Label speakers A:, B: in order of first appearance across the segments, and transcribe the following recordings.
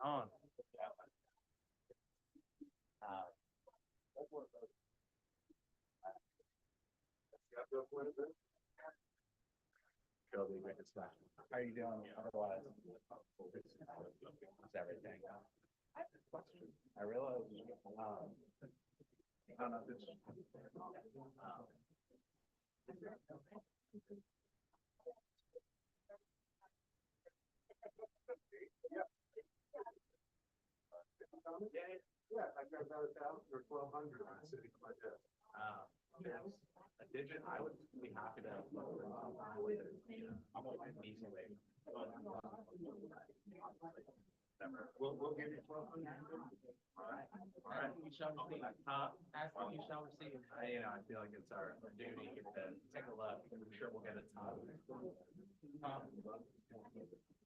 A: on. How are you doing? Otherwise, it's everything. I realize, I don't know if it's, yeah, I got about 1,000 or 1,200 on sitting on my desk. A digit, I would be happy to. I'm easily. We'll give you 1,200. All right. You shall receive. Ask what you shall receive. I feel like it's our duty to take a look. I'm sure we'll get a ton.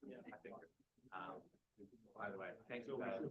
A: Yeah, I think. By the way, thanks for that.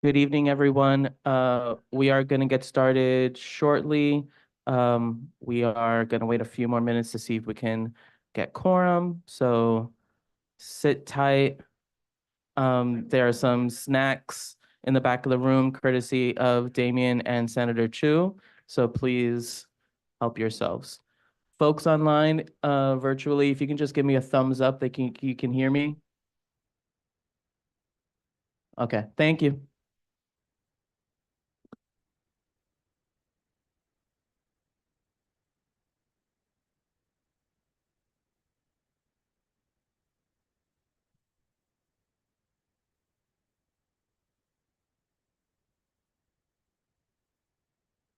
B: Good evening, everyone. We are going to get started shortly. We are going to wait a few more minutes to see if we can get quorum. So sit tight. There are some snacks in the back of the room, courtesy of Damien and Senator Chu. So please help yourselves. Folks online, virtually, if you can just give me a thumbs up, you can hear me. Okay, thank you.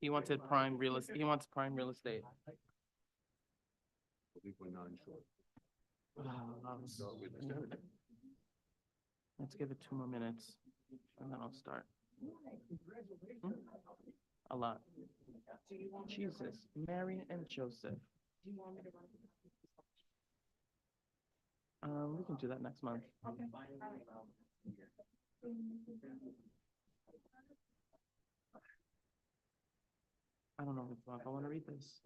B: He wanted prime real estate. He wants prime real estate.
A: I think we're not sure.
B: Let's give it 2 more minutes and then I'll start. A lot. Jesus, Mary and Joseph. We can do that next month. I don't know if I want to read this.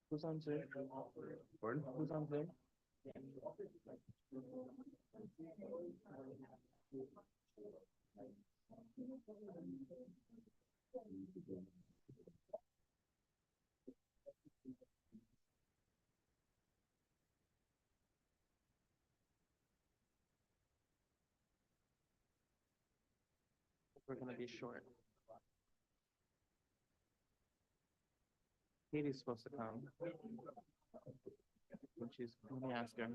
B: Who's on Zoom?
A: Pardon?
B: Who's on Zoom? We're gonna be short. Katie's supposed to come. Let me ask her.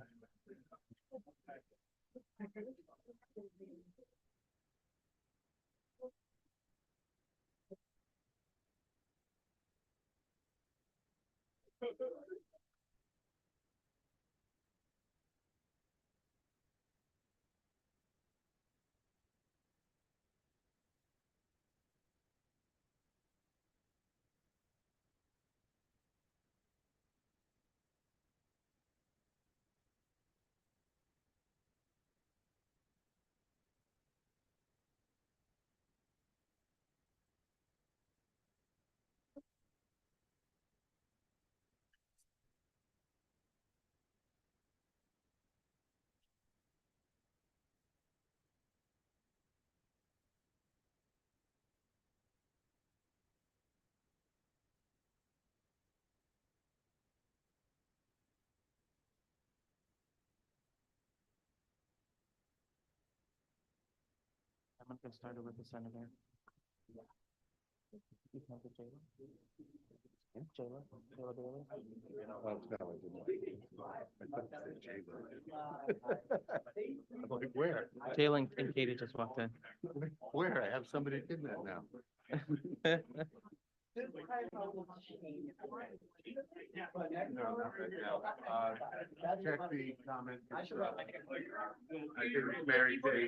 B: I'm gonna get started with the senator. You can have the Jayla. Jayla, Jayla Bailey.
C: I'm like, where?
B: Jayla and Katie just walked in.
C: Where? I have somebody in that now. No, not right now. Check the comments. I think it's Mary Day.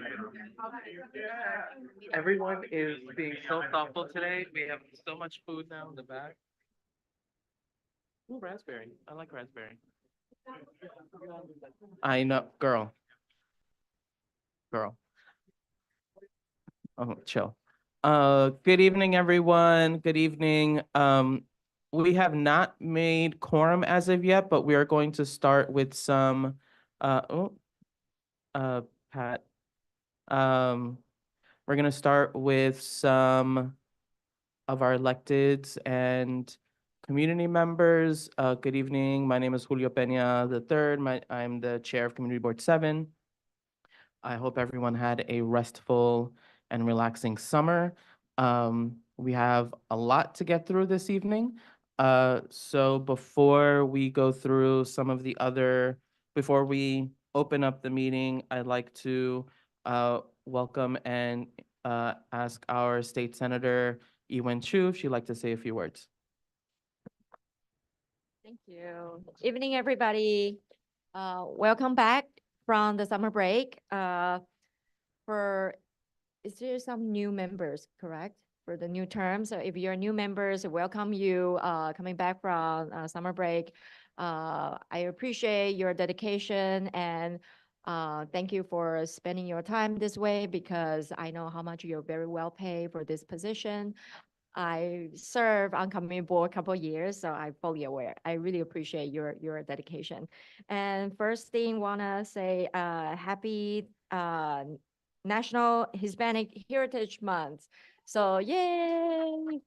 B: Everyone is being so thoughtful today. We have so much food now in the back. Ooh, raspberry. I like raspberry. I know, girl. Girl. Oh, chill. Good evening, everyone. Good evening. We have not made quorum as of yet, but we are going to start with some, Pat. We're gonna start with some of our electeds and community members. Good evening. My name is Julio Peña III. I'm the chair of Community Board 7. I hope everyone had a restful and relaxing summer. We have a lot to get through this evening. So before we go through some of the other, before we open up the meeting, I'd like to welcome and ask our state senator, Ewen Chu, if she'd like to say a few words.
D: Thank you. Evening, everybody. Welcome back from the summer break. Is there some new members, correct? For the new term. So if you're new members, welcome you coming back from summer break. I appreciate your dedication and thank you for spending your time this way because I know how much you're very well paid for this position. I served on community board a couple of years, so I'm fully aware. I really appreciate your dedication. And first thing, wanna say happy National Hispanic Heritage Month. So yay!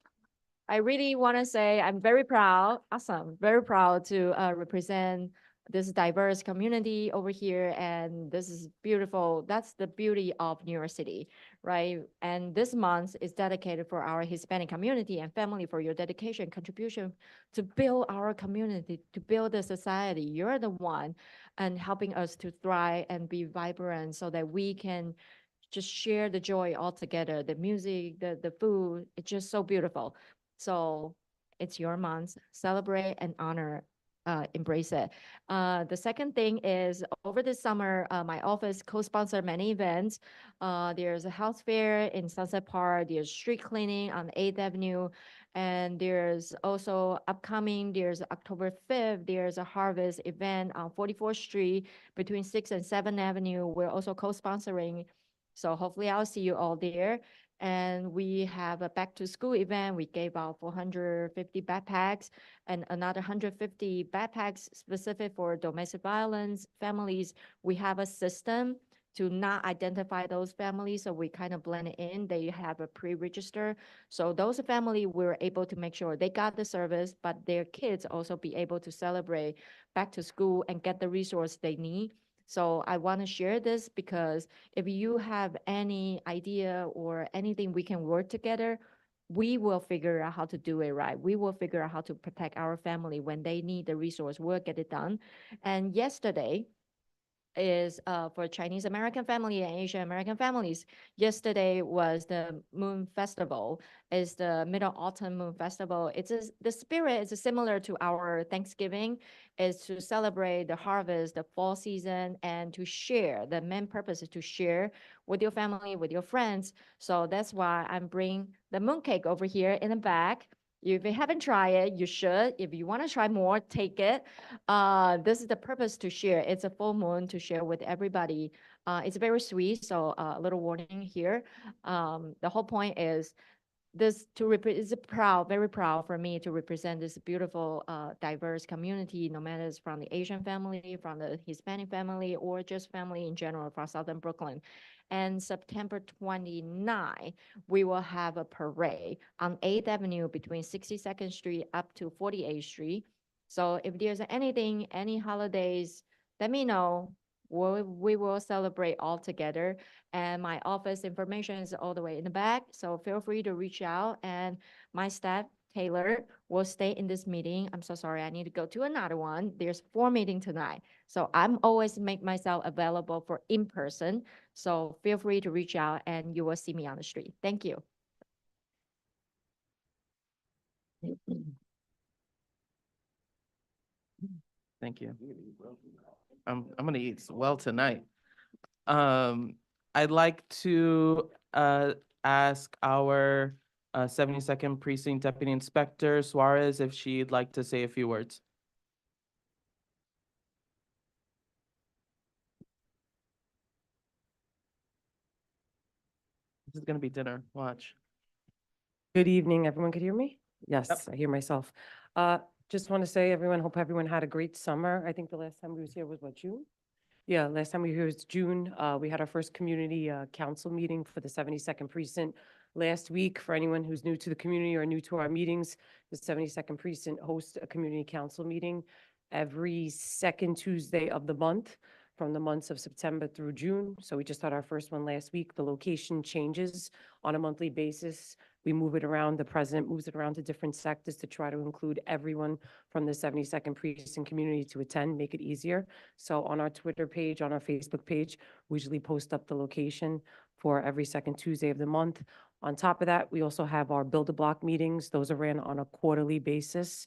D: I really want to say I'm very proud, awesome, very proud to represent this diverse community over here. And this is beautiful. That's the beauty of New York City, right? And this month is dedicated for our Hispanic community and family for your dedication, contribution to build our community, to build the society. You're the one and helping us to thrive and be vibrant so that we can just share the joy all together. The music, the food, it's just so beautiful. So it's your month. Celebrate and honor, embrace it. The second thing is over the summer, my office co-sponsored many events. There's a health fair in Sunset Park. There's street cleaning on 8th Avenue. And there's also upcoming, there's October 5th, there's a harvest event on 44th Street between 6th and 7th Avenue. We're also co-sponsoring. So hopefully I'll see you all there. And we have a back to school event. We gave out 450 backpacks and another 150 backpacks specific for domestic violence families. We have a system to not identify those families. So we kind of blend it in. They have a pre-register. So those family, we're able to make sure they got the service, but their kids also be able to celebrate back to school and get the resource they need. So I want to share this because if you have any idea or anything we can work together, we will figure out how to do it right. We will figure out how to protect our family when they need the resource. We'll get it done. And yesterday is for Chinese American family and Asian American families. Yesterday was the Moon Festival. It's the Middle Autumn Moon Festival. The spirit is similar to our Thanksgiving, is to celebrate the harvest, the fall season, and to share. The main purpose is to share with your family, with your friends. So that's why I'm bringing the mooncake over here in the back. If you haven't tried it, you should. If you want to try more, take it. This is the purpose to share. It's a full moon to share with everybody. It's very sweet, so a little warning here. The whole point is this it's very proud for me to represent this beautiful, diverse community, no matter it's from the Asian family, from the Hispanic family, or just family in general from Southern Brooklyn. And September 29, we will have a parade on 8th Avenue between 62nd Street up to 48th Street. So if there's anything, any holidays, let me know. we will celebrate all together. And my office information is all the way in the back, so feel free to reach out. And my staff, Taylor, will stay in this meeting. I'm so sorry, I need to go to another one. There's 4 meetings tonight. So I'm always make myself available for in-person. So feel free to reach out and you will see me on the street. Thank you.
B: Thank you. I'm gonna eat well tonight. I'd like to ask our 72nd Precinct Deputy Inspector Suarez if she'd like to say a few words. This is gonna be dinner. Watch.
E: Good evening, everyone. Could hear me? Yes, I hear myself. Just want to say, everyone, hope everyone had a great summer. I think the last time we was here was what, June? Yeah, last time we were here was June. We had our first community council meeting for the 72nd Precinct last week. For anyone who's new to the community or new to our meetings, the 72nd Precinct hosts a community council meeting every second Tuesday of the month from the months of September through June. So we just had our first one last week. The location changes on a monthly basis. We move it around. The president moves it around to different sectors to try to include everyone from the 72nd Precinct community to attend, make it easier. So on our Twitter page, on our Facebook page, we usually post up the location for every second Tuesday of the month. On top of that, we also have our Build-A-Block meetings. Those are ran on a quarterly basis.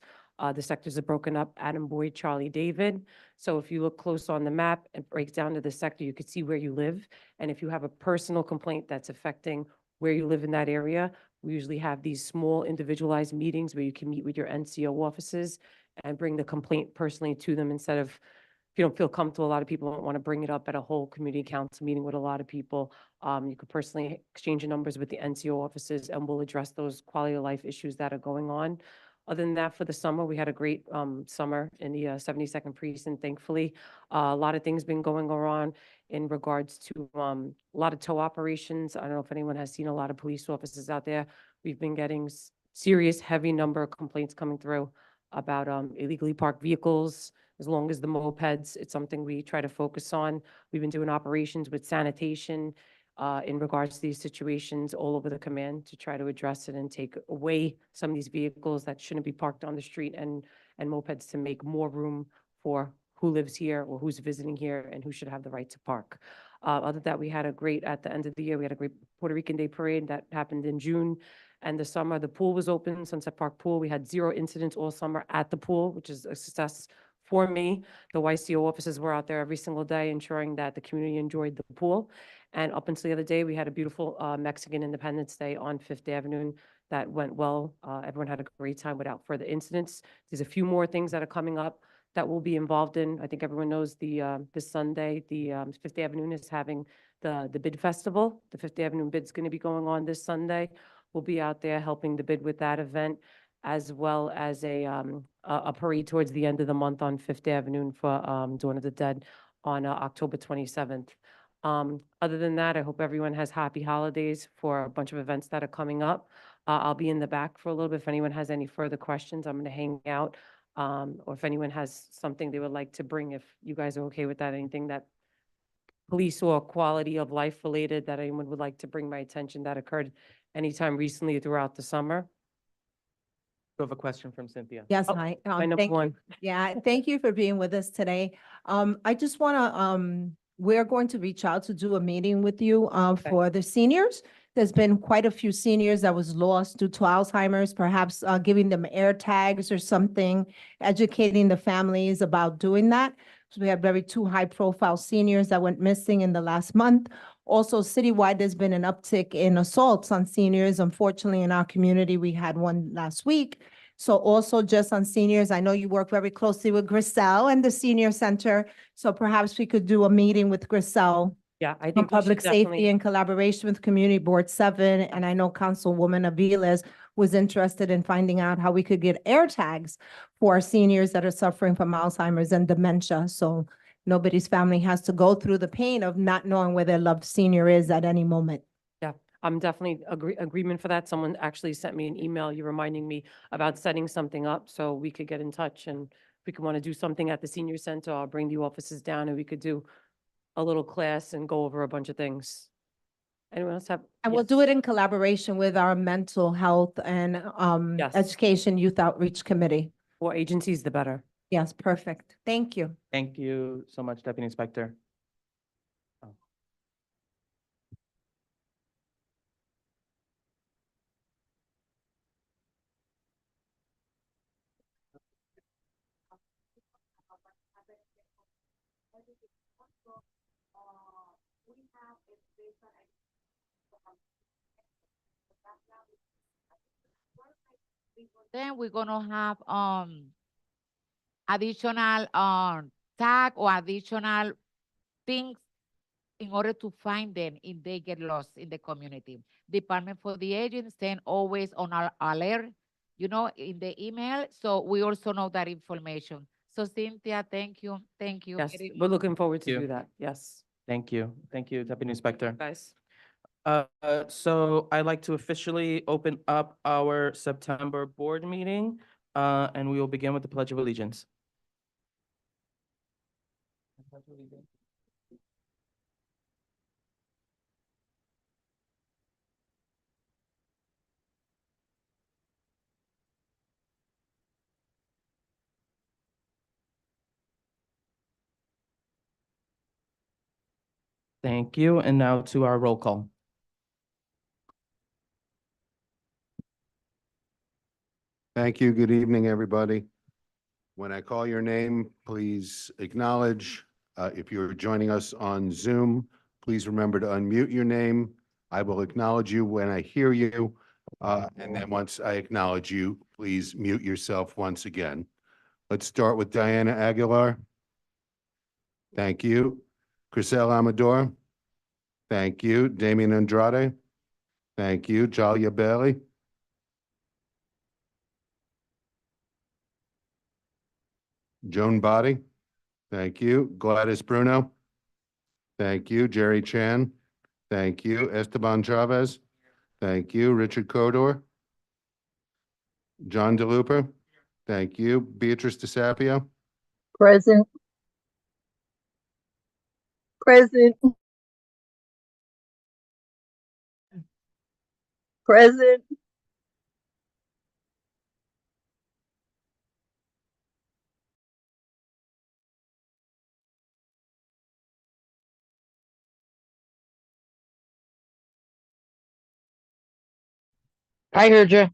E: The sectors are broken up, Adam, Boyd, Charlie, David. So if you look close on the map, it breaks down to the sector, you could see where you live. And if you have a personal complaint that's affecting where you live in that area, we usually have these small individualized meetings where you can meet with your NCO offices and bring the complaint personally to them instead of, if you don't feel comfortable, a lot of people don't want to bring it up at a whole community council meeting with a lot of people. You could personally exchange your numbers with the NCO offices and we'll address those quality of life issues that are going on. Other than that, for the summer, we had a great summer in the 72nd Precinct, thankfully. A lot of things been going on in regards to a lot of tow operations. I don't know if anyone has seen a lot of police officers out there. We've been getting serious, heavy number of complaints coming through about illegally parked vehicles, as long as the mopeds. It's something we try to focus on. We've been doing operations with sanitation in regards to these situations all over the command to try to address it and take away some of these vehicles that shouldn't be parked on the street and mopeds to make more room for who lives here or who's visiting here and who should have the right to park. Other than that, we had a great, at the end of the year, we had a great Puerto Rican Day Parade that happened in June. And the summer, the pool was open, Sunset Park Pool. We had 0 incidents all summer at the pool, which is a success for me. The YCO officers were out there every single day ensuring that the community enjoyed the pool. And up until the other day, we had a beautiful Mexican Independence Day on Fifth Avenue that went well. Everyone had a great time without further incidents. There's a few more things that are coming up that we'll be involved in. I think everyone knows this Sunday, the Fifth Avenue is having the bid festival. The Fifth Avenue bid's going to be going on this Sunday. We'll be out there helping the bid with that event, as well as a parade towards the end of the month on Fifth Avenue for Dawn of the Dead on October 27th. Other than that, I hope everyone has happy holidays for a bunch of events that are coming up. I'll be in the back for a little bit. If anyone has any further questions, I'm going to hang out. Or if anyone has something they would like to bring, if you guys are okay with that, anything that police or quality of life related that anyone would like to bring my attention that occurred anytime recently throughout the summer.
B: We have a question from Cynthia.
F: Yes,
E: Oh,
F: hi.
E: My number
F: Thank you.
E: one.
F: Yeah, thank you for being with us today. I just want to, we're going to reach out to do a meeting with you for the seniors. There's been quite a few seniors that was lost due to Alzheimer's, perhaps giving them air tags or something, educating the families about doing that. So we have very 2 high-profile seniors that went missing in the last month. Also, citywide, there's been an uptick in assaults on seniors. Unfortunately, in our community, we had one last week. So also just on seniors, I know you work very closely with Griselle and the senior center. So perhaps we could do a meeting with Griselle
E: Yeah, I
F: on
E: think we should
F: public safety
E: definitely.
F: in collaboration with Community Board 7. And I know Councilwoman Aviles was interested in finding out how we could get air tags for our seniors that are suffering from Alzheimer's and dementia. So nobody's family has to go through the pain of not knowing where their loved senior is at any moment.
E: Yeah, I'm definitely agreement for that. Someone actually sent me an email, you reminding me about setting something up so we could get in touch and if we could want to do something at the senior center, I'll bring the offices down and we could do a little class and go over a bunch of things. Anyone else have?
F: And we'll do
E: Yes.
F: it in collaboration with our mental health and
E: Yes.
F: education youth outreach committee.
E: More agencies, the better.
F: Yes, perfect. Thank you.
B: Thank you so much, Deputy Inspector. Oh.
G: Then we're gonna have additional tag or additional things in order to find them if they get lost in the community. Department for the Aging send always on our alert, you know, in the email. So we also know that information. So Cynthia, thank you. Thank you.
E: Yes,
G: very
E: we're
G: much.
E: looking forward to
B: you.
E: do that. Yes.
B: Thank you. Thank you, Deputy Inspector.
E: Guys.
B: So I'd like to officially open up our September board meeting, and we will begin with the Pledge of Allegiance. Thank you. And now to our roll call.
C: Thank you. Good evening, everybody. When I call your name, please acknowledge. If you're joining us on Zoom, please remember to unmute your name. I will acknowledge you when I hear you. And then once I acknowledge you, please mute yourself once again. Let's start with Diana Aguilar. Thank you. Crisel Amador. Thank you. Damian Andrade. Thank you. Jalia Bailey. Joan Body. Thank you. Gladys Bruno. Thank you. Jerry Chan. Thank you. Esteban Chavez. Thank you. Richard Codor. John DeLuper. Thank you. Beatrice DeSapio.
H: Present. Present. Present.
G: I heard you.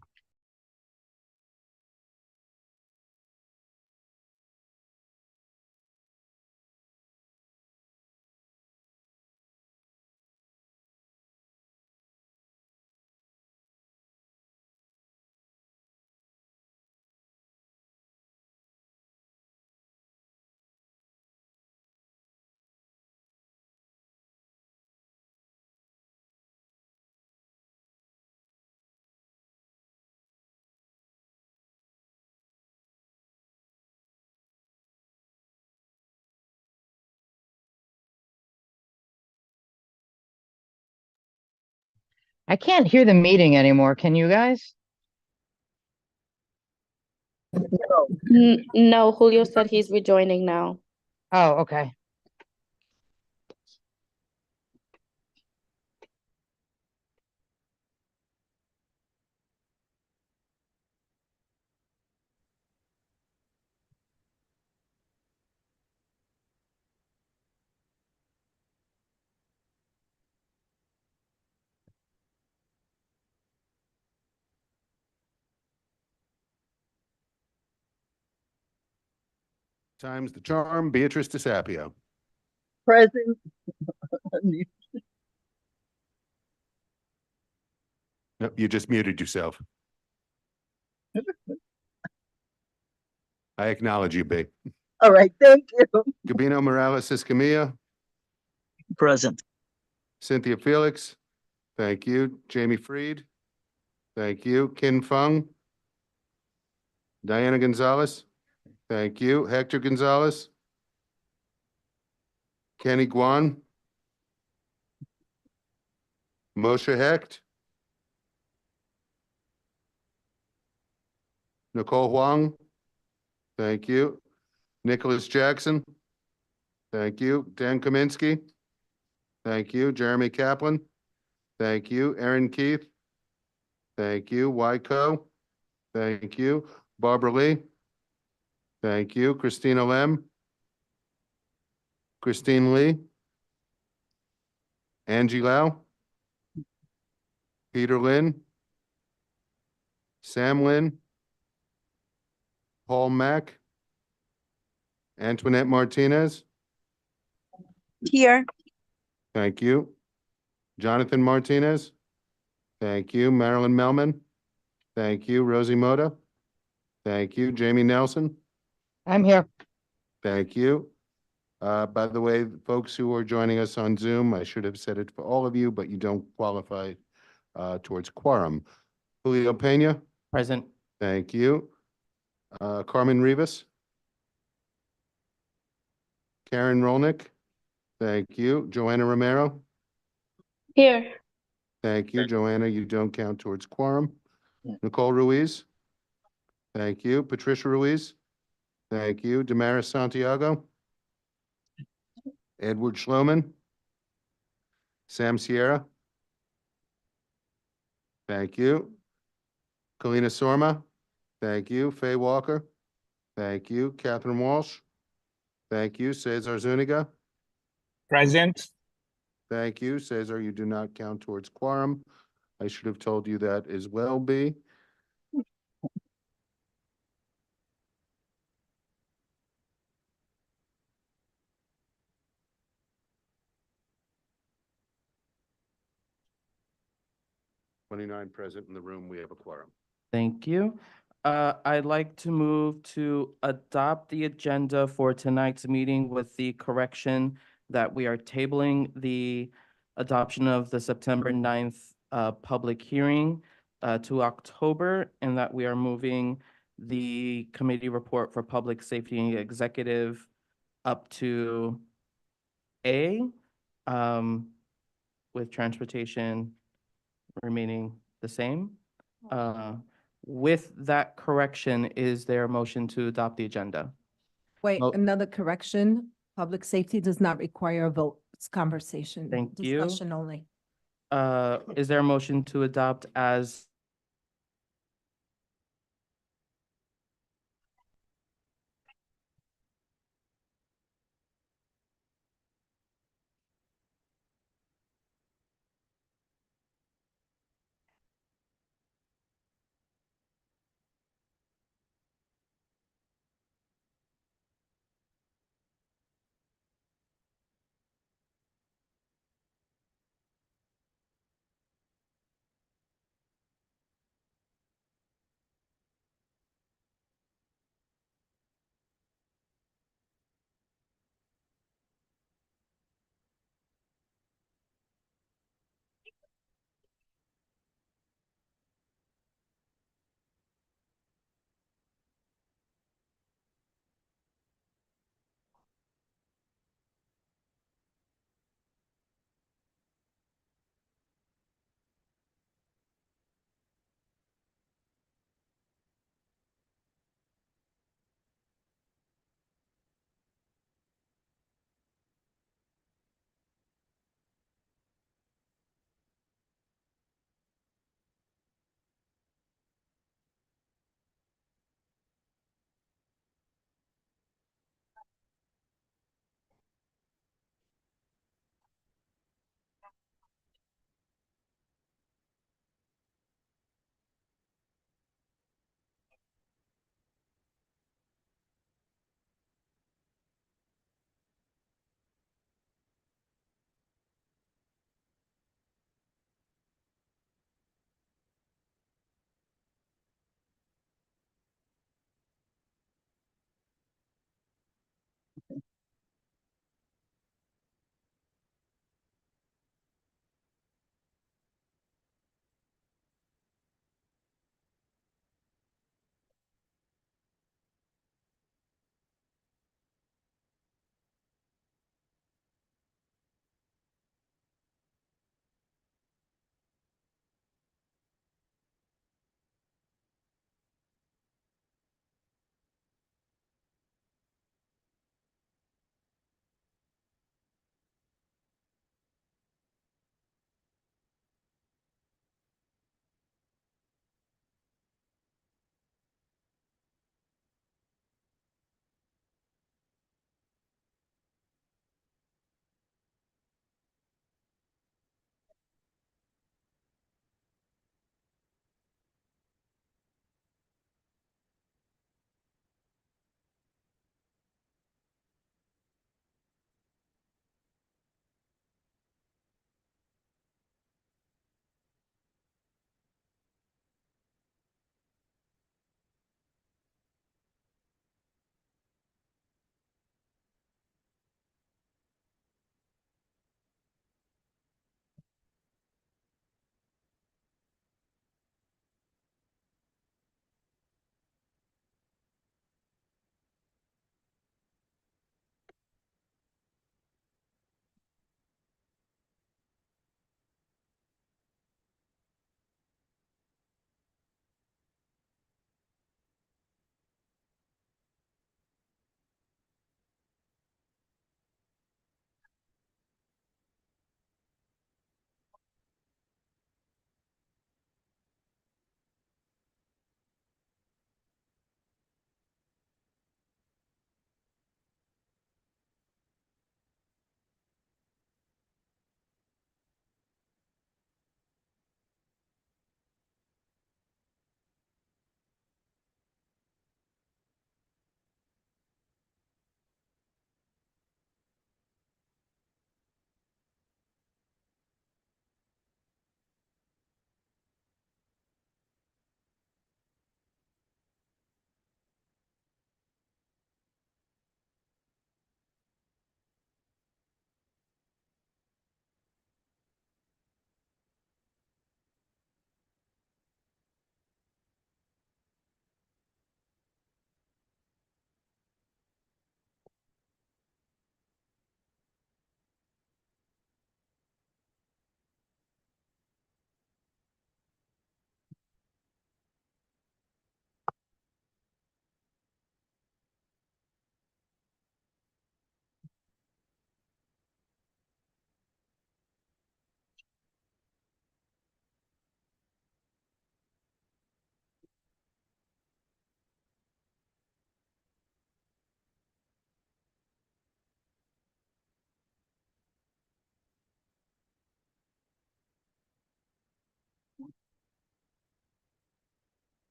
G: I can't hear the meeting anymore. Can you guys?
I: No, Julio said he's rejoining now.
G: Oh, okay.
C: Times the charm, Beatrice DeSapio.
H: Present.
C: Nope, you just muted yourself. I acknowledge you, B.
H: All right, thank you.
C: Gabino Morales Escamilla.
H: Present.
C: Cynthia Felix. Thank you. Jamie Freed. Thank you. Kin Fung. Diana Gonzalez. Thank you. Hector Gonzalez. Kenny Guan. Moshe Hecht. Nicole Huang. Thank you. Nicholas Jackson. Thank you. Dan Kaminsky. Thank you. Jeremy Kaplan. Thank you. Aaron Keith. Thank you. Wyco. Thank you. Barbara Lee. Thank you. Christina Lem. Christine Lee. Angie Lau. Peter Lynn. Sam Lynn. Paul Mack. Antoinette Martinez.
H: Here.
C: Thank you. Jonathan Martinez. Thank you. Marilyn Melman. Thank you. Rosie Moda. Thank you. Jamie Nelson.
H: I'm here.
C: Thank you. By the way, folks who are joining us on Zoom, I should have said it for all of you, but you don't qualify towards quorum. Julio Pena.
B: Present.
C: Thank you. Carmen Rivas. Karen Rolnick. Thank you. Joanna Romero.
I: Here.
C: Thank you. Joanna, you don't count towards quorum. Nicole Ruiz. Thank you. Patricia Ruiz. Thank you. Damaris Santiago. Edward Schloman. Sam Sierra. Thank you. Kalina Sorma. Thank you. Faye Walker. Thank you. Catherine Walsh. Thank you. Cesar Zuniga.
J: Present.
C: Thank you. Cesar, you do not count towards quorum. I should have told you that as well, B. Twenty-nine present in the room. We have a quorum.
B: Thank you. I'd like to move to adopt the agenda for tonight's meeting with the correction that we are tabling the adoption of the September 9th public hearing to October, and that we are moving the committee report for public safety and executive up to A, with transportation remaining the same. With that correction, is there a motion to adopt the agenda?
F: Wait,
B: Oh.
F: another correction. Public safety does not require a vote. It's conversation.
B: Thank you.
F: Discussion only.
B: Is there a motion to adopt as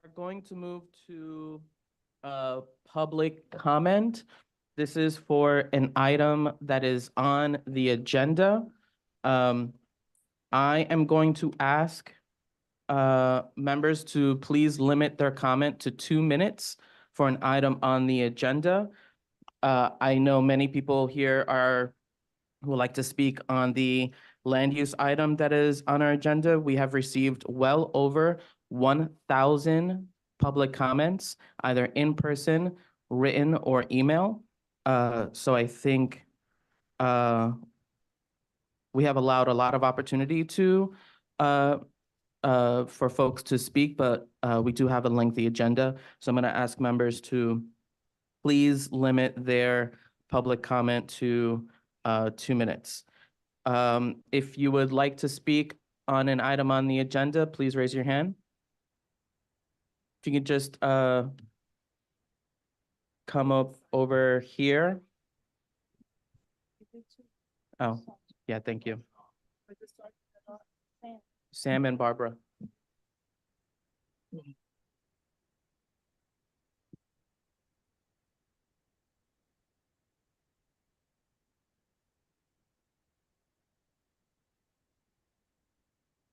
B: We're going to move to public comment. This is for an item that is on the agenda. I am going to ask members to please limit their comment to 2 minutes for an item on the agenda. I know many people here who would like to speak on the land use item that is on our agenda. We have received well over 1,000 public comments, either in person, written, or email. So I think we have allowed a lot of opportunity for folks to speak, but we do have a lengthy agenda. So I'm going to ask members to please limit their public comment to 2 minutes. If you would like to speak on an item on the agenda, please raise your hand. If you could just come up over here. Oh, yeah, thank you. Sam and Barbara.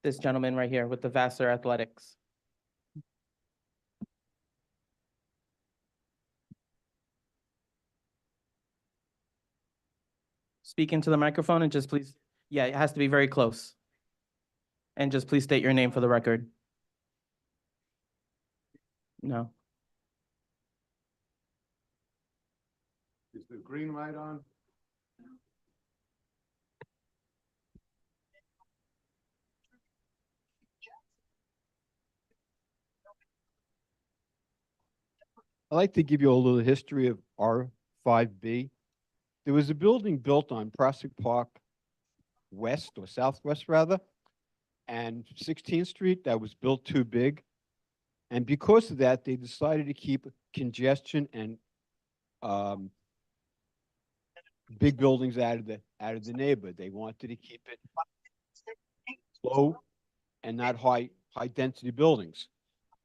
B: This gentleman right here with the Vassar Athletics. Speak into the microphone and just please, yeah, it has to be very close. And just please state your name for the record. No.
C: Is the green light on?
K: I'd like to give you a little history of R5B. There was a building built on Prospect Park West, or Southwest rather, and 16th Street that was built too big. And because of that, they decided to keep congestion and big buildings out of the neighborhood. They wanted to keep it low and not high density buildings.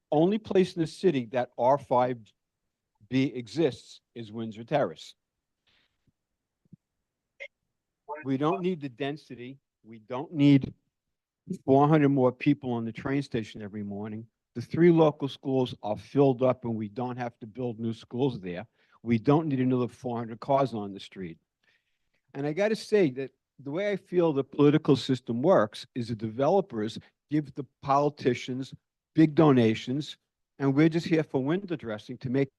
K: Only place in the city that R5B exists is Windsor Terrace. We don't need the density. We don't need 400 more people on the train station every morning. The 3 local schools are filled up and we don't have to build new schools there. We don't need another 400 cars on the street. And I got to say that the way I feel the political system works is the developers give the politicians big donations, and we're just here for window dressing to make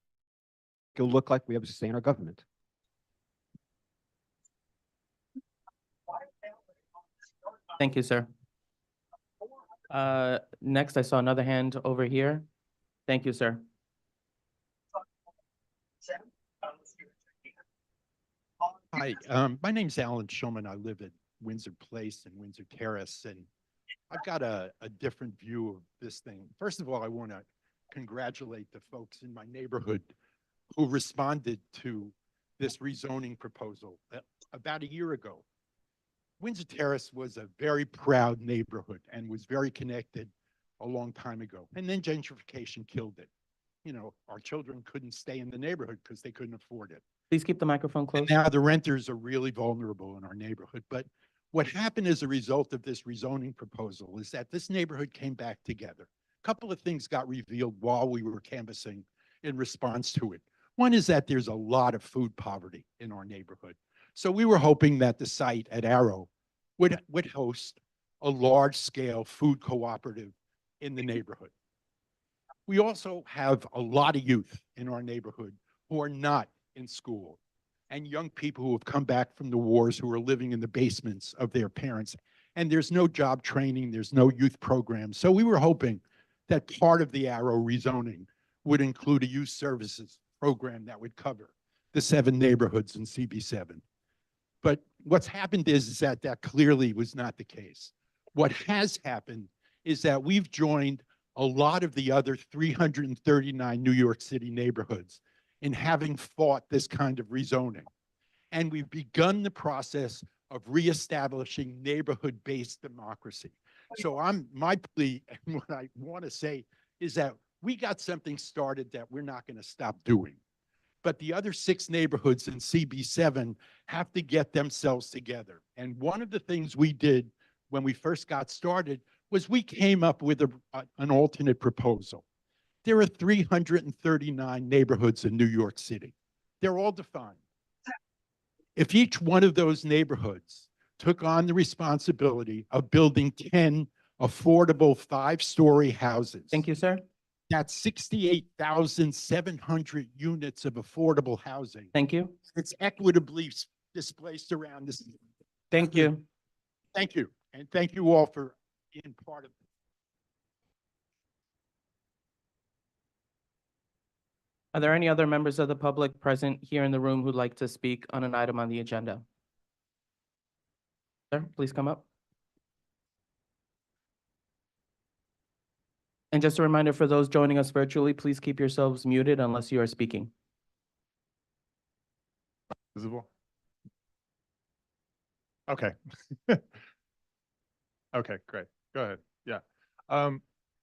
K: it look like we have a say in our government.
B: Thank you, sir. Next, I saw another hand over here. Thank you, sir.
L: Hi, my name's Alan Schulman. I live at Windsor Place and Windsor Terrace, and I've got a different view of this thing. First of all, I want to congratulate the folks in my neighborhood who responded to this rezoning proposal about a year ago. Windsor Terrace was a very proud neighborhood and was very connected a long time ago. And then gentrification killed it. You know, our children couldn't stay in the neighborhood because they couldn't afford it.
B: Please keep the microphone close.
L: And now the renters are really vulnerable in our neighborhood. But what happened as a result of this rezoning proposal is that this neighborhood came back together. A couple of things got revealed while we were canvassing in response to it. One is that there's a lot of food poverty in our neighborhood. So we were hoping that the site at Arrow would host a large-scale food cooperative in the neighborhood. We also have a lot of youth in our neighborhood who are not in school, and young people who have come back from the wars who are living in the basements of their parents. And there's no job training, there's no youth program. So we were hoping that part of the Arrow rezoning would include a youth services program that would cover the 7 neighborhoods in CB7. But what's happened is that that clearly was not the case. What has happened is that we've joined a lot of the other 339 New York City neighborhoods in having fought this kind of rezoning. And we've begun the process of reestablishing neighborhood-based democracy. So my plea, and what I want to say is that we got something started that we're not going to stop doing. But the other 6 neighborhoods in CB7 have to get themselves together. And one of the things we did when we first got started was we came up with an alternate proposal. There are 339 neighborhoods in New York City. They're all defined. If each one of those neighborhoods took on the responsibility of building 10 affordable 5-story houses.
B: Thank you, sir.
L: That's 68,700 units of affordable housing.
B: Thank you.
L: It's equitably displaced around this.
B: Thank you.
L: Thank you. And thank you all for being part of it.
B: Are there any other members of the public present here in the room who'd like to speak on an item on the agenda? Sir, please come up. And just a reminder for those joining us virtually, please keep yourselves muted unless you are speaking.
M: Visible? Okay. Okay, great. Go ahead. Yeah.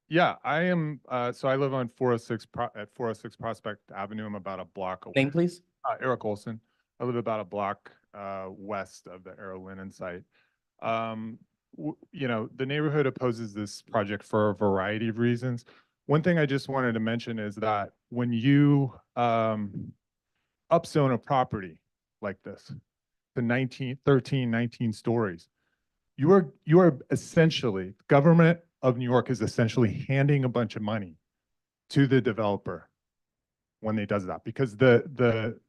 M: Yeah, I am, so I live on 406 at 406 Prospect Avenue. I'm about a block away.
B: Name, please.
M: Eric Olson. I live about a block west of the Arrow Linen site. You know, the neighborhood opposes this project for a variety of reasons. One thing I just wanted to mention is that when you upzone a property like this to 13, 19 stories, you are essentially, government of New York is essentially handing a bunch of money to the developer when they does that, because the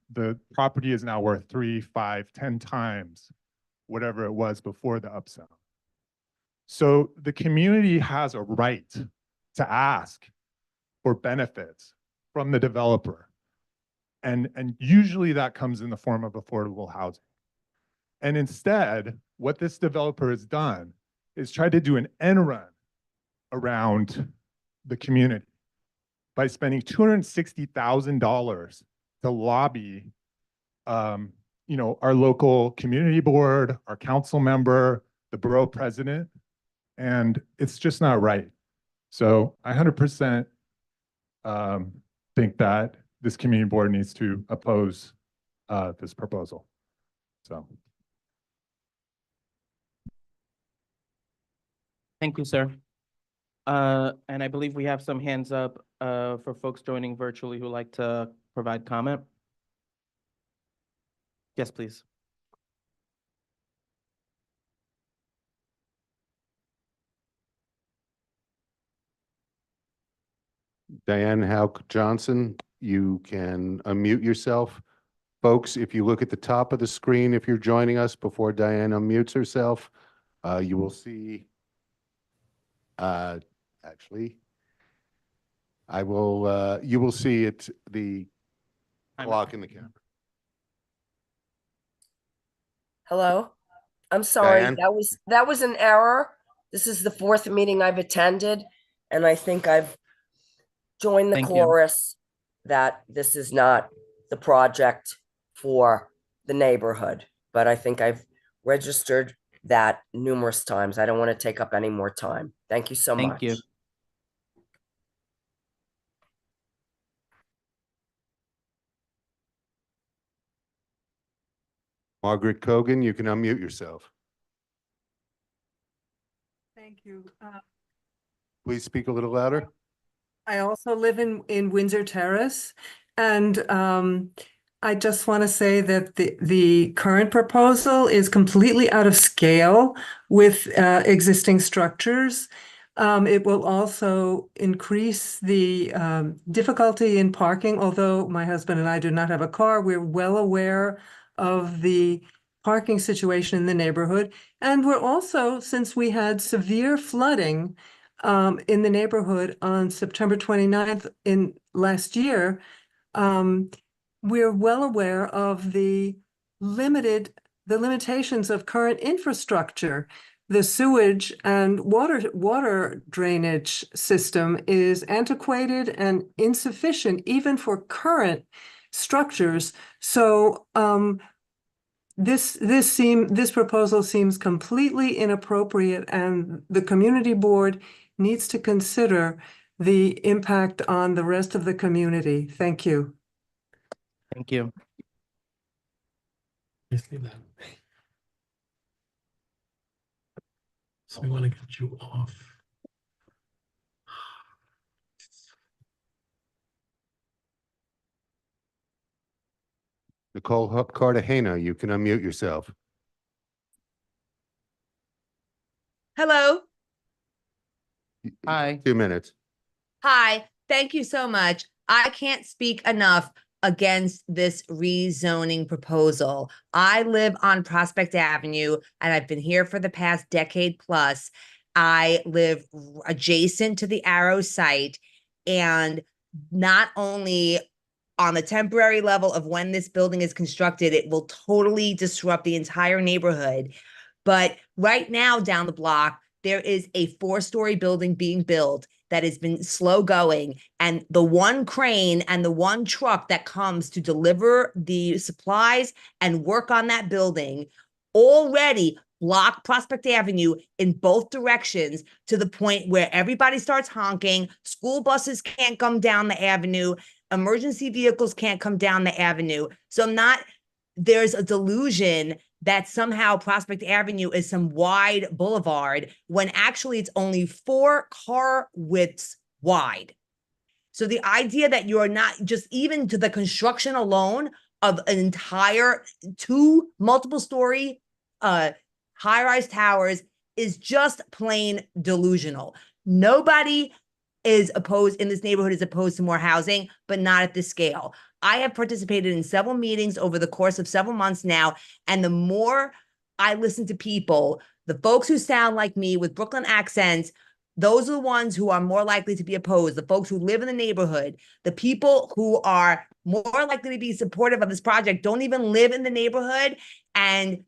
M: property is now worth 3, 5, 10 times whatever it was before the upzone. So the community has a right to ask for benefits from the developer. And usually that comes in the form of affordable housing. And instead, what this developer has done is try to do an end run around the community by spending $260,000 to lobby, you know, our local community board, our council member, the borough president, and it's just not right. So I 100% think that this community board needs to oppose this proposal. So.
B: Thank you, sir. And I believe we have some hands up for folks joining virtually who like to provide comment. Yes, please.
C: Diane Hauk Johnson, you can unmute yourself. Folks, if you look at the top of the screen, if you're joining us before Diane unmutes herself, you will see, actually, you will see it, the clock in the camera.
N: Hello? I'm sorry,
C: Diane?
N: that was an error. This is the 4th meeting I've attended, and I think I've joined the
B: Thank you.
N: chorus that this is not the project for the neighborhood. But I think I've registered that numerous times. I don't want to take up any more time. Thank you so much.
B: Thank you.
C: Margaret Kogan, you can unmute yourself.
O: Thank you.
C: Please speak a little louder.
O: I also live in Windsor Terrace, and I just want to say that the current proposal is completely out of scale with existing structures. It will also increase the difficulty in parking, although my husband and I do not have a car. We're well aware of the parking situation in the neighborhood. And we're also, since we had severe flooding in the neighborhood on September 29th in last year, we're well aware of the limitations of current infrastructure. The sewage and water drainage system is antiquated and insufficient even for current structures. So this proposal seems completely inappropriate, and the community board needs to consider the impact on the rest of the community. Thank you.
B: Thank you.
L: So we want to get you off.
C: Nicole Cartagena, you can unmute yourself.
P: Hello.
B: Hi.
C: 2 minutes.
P: Hi. Thank you so much. I can't speak enough against this rezoning proposal. I live on Prospect Avenue and I've been here for the past decade plus. I live adjacent to the Arrow site, and not only on the temporary level of when this building is constructed, it will totally disrupt the entire neighborhood. But right now down the block, there is a 4-story building being built that has been slow going. And the one crane and the one truck that comes to deliver the supplies and work on that building already block Prospect Avenue in both directions, to the point where everybody starts honking. School buses can't come down the avenue. Emergency vehicles can't come down the avenue. So there's a delusion that somehow Prospect Avenue is some wide boulevard, when actually it's only 4 car widths wide. So the idea that you're not, just even to the construction alone of an entire 2 multiple story high-rise towers, is just plain delusional. Nobody is opposed in this neighborhood is opposed to more housing, but not at this scale. I have participated in several meetings over the course of several months now, and the more I listen to people, the folks who sound like me with Brooklyn accents, those are the ones who are more likely to be opposed. The folks who live in the neighborhood, the people who are more likely to be supportive of this project don't even live in the neighborhood and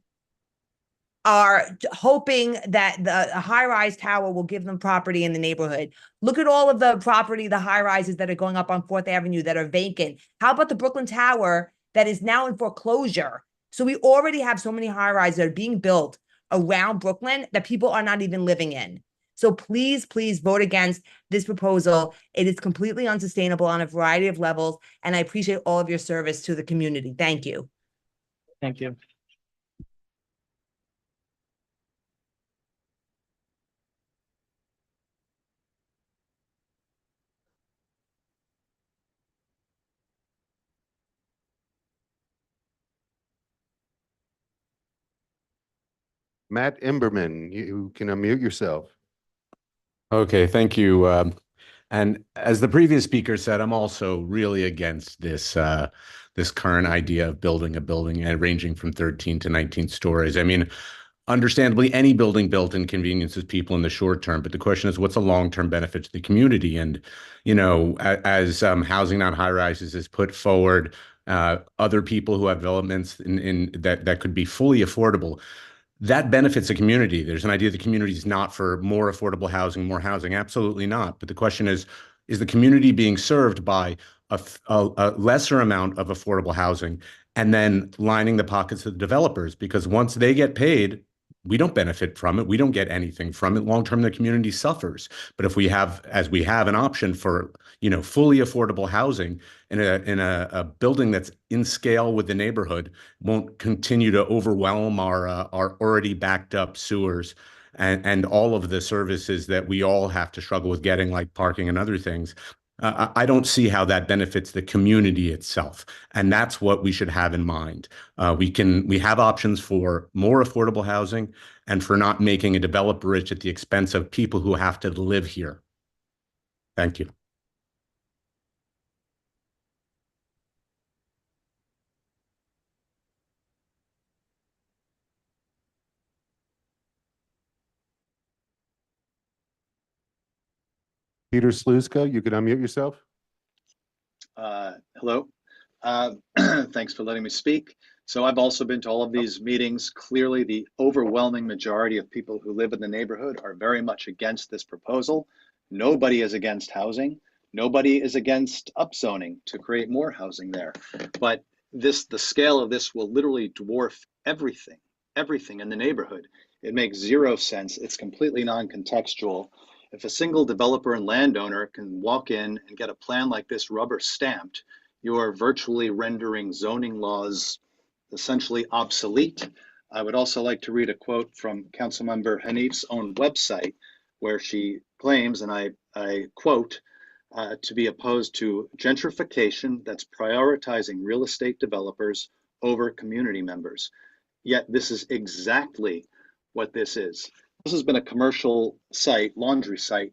P: are hoping that the high-rise tower will give them property in the neighborhood. Look at all of the property, the high-rises that are going up on 4th Avenue that are vacant. How about the Brooklyn Tower that is now in foreclosure? So we already have so many high-rises that are being built around Brooklyn that people are not even living in. So please, please vote against this proposal. It is completely unsustainable on a variety of levels, and I appreciate all of your service to the community. Thank you.
B: Thank you.
C: Matt Imberman, you can unmute yourself.
Q: Okay, thank you. And as the previous speaker said, I'm also really against this current idea of building a building ranging from 13 to 19 stories. I mean, understandably, any building built inconveniences people in the short term, but the question is, what's a long-term benefit to the community? And, as housing not high rises is put forward, other people who have developments in that could be fully affordable, that benefits the community. There's an idea the community is not for more affordable housing, more housing. Absolutely not. But the question is the community being served by a lesser amount of affordable housing and then lining the pockets of the developers? Because once they get paid, we don't benefit from it. We don't get anything from it. Long term, the community suffers. But if we have, as we have, an option for, fully affordable housing in a building that's in scale with the neighborhood, won't continue to overwhelm our already backed up sewers and all of the services that we all have to struggle with getting, like parking and other things. I don't see how that benefits the community itself, and that's what we should have in mind. We have options for more affordable housing and for not making a developer rich at the expense of people who have to live here. Thank you.
C: Peter Sluska, you can unmute yourself.
R: Hello. Thanks for letting me speak. So I've also been to all of these meetings. Clearly, the overwhelming majority of people who live in the neighborhood are very much against this proposal. Nobody is against housing. Nobody is against upzoning to create more housing there. But the scale of this will literally dwarf everything in the neighborhood. It makes zero sense. It's completely non-contextual. If a single developer and landowner can walk in and get a plan like this rubber stamped, you are virtually rendering zoning laws essentially obsolete. I would also like to read a quote from Councilmember Hanif's own website, where she claims, and I quote, to be opposed to gentrification that's prioritizing real estate developers over community members. Yet this is exactly what this is. This has been a commercial site, laundry site,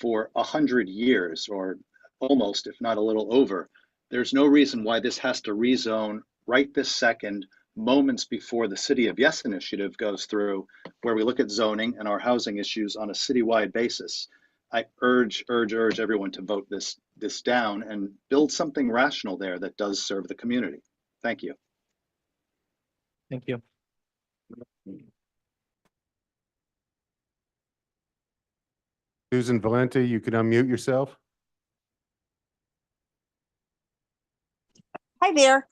R: for 100 years, or almost, if not a little over. There's no reason why this has to rezone right this second, moments before the City of Yes initiative goes through, where we look at zoning and our housing issues on a citywide basis. I urge everyone to vote this down and build something rational there that does serve the community. Thank you.
B: Thank you.
C: Susan Valente, you can unmute yourself.
H: Hi there.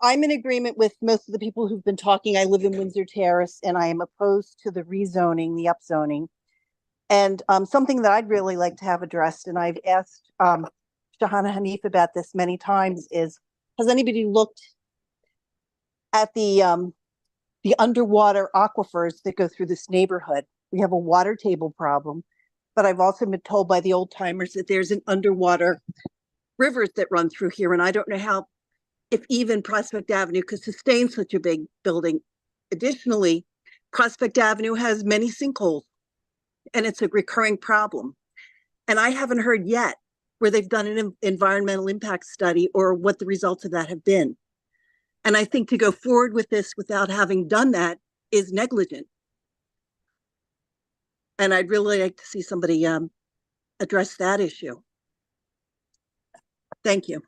H: I'm in agreement with most of the people who've been talking. I live in Windsor Terrace and I am opposed to the rezoning, the upzoning. And something that I'd really like to have addressed, and I've asked Shahana Hanif about this many times, is has anybody looked at the underwater aquifers that go through this neighborhood? We have a water table problem, but I've also been told by the old timers that there's an underwater rivers that run through here. And I don't know how, if even Prospect Avenue could sustain such a big building. Additionally, Prospect Avenue has many sinkholes and it's a recurring problem. And I haven't heard yet where they've done an environmental impact study or what the results of that have been. And I think to go forward with this without having done that is negligent. And I'd really like to see somebody address that issue. Thank you.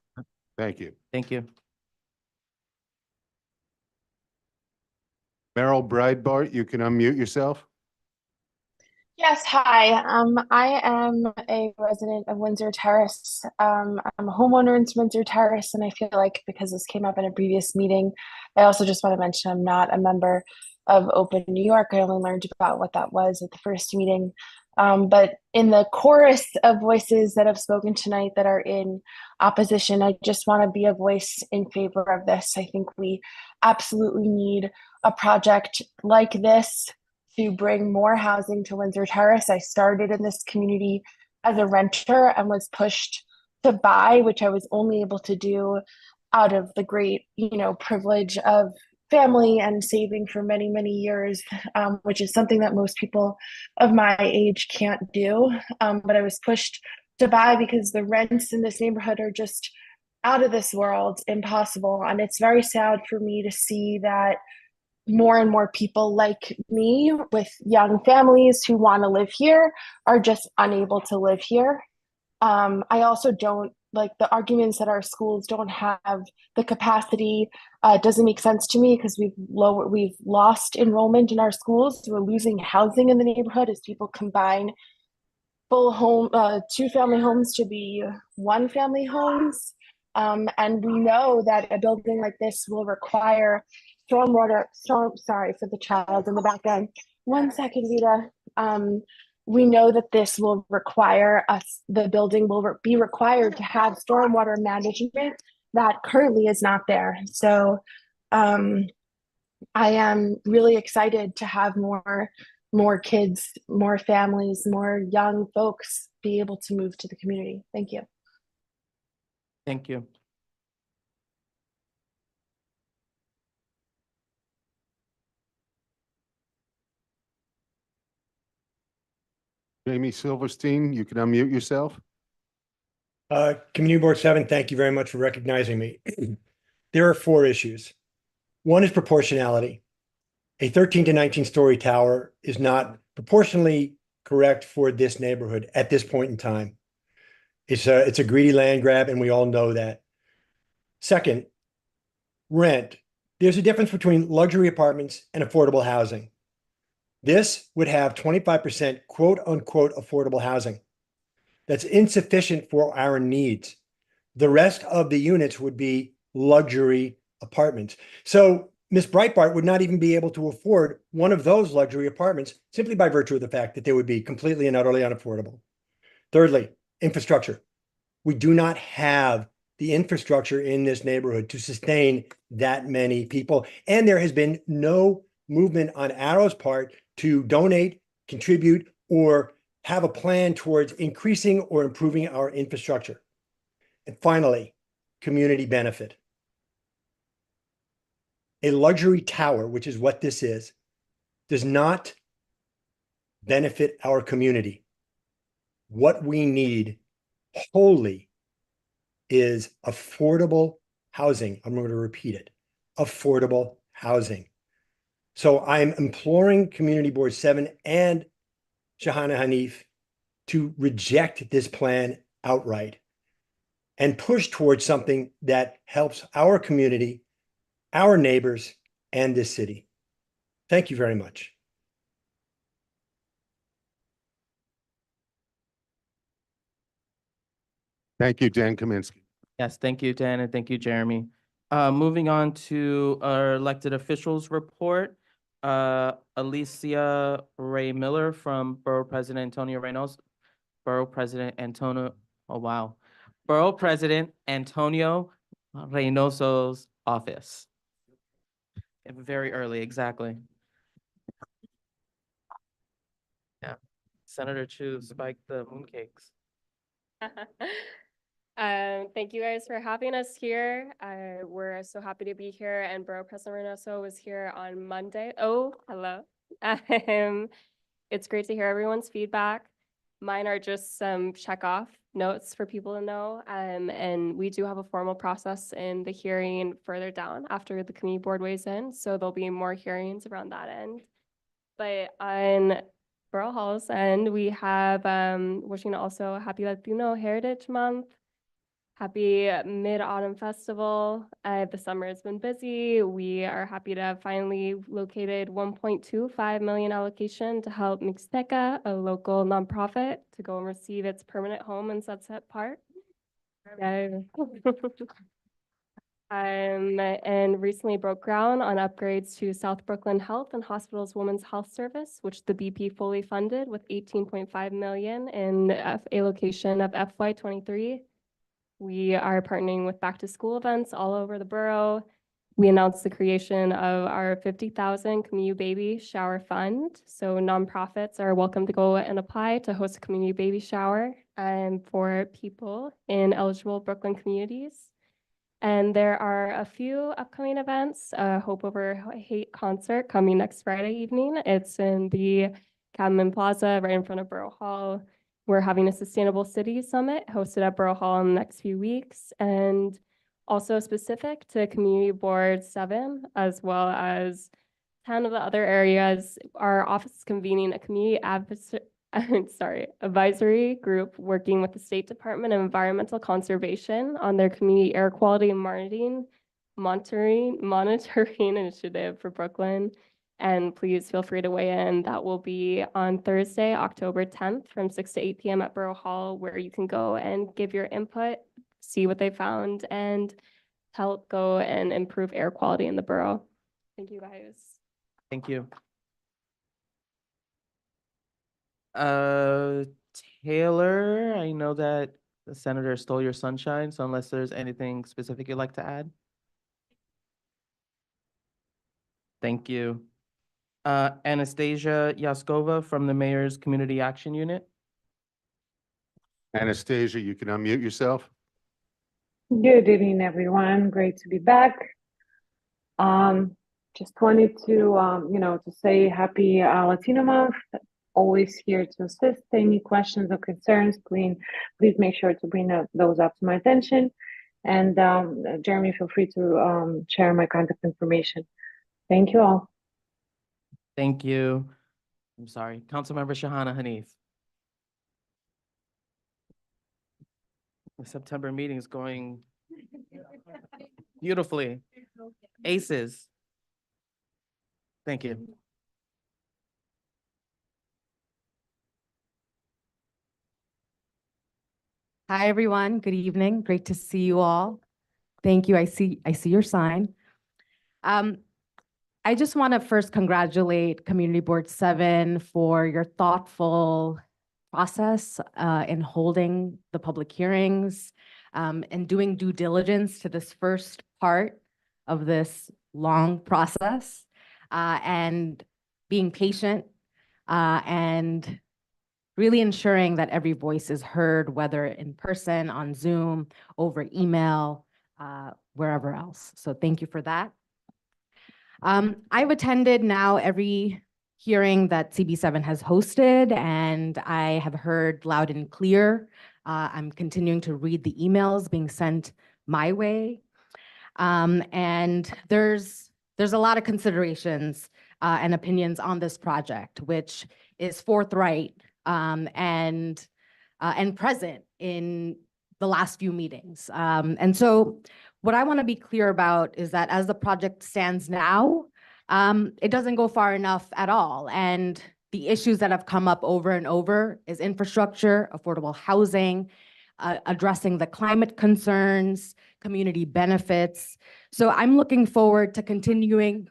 C: Thank you.
B: Thank you.
C: Meryl Breitbart, you can unmute yourself.
I: Yes, hi. I am a resident of Windsor Terrace. I'm a homeowner in Windsor Terrace, and I feel like because this came up in a previous meeting, I also just want to mention I'm not a member of Open New York. I only learned about what that was at the first meeting. But in the chorus of voices that have spoken tonight that are in opposition, I just want to be a voice in favor of this. I think we absolutely need a project like this to bring more housing to Windsor Terrace. I started in this community as a renter and was pushed to buy, which I was only able to do out of the great, privilege of family and saving for many, many years, which is something that most people of my age can't do. But I was pushed to buy because the rents in this neighborhood are just out of this world, impossible. And it's very sad for me to see that more and more people like me with young families who want to live here are just unable to live here. I also don't like the arguments that our schools don't have the capacity. It doesn't make sense to me because we've lost enrollment in our schools. We're losing housing in the neighborhood as people combine full home, 2-family homes to be 1-family homes. And we know that a building like this will require sorry for the child in the back end. 1 second, Rita. We know that this will require the building will be required to have stormwater management that currently is not there. So I am really excited to have more kids, more families, more young folks be able to move to the community. Thank you.
B: Thank you.
C: Jamie Silverstein, you can unmute yourself.
S: Community Board 7, thank you very much for recognizing me. There are 4 issues. One is proportionality. A 13 to 19 story tower is not proportionally correct for this neighborhood at this point in time. It's a greedy land grab, and we all know that. Second, rent. There's a difference between luxury apartments and affordable housing. This would have 25% quote unquote affordable housing. That's insufficient for our needs. The rest of the units would be luxury apartments. So Miss Breitbart would not even be able to afford one of those luxury apartments simply by virtue of the fact that they would be completely and utterly unaffordable. Thirdly, infrastructure. We do not have the infrastructure in this neighborhood to sustain that many people. And there has been no movement on Arrow's part to donate, contribute, or have a plan towards increasing or improving our infrastructure. And finally, community benefit. A luxury tower, which is what this is, does not benefit our community. What we need wholly is affordable housing. I'm going to repeat it, affordable housing. So I'm imploring Community Board 7 and Shahana Hanif to reject this plan outright and push towards something that helps our community, our neighbors, and this city. Thank you very much.
C: Thank you, Dan Kaminsky.
B: Yes, thank you, Dan, and thank you, Jeremy. Moving on to our elected officials report. Alicia Ray Miller from Borough President Antonio Reynoso. Borough President Antonio, oh wow. Borough President Antonio Reynoso's office. Very early, exactly. Yeah. Senator Chu spiked the mooncakes.
T: Thank you guys for having us here. We're so happy to be here, and Borough President Reynoso was here on Monday. Oh, hello. It's great to hear everyone's feedback. Mine are just some check-off notes for people to know. And we do have a formal process in the hearing further down after the community board weighs in, so there'll be more hearings around that end. But on Borough Hall's end, we have wishing also Happy Latino Heritage Month. Happy Mid-Autumn Festival. The summer has been busy. We are happy to have finally located 1.25 million allocation to help Mixteca, a local nonprofit, to go and receive its permanent home in Sunset Park. And recently broke ground on upgrades to South Brooklyn Health and Hospital's Women's Health Service, which the BP fully funded with 18.5 million in allocation of FY23. We are partnering with back to school events all over the borough. We announced the creation of our 50,000 community baby shower fund. So nonprofits are welcome to go and apply to host a community baby shower for people in eligible Brooklyn communities. And there are a few upcoming events, Hope Over Hate concert coming next Friday evening. It's in the Cadman Plaza right in front of Borough Hall. We're having a Sustainable City Summit hosted at Borough Hall in the next few weeks, and also specific to Community Board 7, as well as 10 of the other areas. Our office is convening a community advisory group working with the State Department of Environmental Conservation on their community air quality and monitoring initiative for Brooklyn. And please feel free to weigh in. That will be on Thursday, October 10th from 6 to 8 p.m. at Borough Hall, where you can go and give your input, see what they found, and help go and improve air quality in the borough. Thank you, guys.
B: Thank you. Taylor, I know that the senator stole your sunshine, so unless there's anything specific you'd like to add. Thank you. Anastasia Yaskova from the Mayor's Community Action Unit.
C: Anastasia, you can unmute yourself.
U: Good evening, everyone. Great to be back. Just wanted to, to say happy Latino Month. Always here to assist. Any questions or concerns, please make sure to bring those up to my attention. And Jeremy, feel free to share my contact information. Thank you all.
B: Thank you. I'm sorry. Councilmember Shahana Hanif. The September meeting is going beautifully. Aces. Thank you.
V: Hi, everyone. Good evening. Great to see you all. Thank you. I see your sign. I just want to first congratulate Community Board 7 for your thoughtful process in holding the public hearings and doing due diligence to this first part of this long process and being patient and really ensuring that every voice is heard, whether in person, on Zoom, over email, wherever else. So thank you for that. I've attended now every hearing that CB7 has hosted, and I have heard loud and clear. I'm continuing to read the emails being sent my way. And there's a lot of considerations and opinions on this project, which is forthright and present in the last few meetings. And so what I want to be clear about is that as the project stands now, it doesn't go far enough at all. And the issues that have come up over and over is infrastructure, affordable housing, addressing the climate concerns, community benefits. So I'm looking forward to continuing.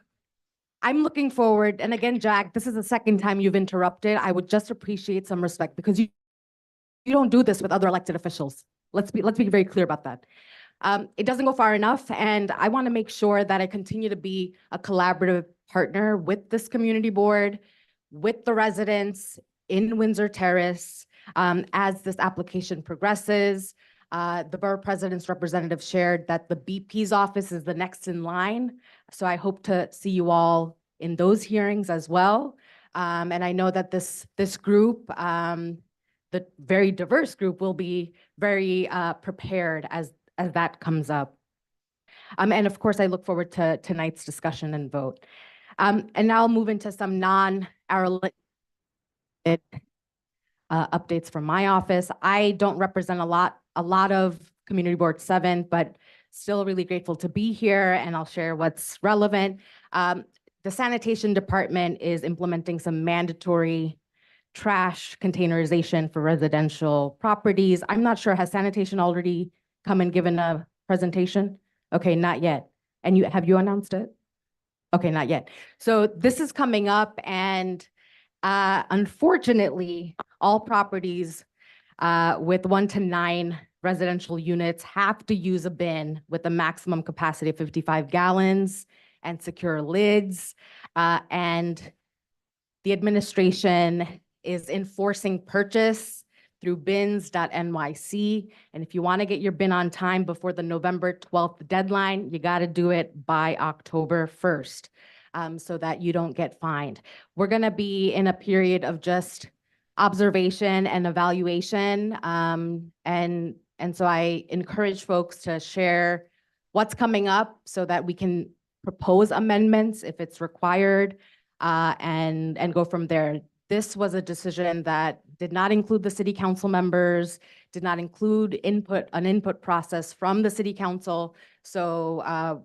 V: I'm looking forward, and again, Jack, this is the second time you've interrupted. I would just appreciate some respect because you don't do this with other elected officials. Let's be very clear about that. It doesn't go far enough, and I want to make sure that I continue to be a collaborative partner with this community board, with the residents in Windsor Terrace as this application progresses. The borough president's representative shared that the BP's office is the next in line. So I hope to see you all in those hearings as well. And I know that this group, the very diverse group, will be very prepared as that comes up. And of course, I look forward to tonight's discussion and vote. And now I'll move into some non-hour updates from my office. I don't represent a lot of Community Board 7, but still really grateful to be here, and I'll share what's relevant. The sanitation department is implementing some mandatory trash containerization for residential properties. I'm not sure, has sanitation already come and given a presentation? Okay, not yet. And have you announced it? Okay, not yet. So this is coming up, and unfortunately, all properties with 1 to 9 residential units have to use a bin with a maximum capacity of 55 gallons and secure lids. And the administration is enforcing purchase through bins.nyc. And if you want to get your bin on time before the November 12th deadline, you got to do it by October 1st so that you don't get fined. We're going to be in a period of just observation and evaluation. And so I encourage folks to share what's coming up so that we can propose amendments if it's required and go from there. This was a decision that did not include the city council members, did not include an input process from the city council. So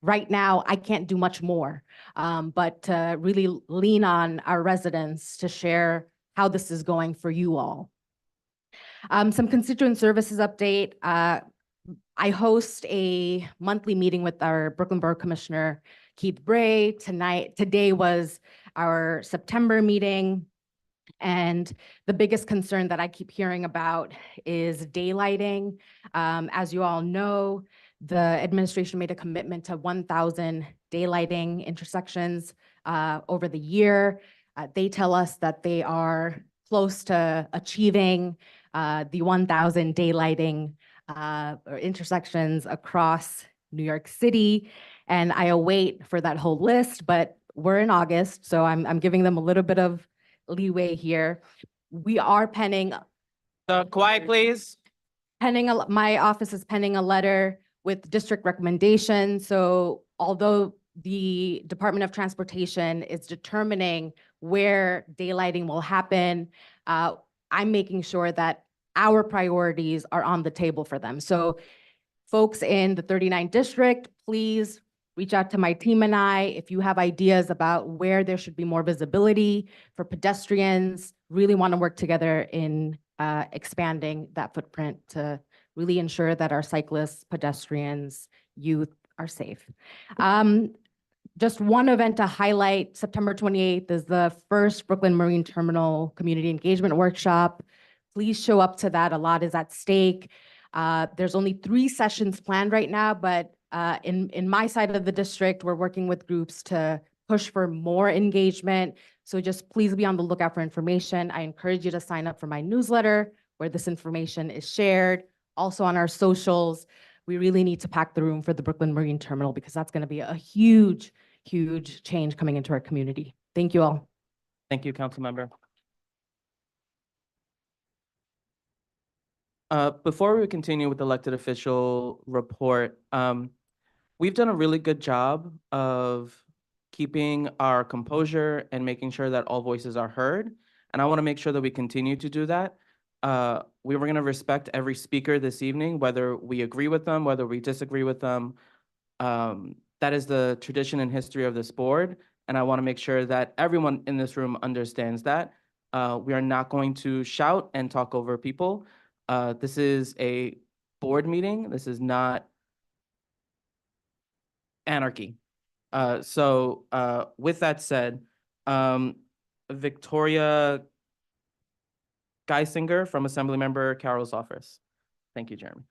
V: right now, I can't do much more, but to really lean on our residents to share how this is going for you all. Some constituent services update. I host a monthly meeting with our Brooklyn Borough Commissioner, Keith Bray. Today was our September meeting. And the biggest concern that I keep hearing about is daylighting. As you all know, the administration made a commitment to 1,000 daylighting intersections over the year. They tell us that they are close to achieving the 1,000 daylighting or intersections across New York City. And I await for that whole list, but we're in August, so I'm giving them a little bit of leeway here. We are penning.
B: Quiet, please.
V: My office is penning a letter with district recommendations. So although the Department of Transportation is determining where daylighting will happen, I'm making sure that our priorities are on the table for them. So folks in the 39th district, please reach out to my team and I if you have ideas about where there should be more visibility for pedestrians. Really want to work together in expanding that footprint to really ensure that our cyclists, pedestrians, youth are safe. just one event to highlight, September 28th is the first Brooklyn Marine Terminal Community Engagement Workshop. Please show up to that. A lot is at stake. There's only 3 sessions planned right now, but in my side of the district, we're working with groups to push for more engagement. So just please be on the lookout for information. I encourage you to sign up for my newsletter where this information is shared. Also on our socials, we really need to pack the room for the Brooklyn Marine Terminal because that's going to be a huge change coming into our community. Thank you all.
B: Thank you, Councilmember. Before we continue with the elected official report, we've done a really good job of keeping our composure and making sure that all voices are heard. And I want to make sure that we continue to do that. We were going to respect every speaker this evening, whether we agree with them, whether we disagree with them. That is the tradition and history of this board. And I want to make sure that everyone in this room understands that. We are not going to shout and talk over people. This is a board meeting. This is not anarchy. So with that said, Victoria Geisinger from Assemblymember Carroll's office. Thank you, Jeremy.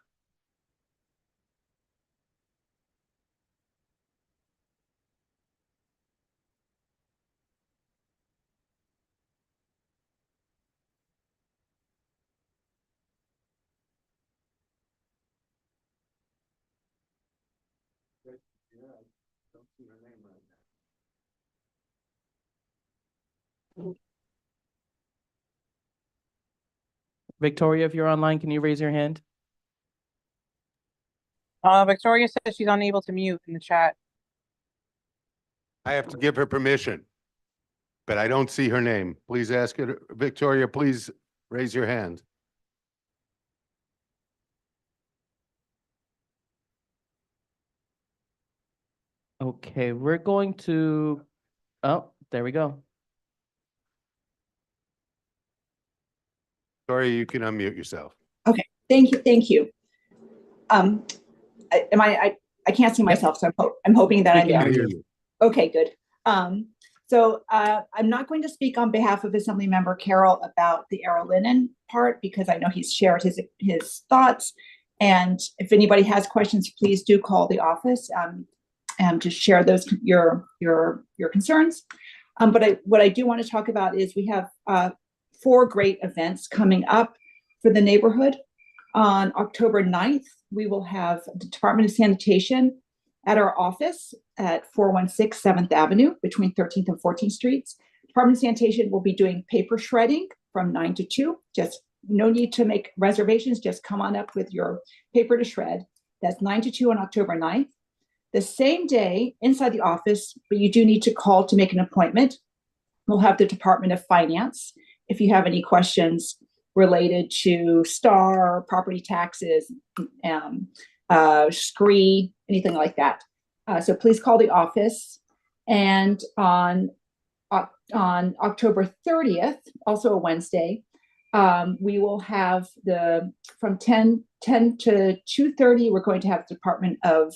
B: Victoria, if you're online, can you raise your hand?
A: Victoria says she's unable to mute in the chat.
C: I have to give her permission, but I don't see her name. Please ask her, Victoria, please raise your hand.
B: Okay, we're going to, oh, there we go.
C: Victoria, you can unmute yourself.
D: Okay, thank you, thank you. I can't see myself, so I'm hoping that I'm there. Okay, good. So I'm not going to speak on behalf of Assemblymember Carroll about the Arrow Linen part because I know he's shared his thoughts. And if anybody has questions, please do call the office to share those your concerns. But what I do want to talk about is we have 4 great events coming up for the neighborhood. On October 9th, we will have the Department of Sanitation at our office at 416 7th Avenue between 13th and 14th Streets. Department of Sanitation will be doing paper shredding from 9 to 2. Just no need to make reservations. Just come on up with your paper to shred. That's 9 to 2 on October 9th. The same day inside the office, but you do need to call to make an appointment. We'll have the Department of Finance. If you have any questions related to STAR, property taxes, SCREE, anything like that. So please call the office. And on October 30th, also a Wednesday, we will have from 10 to 2:30, we're going to have the Department of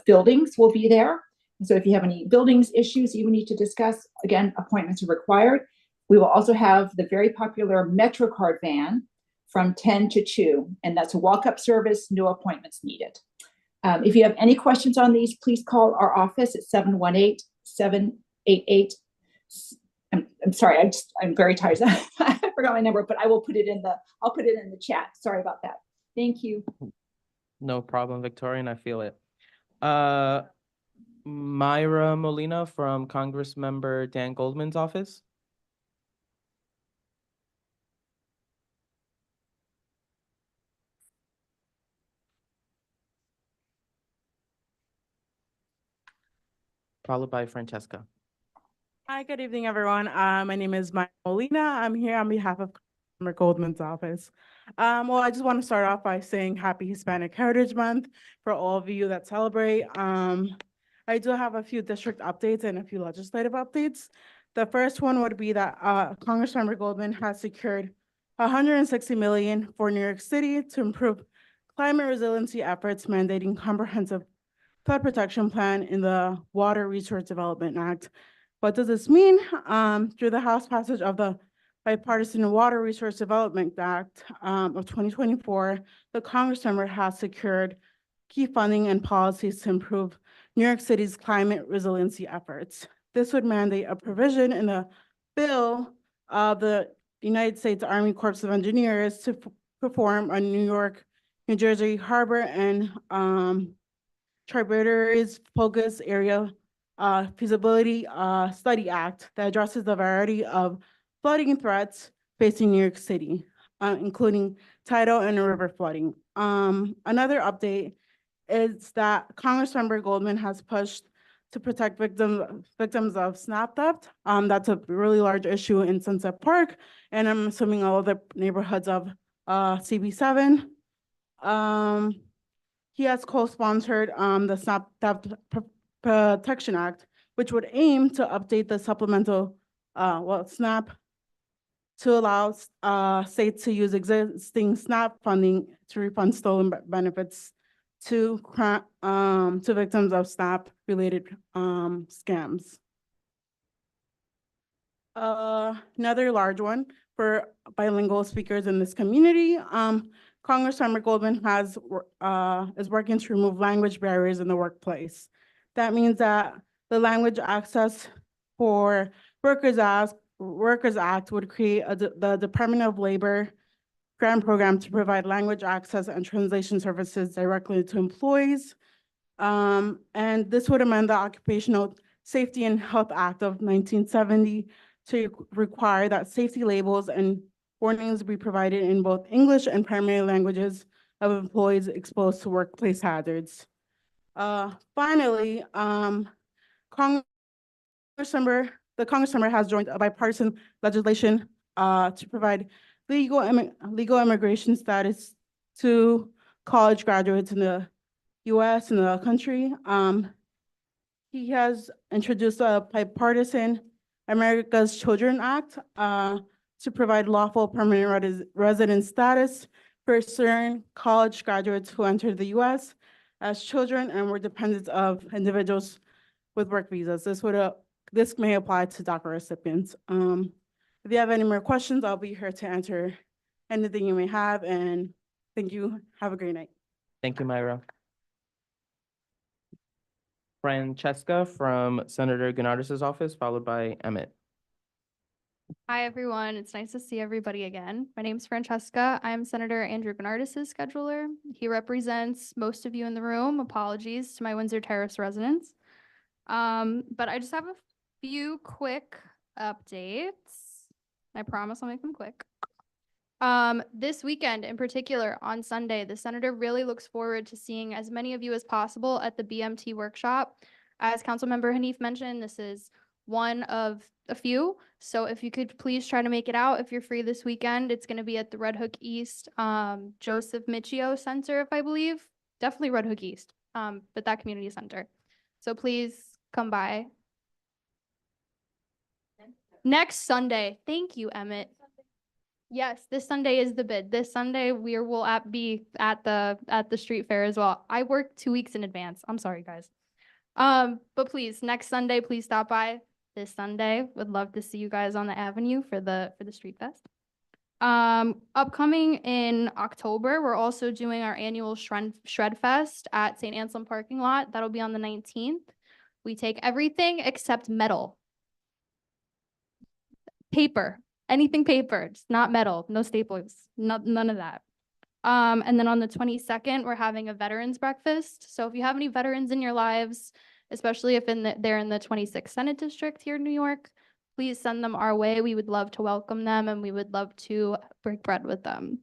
D: Buildings will be there. So if you have any buildings issues you need to discuss, again, appointments are required. We will also have the very popular MetroCard van from 10 to 2, and that's a walk-up service, no appointments needed. If you have any questions on these, please call our office at 718-788. I'm sorry, I'm very tired. I forgot my number, but I'll put it in the chat. Sorry about that. Thank you.
B: No problem, Victoria, and I feel it. Myra Molina from Congressmember Dan Goldman's office. Followed by Francesca.
W: Hi, good evening, everyone. My name is Maya Molina. I'm here on behalf of Congressmember Goldman's office. Well, I just want to start off by saying Happy Hispanic Heritage Month for all of you that celebrate. I do have a few district updates and a few legislative updates. The first one would be that Congressmember Goldman has secured $160 million for New York City to improve climate resiliency efforts, mandating comprehensive flood protection plan in the Water Resource Development Act. What does this mean? Through the House passage of the Bipartisan Water Resource Development Act of 2024, the Congress member has secured key funding and policies to improve New York City's climate resiliency efforts. This would mandate a provision in the bill of the United States Army Corps of Engineers to perform a New York, New Jersey harbor and tributaries focus area feasibility study act that addresses the variety of flooding threats facing New York City, including tidal and river flooding. Another update is that Congressmember Goldman has pushed to protect victims of SNAP theft. That's a really large issue in Sunset Park, and I'm assuming all of the neighborhoods of CB7. He has co-sponsored the SNAP Theft Protection Act, which would aim to update the supplemental, SNAP to allow states to use existing SNAP funding to refund stolen benefits to victims of SNAP-related scams. Another large one for bilingual speakers in this community. Congressmember Goldman is working to remove language barriers in the workplace. That means that the Language Access for Workers Act would create the Department of Labor grant program to provide language access and translation services directly to employees. And this would amend the Occupational Safety and Health Act of 1970 to require that safety labels and warnings be provided in both English and primary languages of employees exposed to workplace hazards. Finally, the Congress member has joined a bipartisan legislation to provide legal immigration status to college graduates in the US and the country. He has introduced a bipartisan America's Children Act to provide lawful permanent resident status for certain college graduates who entered the US as children and were dependents of individuals with work visas. This may apply to DACA recipients. If you have any more questions, I'll be here to answer anything you may have, and thank you. Have a great night.
B: Thank you, Myra. Francesca from Senator Gennardis's office, followed by Emmett.
E: Hi, everyone. It's nice to see everybody again. My name is Francesca. I'm Senator Andrew Gennardis's scheduler. He represents most of you in the room. Apologies to my Windsor Terrace residents. But I just have a few quick updates. I promise I'll make them quick. This weekend in particular, on Sunday, the Senator really looks forward to seeing as many of you as possible at the BMT workshop. As Councilmember Hanif mentioned, this is one of a few. So if you could please try to make it out if you're free this weekend. It's going to be at the Red Hook East Joseph Michio Center, if I believe. Definitely Red Hook East, but that community center. So please come by. Next Sunday. Thank you, Emmett. Yes, this Sunday is the bid. This Sunday we will be at the street fair as well. I work 2 weeks in advance. I'm sorry, guys. But please, next Sunday, please stop by. This Sunday, would love to see you guys on the avenue for the street fest. Upcoming in October, we're also doing our annual Shred Fest at St. Anselm parking lot. That'll be on the 19th. We take everything except metal. Paper. Anything paper, just not metal, no staples, none of that. And then on the 22nd, we're having a veterans breakfast. So if you have any veterans in your lives, especially if they're in the 26th Senate District here in New York, please send them our way. We would love to welcome them and we would love to break bread with them.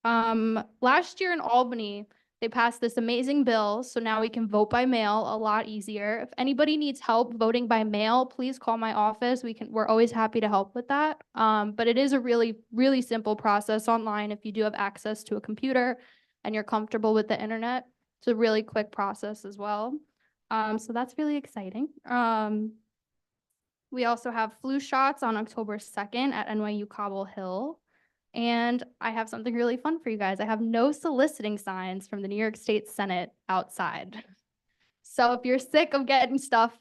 E: Last year in Albany, they passed this amazing bill, so now we can vote by mail a lot easier. If anybody needs help voting by mail, please call my office. We're always happy to help with that. But it is a really, really simple process online if you do have access to a computer and you're comfortable with the internet. It's a really quick process as well. So that's really exciting. We also have flu shots on October 2nd at NYU Cobble Hill. And I have something really fun for you guys. I have no soliciting signs from the New York State Senate outside. So if you're sick of getting stuff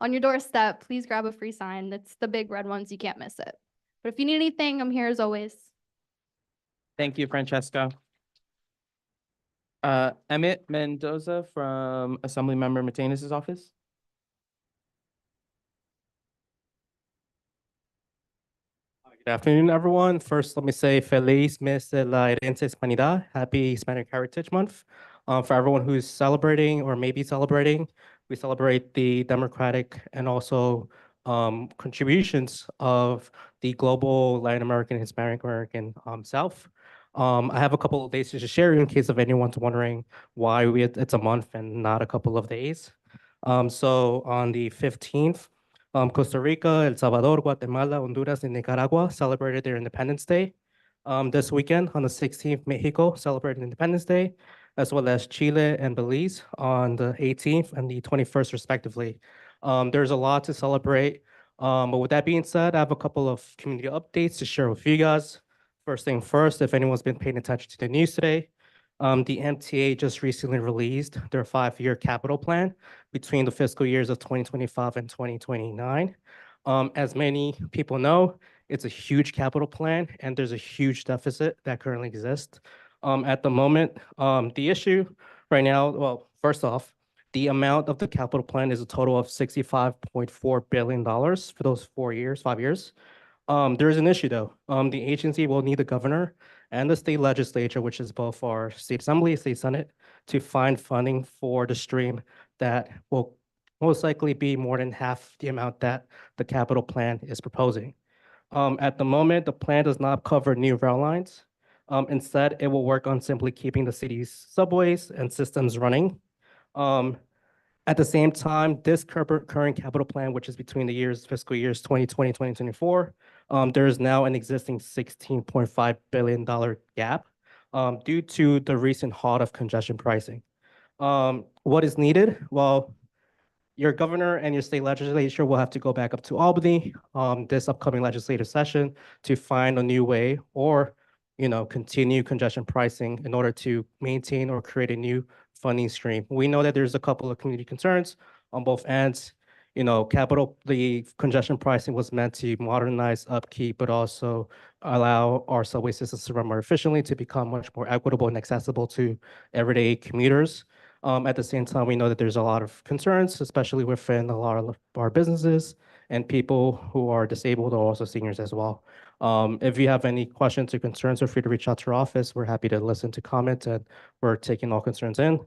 E: on your doorstep, please grab a free sign. That's the big red ones. You can't miss it. But if you need anything, I'm here as always.
B: Thank you, Francesca. Emmett Mendoza from Assemblymember Mateus's office.
F: Good afternoon, everyone. First, let me say Feliz Mes de la Herencia Hispanidad. Happy Hispanic Heritage Month. For everyone who's celebrating or maybe celebrating, we celebrate the democratic and also contributions of the global Latin American, Hispanic American South. I have a couple of days to share in case of anyone's wondering why it's a month and not a couple of days. So on the 15th, Costa Rica, El Salvador, Guatemala, Honduras, and Nicaragua celebrated their Independence Day. This weekend, on the 16th, Mexico celebrated Independence Day, as well as Chile and Belize on the 18th and the 21st, respectively. There's a lot to celebrate. But with that being said, I have a couple of community updates to share with you guys. First thing first, if anyone's been paying attention to the news today, the MTA just recently released their 5-year capital plan between the fiscal years of 2025 and 2029. As many people know, it's a huge capital plan and there's a huge deficit that currently exists. At the moment, the issue right now, well, first off, the amount of the capital plan is a total of $65.4 billion for those 5 years. There is an issue though. The agency will need the governor and the state legislature, which is both our state assembly, state senate, to find funding for the stream that will most likely be more than half the amount that the capital plan is proposing. At the moment, the plan does not cover new rail lines. Instead, it will work on simply keeping the city's subways and systems running. At the same time, this current capital plan, which is between the fiscal years 2020, 2024, there is now an existing $16.5 billion gap due to the recent halt of congestion pricing. What is needed? Well, your governor and your state legislature will have to go back up to Albany this upcoming legislative session to find a new way or continue congestion pricing in order to maintain or create a new funding stream. We know that there's a couple of community concerns on both ends. The congestion pricing was meant to modernize upkeep, but also allow our subway systems to run more efficiently, to become much more equitable and accessible to everyday commuters. At the same time, we know that there's a lot of concerns, especially within a lot of our businesses and people who are disabled or also seniors as well. If you have any questions or concerns, feel free to reach out to our office. We're happy to listen to comments and we're taking all concerns in.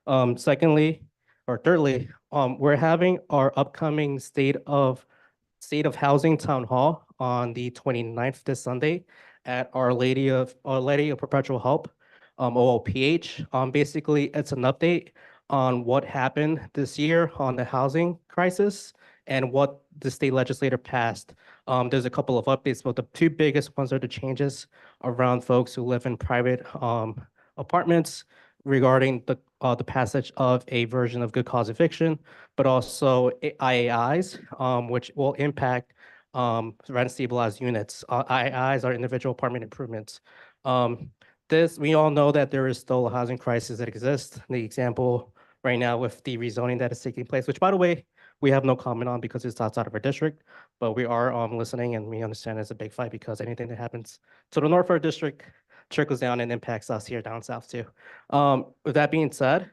F: Thirdly, we're having our upcoming State of Housing Town Hall on the 29th this Sunday at Our Lady of Perpetual Help, OOPH. Basically, it's an update on what happened this year on the housing crisis and what the state legislature passed. There's a couple of updates, but the two biggest ones are the changes around folks who live in private apartments regarding the passage of a version of good cause eviction, but also IAIs, which will impact rent stabilized units. IAIs are individual apartment improvements. We all know that there is still a housing crisis that exists. The example right now with the rezoning that is taking place, which by the way, we have no comment on because it's outside of our district, but we are listening and we understand it's a big fight because anything that happens to the north of our district trickles down and impacts us here down south too. With that being said,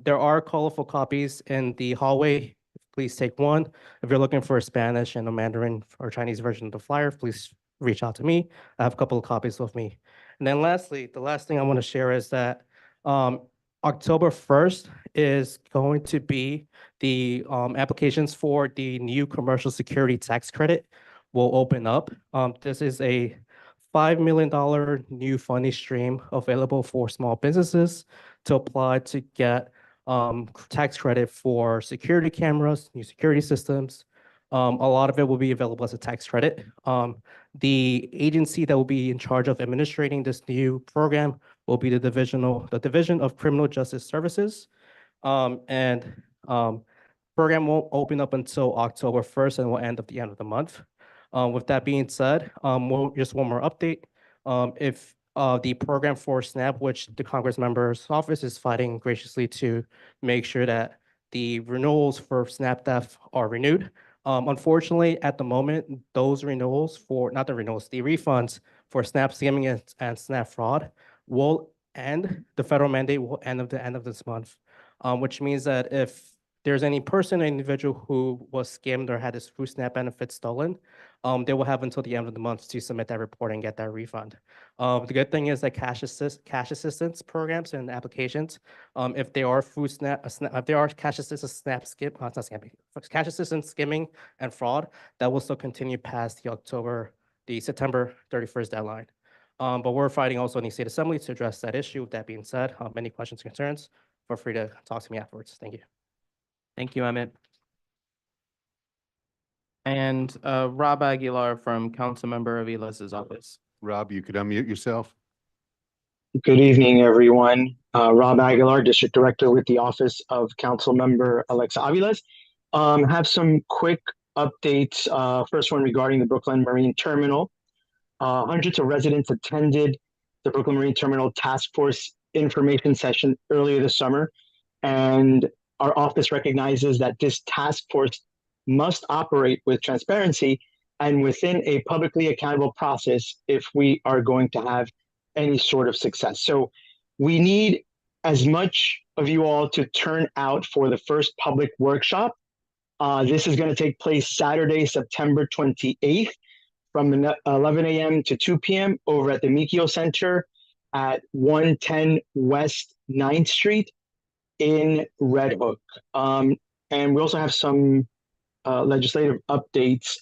F: there are colorful copies in the hallway. Please take one. If you're looking for a Spanish and a Mandarin or Chinese version of the flyer, please reach out to me. I have a couple of copies with me. And then lastly, the last thing I want to share is that October 1st is going to be the applications for the new commercial security tax credit will open up. This is a $5 million new funding stream available for small businesses to apply to get tax credit for security cameras, new security systems. A lot of it will be available as a tax credit. The agency that will be in charge of administrating this new program will be the Division of Criminal Justice Services. Program won't open up until October 1st and will end at the end of the month. With that being said, just one more update. If the program for SNAP, which the Congress member's office is fighting graciously to make sure that the renewals for SnapDev are renewed. Unfortunately, at the moment, those renewals for, not the renewals, the refunds for Snap skimming and Snap fraud will end, the federal mandate will end at the end of this month, which means that if there's any person or individual who was scammed or had his food SNAP benefits stolen, they will have until the end of the month to submit that report and get that refund. The good thing is that cash assistance programs and applications, if they are food SNAP, if there are cash assistance SNAP skip, not skimming, cash assistance skimming and fraud, that will still continue past the September 31st deadline. But we're fighting also in the state assembly to address that issue. With that being said, any questions, concerns, feel free to talk to me afterwards. Thank you.
B: Thank you, Emmett. And Rob Aguilar from Councilmember Avila's office.
C: Rob, you could unmute yourself.
G: Good evening, everyone. Rob Aguilar, District Director with the Office of Councilmember Alexa Aviles. Have some quick updates. First one regarding the Brooklyn Marine Terminal. Hundreds of residents attended the Brooklyn Marine Terminal Task Force information session earlier this summer, and our office recognizes that this task force must operate with transparency and within a publicly accountable process if we are going to have any sort of success. So we need as much of you all to turn out for the first public workshop. This is going to take place Saturday, September 28th from 11 a.m. to 2 p.m. over at the Mikio Center at 110 West 9th Street in Red Hook. And we also have some legislative updates.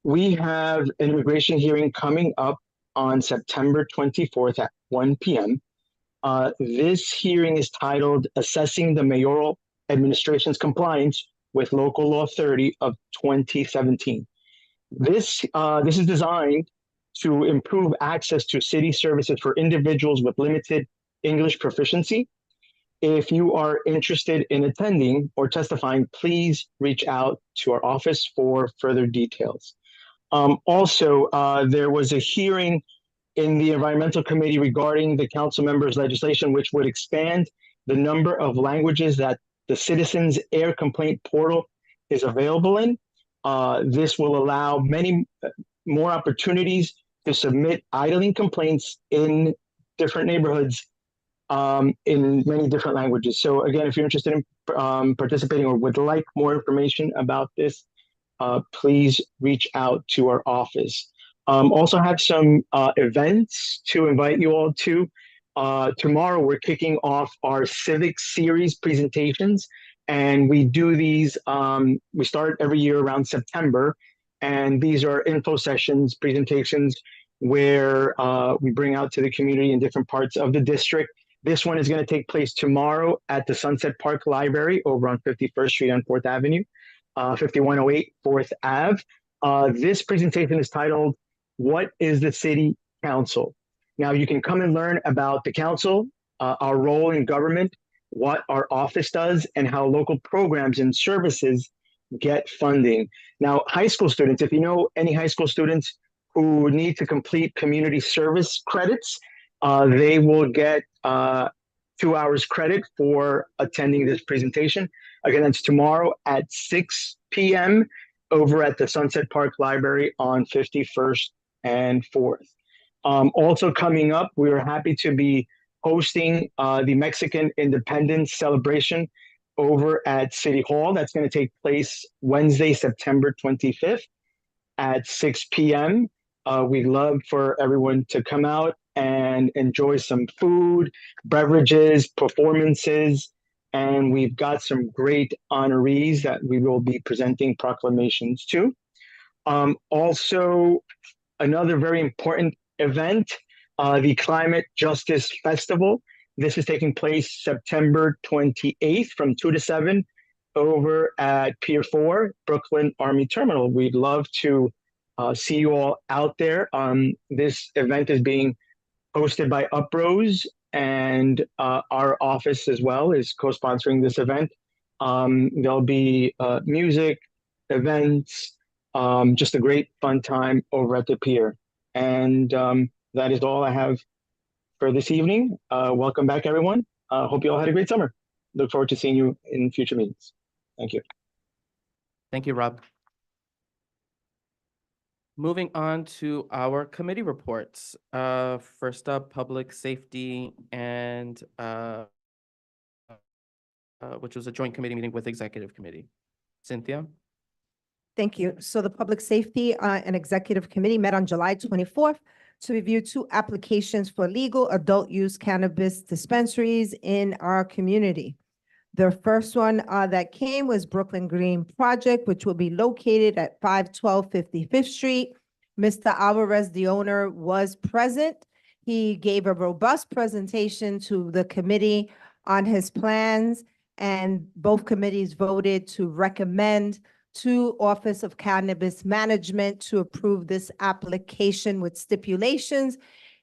G: We have an immigration hearing coming up on September 24th at 1 p.m. This hearing is titled Assessing the Mayoral Administration's Compliance with Local Law 30 of 2017. This is designed to improve access to city services for individuals with limited English proficiency. If you are interested in attending or testifying, please reach out to our office for further details. Also, there was a hearing in the Environmental Committee regarding the council members' legislation, which would expand the number of languages that the Citizens Air Complaint Portal is available in. This will allow many more opportunities to submit idling complaints in different neighborhoods in many different languages. So again, if you're interested in participating or would like more information about this, please reach out to our office. Also have some events to invite you all to. Tomorrow we're kicking off our Civic Series presentations, and we do these, we start every year around September, and these are info sessions, presentations, where we bring out to the community in different parts of the district. This one is going to take place tomorrow at the Sunset Park Library over on 51st Street on 4th Avenue, 5108 4th Ave. This presentation is titled, What is the City Council? Now you can come and learn about the council, our role in government, what our office does, and how local programs and services get funding. Now, high school students, if you know any high school students who need to complete community service credits, they will get 2 hours credit for attending this presentation. Again, that's tomorrow at 6 p.m. over at the Sunset Park Library on 51st and 4th. Also coming up, we are happy to be hosting the Mexican Independence Celebration over at City Hall. That's going to take place Wednesday, September 25th at 6 p.m. We'd love for everyone to come out and enjoy some food, beverages, performances, and we've got some great honorees that we will be presenting proclamations to. Also, another very important event, the Climate Justice Festival. This is taking place September 28th from 2 to 7 over at Pier 4, Brooklyn Army Terminal. We'd love to see you all out there. This event is being hosted by Uprose, and our office as well is co-sponsoring this event. There'll be music, events, just a great fun time over at the pier. And that is all I have for this evening. Welcome back, everyone. Hope you all had a great summer. look forward to seeing you in future meetings. Thank you.
B: Thank you, Rob. Moving on to our committee reports. First up, public safety and which was a joint committee meeting with executive committee. Cynthia?
J: Thank you. So the Public Safety and Executive Committee met on July 24th to review 2 applications for legal adult use cannabis dispensaries in our community. The first one that came was Brooklyn Green Project, which will be located at 512 55th Street. Mr. Alvarez, the owner, was present. He gave a robust presentation to the committee on his plans, and both committees voted to recommend to Office of Cannabis Management to approve this application with stipulations,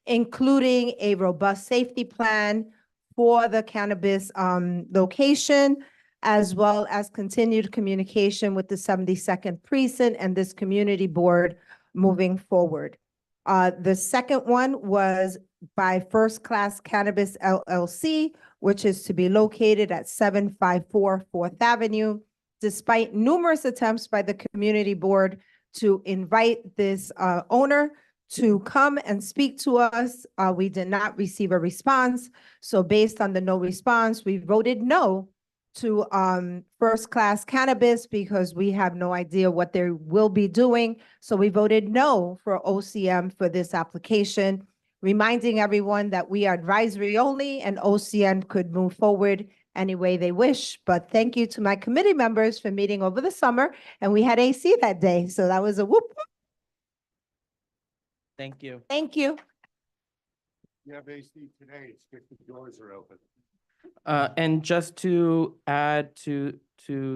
J: including a robust safety plan for the cannabis location, as well as continued communication with the 72nd Precinct and this community board moving forward. The second one was by First Class Cannabis LLC, which is to be located at 754 4th Avenue. Despite numerous attempts by the community board to invite this owner to come and speak to us, we did not receive a response. So based on the no response, we voted no to First Class Cannabis because we have no idea what they will be doing. So we voted no for OCM for this application, reminding everyone that we are advisory only and OCM could move forward any way they wish. But thank you to my committee members for meeting over the summer, and we had AC that day. So that was a whoop, whoop.
B: Thank you.
J: Thank you.
C: You have AC today, it's good the doors are open.
B: And just to add to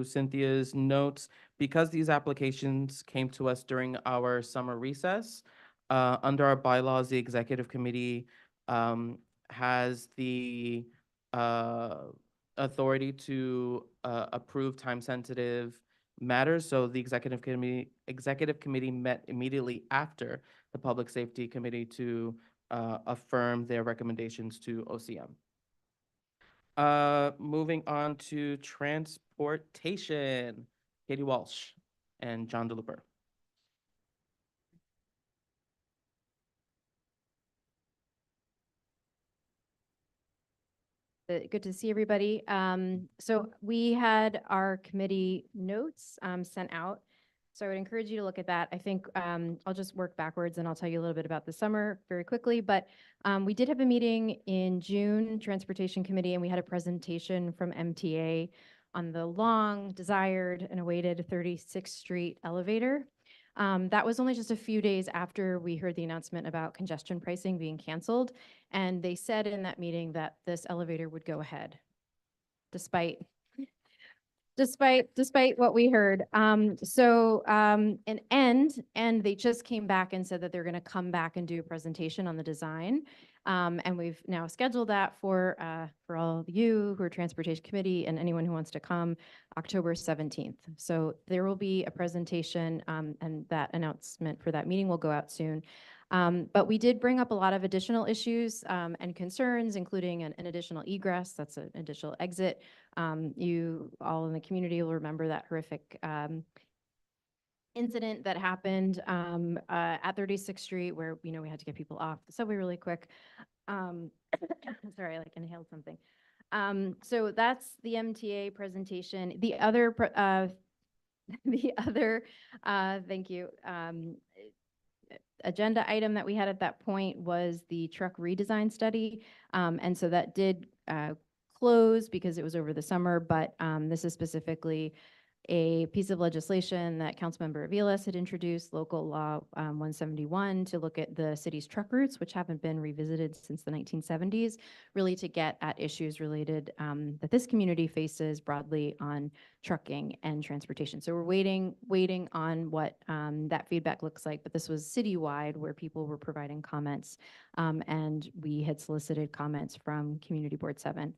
B: Cynthia's notes, because these applications came to us during our summer recess, under our bylaws, the executive committee has the authority to approve time-sensitive matters. So the executive committee met immediately after the public safety committee to affirm their recommendations to OCM. Moving on to transportation, Katie Walsh and John DeLuper.
K: Good to see everybody. So we had our committee notes sent out. So I would encourage you to look at that. I think I'll just work backwards and I'll tell you a little bit about the summer very quickly. But we did have a meeting in June, Transportation Committee, and we had a presentation from MTA on the long desired and awaited 36th Street elevator. That was only just a few days after we heard the announcement about congestion pricing being canceled. And they said in that meeting that this elevator would go ahead, despite what we heard. And they just came back and said that they're going to come back and do a presentation on the design. And we've now scheduled that for all of you who are Transportation Committee and anyone who wants to come, October 17th. So there will be a presentation and that announcement for that meeting will go out soon. But we did bring up a lot of additional issues and concerns, including an additional egress, that's an additional exit. You all in the community will remember that horrific incident that happened at 36th Street where, we had to get people off the subway really quick. Sorry, I inhaled something. So that's the MTA presentation. The other, thank you. Agenda item that we had at that point was the truck redesign study. And so that did close because it was over the summer, but this is specifically a piece of legislation that Councilmember Aviles had introduced, local law 171, to look at the city's truck routes, which haven't been revisited since the 1970s, really to get at issues related that this community faces broadly on trucking and transportation. So we're waiting on what that feedback looks like, but this was citywide where people were providing comments, and we had solicited comments from Community Board 7.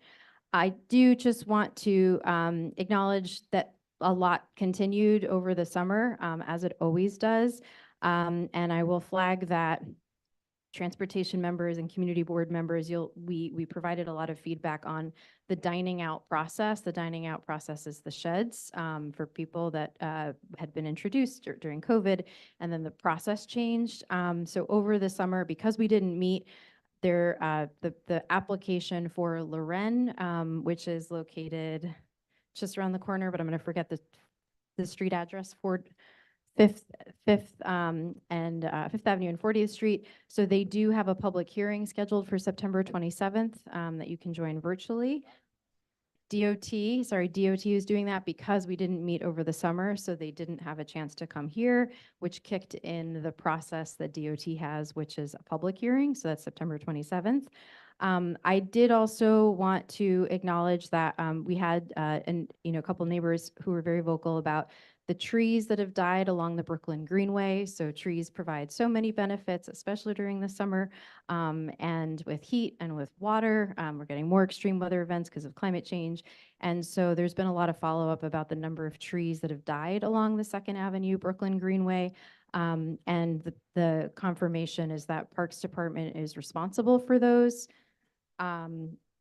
K: I do just want to acknowledge that a lot continued over the summer, as it always does. And I will flag that transportation members and community board members, we provided a lot of feedback on the dining out process. The dining out process is the sheds for people that had been introduced during COVID, and then the process changed. So over the summer, because we didn't meet, the application for Loren, which is located just around the corner, but I'm going to forget the street address for Fifth Avenue and 40th Street. So they do have a public hearing scheduled for September 27th that you can join virtually. DOT is doing that because we didn't meet over the summer, so they didn't have a chance to come here, which kicked in the process that DOT has, which is a public hearing. So that's September 27th. I did also want to acknowledge that we had a couple neighbors who were very vocal about the trees that have died along the Brooklyn Greenway. So trees provide so many benefits, especially during the summer, and with heat and with water. We're getting more extreme weather events because of climate change. And so there's been a lot of follow-up about the number of trees that have died along the 2nd Avenue Brooklyn Greenway. And the confirmation is that Parks Department is responsible for those.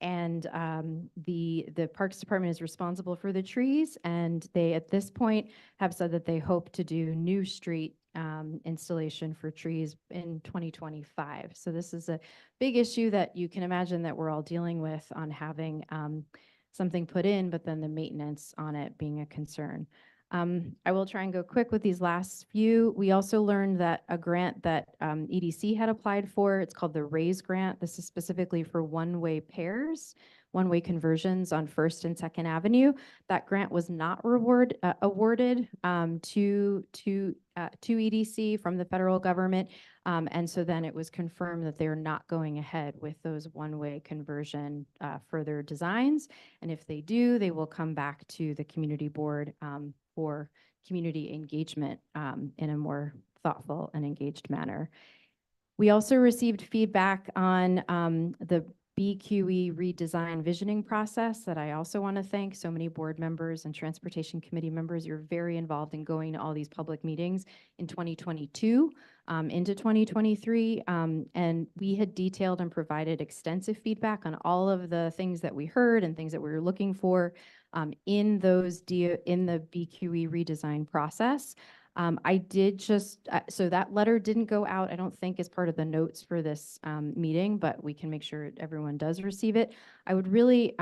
K: The Parks Department is responsible for the trees, and they, at this point, have said that they hope to do new street installation for trees in 2025. So this is a big issue that you can imagine that we're all dealing with on having something put in, but then the maintenance on it being a concern. I will try and go quick with these last few. We also learned that a grant that EDC had applied for, it's called the RAISE grant. This is specifically for one-way pairs, one-way conversions on 1st and 2nd Avenue. That grant was not awarded to EDC from the federal government. And so then it was confirmed that they're not going ahead with those one-way conversion further designs. And if they do, they will come back to the community board for community engagement in a more thoughtful and engaged manner. We also received feedback on the BQE redesign visioning process that I also want to thank so many board members and transportation committee members. You're very involved in going to all these public meetings in 2022 into 2023. And we had detailed and provided extensive feedback on all of the things that we heard and things that we were looking for in the BQE redesign process. I did so that letter didn't go out, I don't think, as part of the notes for this meeting, but we can make sure everyone does receive it. I would really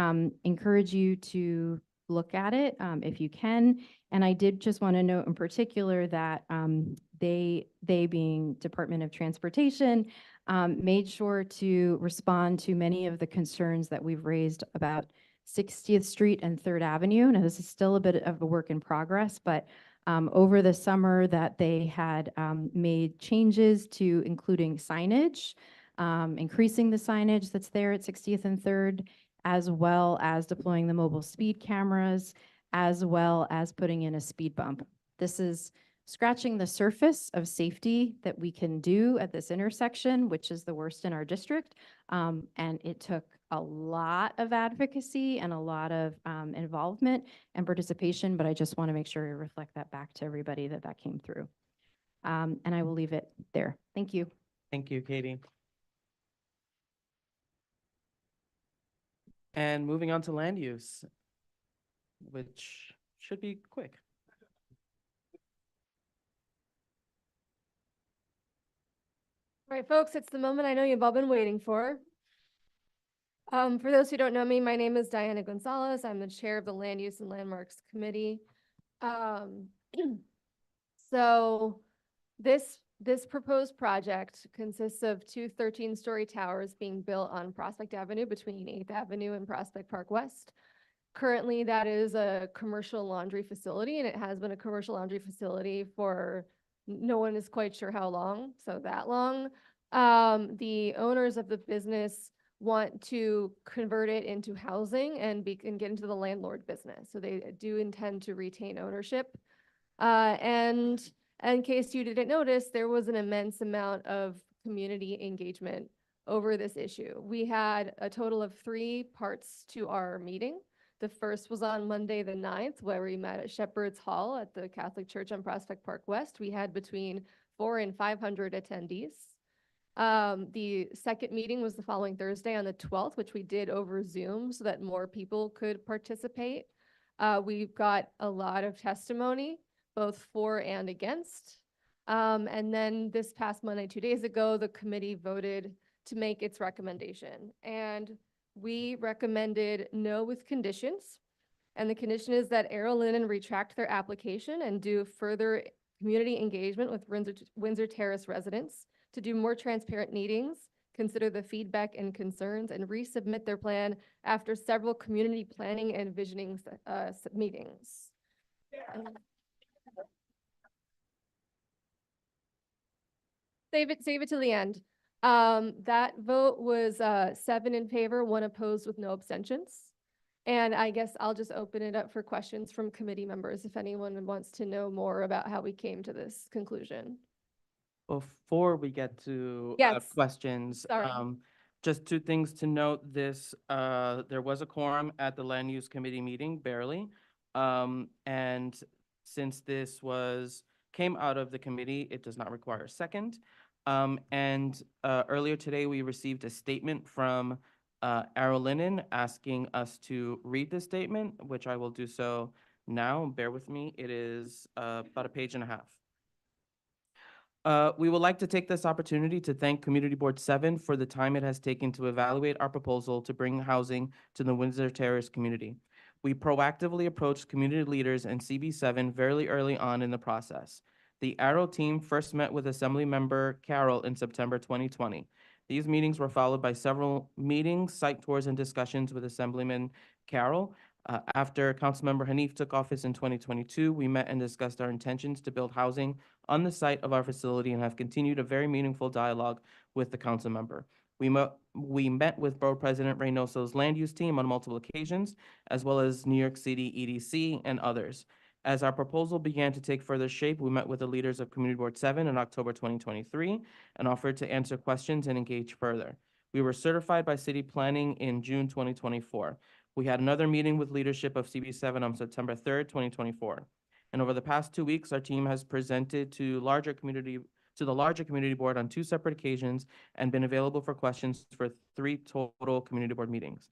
K: encourage you to look at it if you can. And I did just want to note in particular that they being Department of Transportation, made sure to respond to many of the concerns that we've raised about 60th Street and 3rd Avenue. Now, this is still a bit of a work in progress, but over the summer that they had made changes to including signage, increasing the signage that's there at 60th and 3rd, as well as deploying the mobile speed cameras, as well as putting in a speed bump. This is scratching the surface of safety that we can do at this intersection, which is the worst in our district. And it took a lot of advocacy and a lot of involvement and participation, but I just want to make sure I reflect that back to everybody that came through. And I will leave it there. Thank you.
B: Thank you, Katie. And moving on to land use, which should be quick.
T: All right, folks, it's the moment I know you've all been waiting for. For those who don't know me, my name is Diana Gonzalez. I'm the chair of the Land Use and Landmarks Committee. So this proposed project consists of two 13-story towers being built on Prospect Avenue between 8th Avenue and Prospect Park West. Currently, that is a commercial laundry facility, and it has been a commercial laundry facility for no one is quite sure how long, so that long. The owners of the business want to convert it into housing and get into the landlord business. So they do intend to retain ownership. And in case you didn't notice, there was an immense amount of community engagement over this issue. We had a total of 3 parts to our meeting. The first was on Monday the 9th, where we met at Shepherd's Hall at the Catholic Church on Prospect Park West. We had between 400 and 500 attendees.
M: The second meeting was the following Thursday on the 12th, which we did over Zoom so that more people could participate. We've got a lot of testimony, both for and against. And then this past Monday, 2 days ago, the committee voted to make its recommendation. And we recommended no with conditions. And the condition is that Arrow Linen retract their application and do further community engagement with Windsor Terrace residents to do more transparent meetings, consider the feedback and concerns, and resubmit their plan after several community planning and visioning meetings. Save it to the end. That vote was 7 in favor, 1 opposed with no abstentions. And I guess I'll just open it up for questions from committee members if anyone wants to know more about how we came to this conclusion.
B: Before we get to
M: Yes.
B: questions,
M: Sorry.
B: just 2 things to note. There was a quorum at the Land Use Committee meeting, barely. And since this came out of the committee, it does not require a second. Earlier today, we received a statement from Arrow Linen asking us to read the statement, which I will do so now. Bear with me. It is about a page and a half. We would like to take this opportunity to thank Community Board 7 for the time it has taken to evaluate our proposal to bring housing to the Windsor Terrace community. We proactively approached community leaders and CB7 very early on in the process. The Arrow team first met with Assemblymember Carroll in September 2020. These meetings were followed by several meetings, site tours, and discussions with Assemblyman Carroll. After Councilmember Hanif took office in 2022, we met and discussed our intentions to build housing on the site of our facility and have continued a very meaningful dialogue with the council member. We met with Borough President Reynoso's land use team on multiple occasions, as well as New York City EDC and others. As our proposal began to take further shape, we met with the leaders of Community Board 7 in October 2023 and offered to answer questions and engage further. We were certified by City Planning in June 2024. We had another meeting with leadership of CB7 on September 3rd, 2024. And over the past 2 weeks, our team has presented to the larger community board on 2 separate occasions and been available for questions for 3 total community board meetings.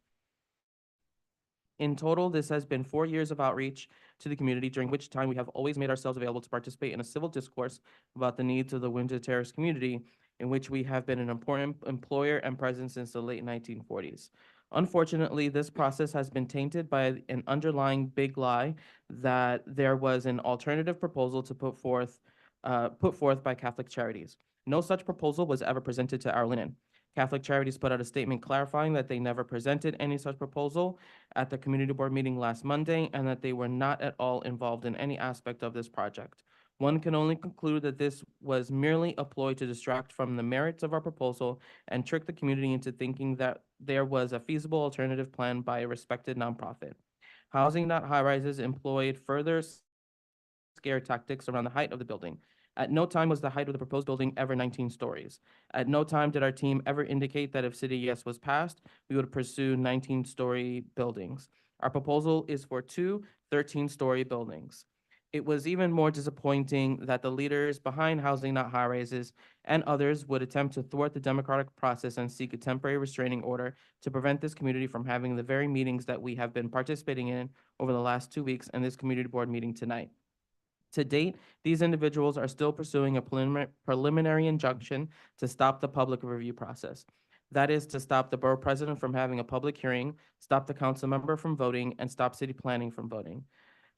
B: In total, this has been 4 years of outreach to the community, during which time we have always made ourselves available to participate in a civil discourse about the needs of the Windsor Terrace community, in which we have been an important employer and presence since the late 1940s. Unfortunately, this process has been tainted by an underlying big lie that there was an alternative proposal to put forth by Catholic Charities. No such proposal was ever presented to Arrow Linen. Catholic Charities put out a statement clarifying that they never presented any such proposal at the community board meeting last Monday and that they were not at all involved in any aspect of this project. One can only conclude that this was merely a ploy to distract from the merits of our proposal and trick the community into thinking that there was a feasible alternative plan by a respected nonprofit. Housing Not High Rises employed further scare tactics around the height of the building. At no time was the height of the proposed building ever 19 stories. At no time did our team ever indicate that if City Yes was passed, we would pursue 19-story buildings. Our proposal is for 2 13-story buildings. It was even more disappointing that the leaders behind Housing Not High Rises and others would attempt to thwart the democratic process and seek a temporary restraining order to prevent this community from having the very meetings that we have been participating in over the last 2 weeks and this community board meeting tonight. To date, these individuals are still pursuing a preliminary injunction to stop the public review process. That is to stop the borough president from having a public hearing, stop the council member from voting, and stop city planning from voting.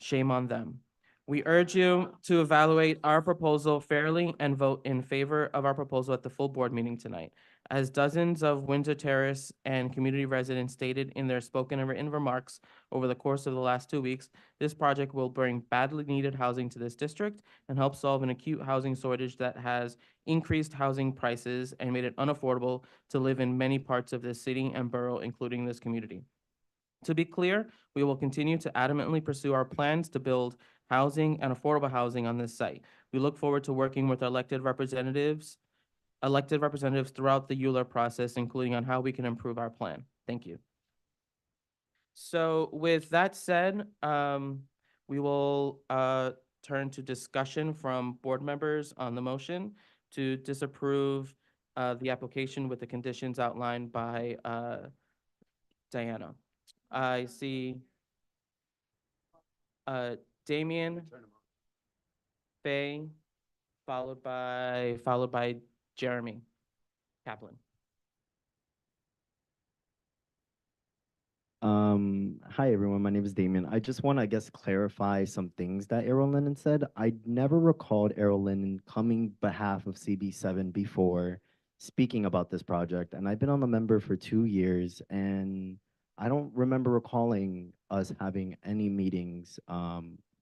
B: Shame on them. We urge you to evaluate our proposal fairly and vote in favor of our proposal at the full board meeting tonight. As dozens of Windsor Terrace and community residents stated in their spoken and written remarks over the course of the last 2 weeks, this project will bring badly needed housing to this district and help solve an acute housing shortage that has increased housing prices and made it unaffordable to live in many parts of this city and borough, including this community. To be clear, we will continue to adamantly pursue our plans to build housing and affordable housing on this site. We look forward to working with our elected representatives throughout the ULURP process, including on how we can improve our plan. Thank you. So with that said, we will turn to discussion from board members on the motion to disapprove the application with the conditions outlined by Diana. I see Damien, Faye, followed by Jeremy Kaplan.
L: Hi everyone, my name is Damien. I just want to, I guess, clarify some things that Errol Lennon said. I never recalled Errol Lennon coming behalf of CB7 before speaking about this project, and I've been on the member for 2 years, and I don't remember recalling us having any meetings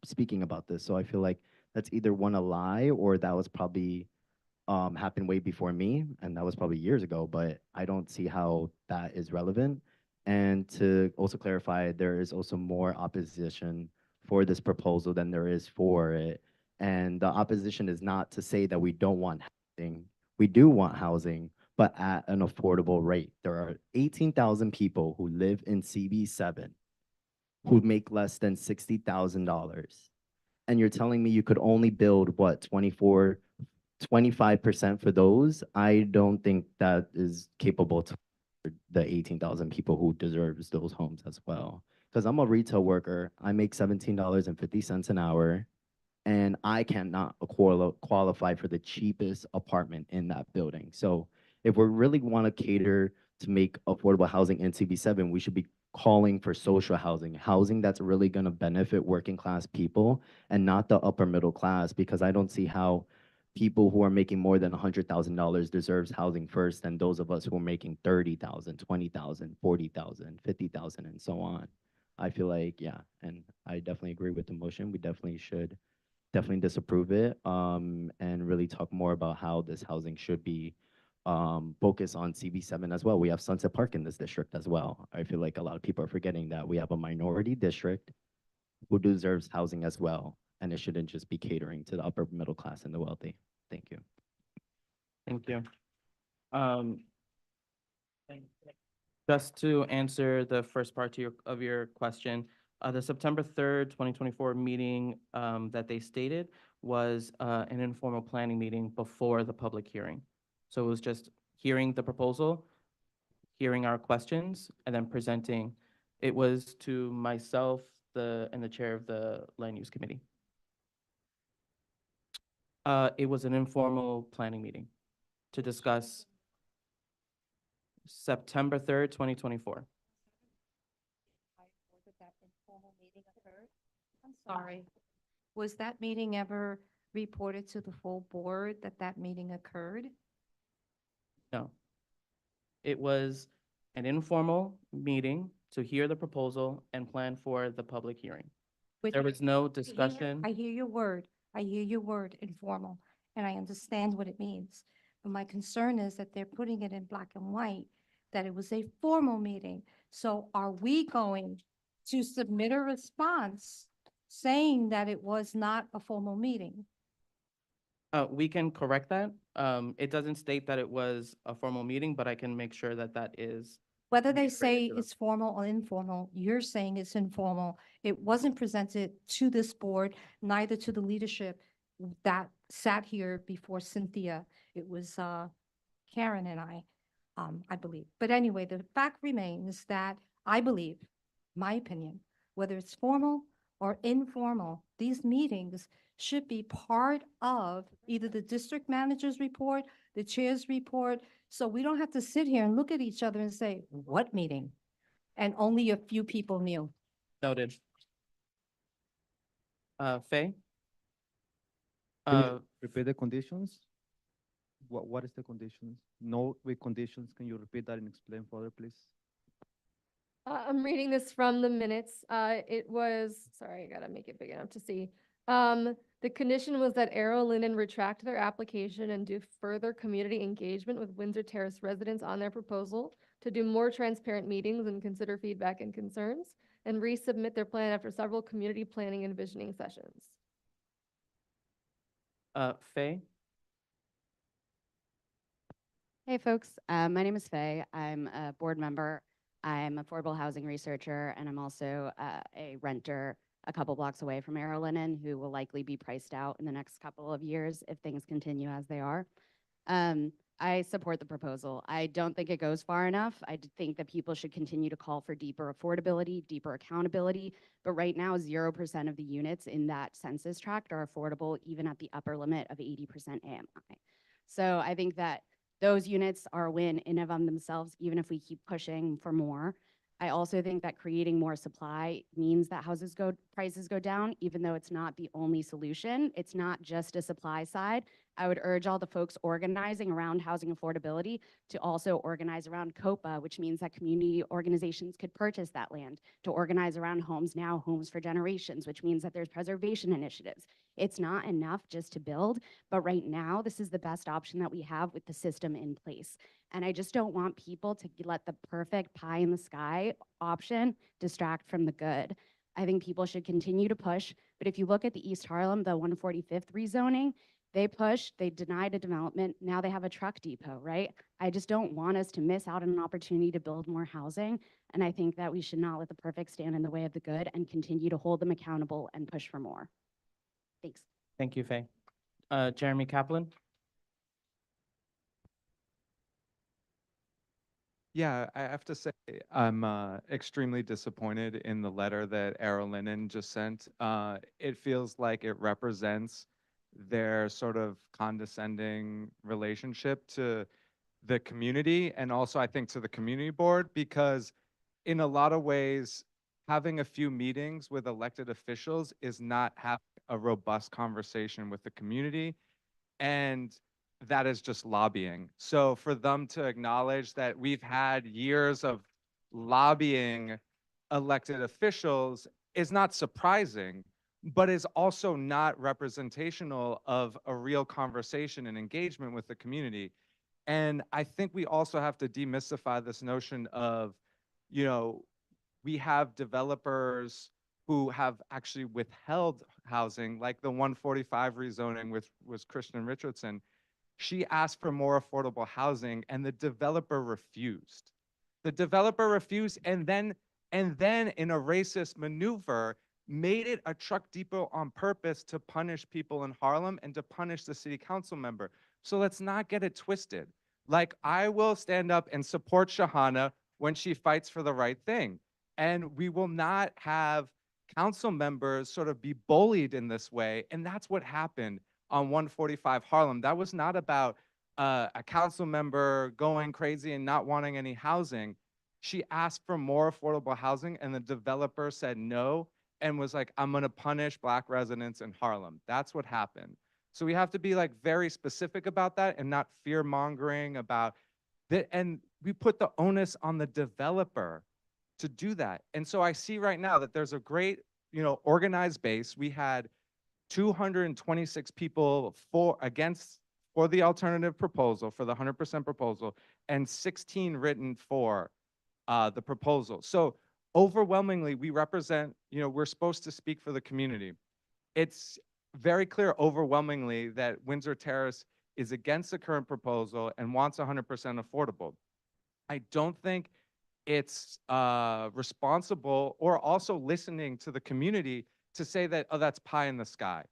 L: speaking about this. So I feel like that's either one, a lie, or that was probably happened way before me, and that was probably years ago, but I don't see how that is relevant. And to also clarify, there is also more opposition for this proposal than there is for it. And the opposition is not to say that we don't want housing. We do want housing, but at an affordable rate. There are 18,000 people who live in CB7 who make less than $60,000. And you're telling me you could only build, what, 25% for those? I don't think that is capable to the 18,000 people who deserves those homes as well. Because I'm a retail worker, I make $17.50 an hour, and I cannot qualify for the cheapest apartment in that building. So if we really want to cater to make affordable housing in CB7, we should be calling for social housing, housing that's really going to benefit working class people and not the upper middle class, because I don't see how people who are making more than $100,000 deserves housing first than those of us who are making 30,000, 20,000, 40,000, 50,000, and so on. I feel like, yeah, and I definitely agree with the motion. We definitely should disapprove it and really talk more about how this housing should be focused on CB7 as well. We have Sunset Park in this district as well. I feel like a lot of people are forgetting that we have a minority district who deserves housing as well, and it shouldn't just be catering to the upper middle class and the wealthy. Thank you.
B: Thank you. Just to answer the first part of your question, the September 3rd, 2024 meeting that they stated was an informal planning meeting before the public hearing. So it was just hearing the proposal, hearing our questions, and then presenting. It was to myself and the chair of the Land Use Committee. It was an informal planning meeting to discuss September 3rd, 2024.
N: I'm sorry. Was that meeting ever reported to the full board that that meeting occurred?
B: No. It was an informal meeting to hear the proposal and plan for the public hearing. There was no discussion.
N: I hear your word. I hear your word, informal, and I understand what it means. But my concern is that they're putting it in black and white, that it was a formal meeting. So are we going to submit a response saying that it was not a formal meeting?
B: We can correct that. It doesn't state that it was a formal meeting, but I can make sure that that is.
N: Whether they say it's formal or informal, you're saying it's informal. It wasn't presented to this board, neither to the leadership that sat here before Cynthia. It was Karen and I believe. But anyway, the fact remains that I believe, my opinion, whether it's formal or informal, these meetings should be part of either the district manager's report, the chair's report, so we don't have to sit here and look at each other and say, what meeting? And only a few people knew.
B: Noted. Faye?
O: Can you repeat the conditions? What is the conditions? No with conditions. Can you repeat that and explain further, please?
M: I'm reading this from the minutes. It was, sorry, I gotta make it big enough to see. The condition was that Arrow Linen retract their application and do further community engagement with Windsor Terrace residents on their proposal to do more transparent meetings and consider feedback and concerns, and resubmit their plan after several community planning and visioning sessions.
B: Faye?
V: Hey, folks. My name is Faye. I'm a board member. I'm an affordable housing researcher, and I'm also a renter a couple blocks away from Arrow Linen, who will likely be priced out in the next couple of years if things continue as they are. I support the proposal. I don't think it goes far enough. Think that people should continue to call for deeper affordability, deeper accountability. But right now, 0% of the units in that census tract are affordable, even at the upper limit of 80% AMI. So I think that those units are a win in and of themselves, even if we keep pushing for more. I also think that creating more supply means that prices go down, even though it's not the only solution. It's not just a supply side. I would urge all the folks organizing around housing affordability to also organize around COPA, which means that community organizations could purchase that land, to organize around Homes Now, Homes for Generations, which means that there's preservation initiatives. It's not enough just to build, but right now, this is the best option that we have with the system in place. And I just don't want people to let the perfect pie in the sky option distract from the good. I think people should continue to push, but if you look at the East Harlem, the 145th rezoning, they pushed, they denied a development, now they have a truck depot, right? I just don't want us to miss out on an opportunity to build more housing, and I think that we should not let the perfect stand in the way of the good and continue to hold them accountable and push for more. Thanks.
B: Thank you, Faye. Jeremy Kaplan?
P: Yeah, I have to say, I'm extremely disappointed in the letter that Arrow Linen just sent. It feels like it represents their sort of condescending relationship to the community, and also I think to the community board, because in a lot of ways, having a few meetings with elected officials is not having a robust conversation with the community. And that is just lobbying. So for them to acknowledge that we've had years of lobbying elected officials is not surprising, but is also not representational of a real conversation and engagement with the community. And I think we also have to demystify this notion of, you know, we have developers who have actually withheld housing, like the 145 rezoning with was Christian Richardson. She asked for more affordable housing and the developer refused. The developer refused and then in a racist maneuver made it a truck depot on purpose to punish people in Harlem and to punish the city council member. So let's not get it twisted. Like, I will stand up and support Shahana when she fights for the right thing. And we will not have council members sort of be bullied in this way. And that's what happened on 145 Harlem. That was not about a council member going crazy and not wanting any housing. She asked for more affordable housing and the developer said no and was like, I'm gonna punish Black residents in Harlem. That's what happened. So we have to be like very specific about that and not fear mongering about that. And we put the onus on the developer to do that. And so I see right now that there's a great, you know, organized base. We had 226 people for the alternative proposal, for the 100% proposal, and 16 written for the proposal. So overwhelmingly, we represent, you know, we're supposed to speak for the community. It's very clear overwhelmingly that Windsor Terrace is against the current proposal and wants 100% affordable. I don't think it's responsible or also listening to the community to say that, oh, that's pie in the sky.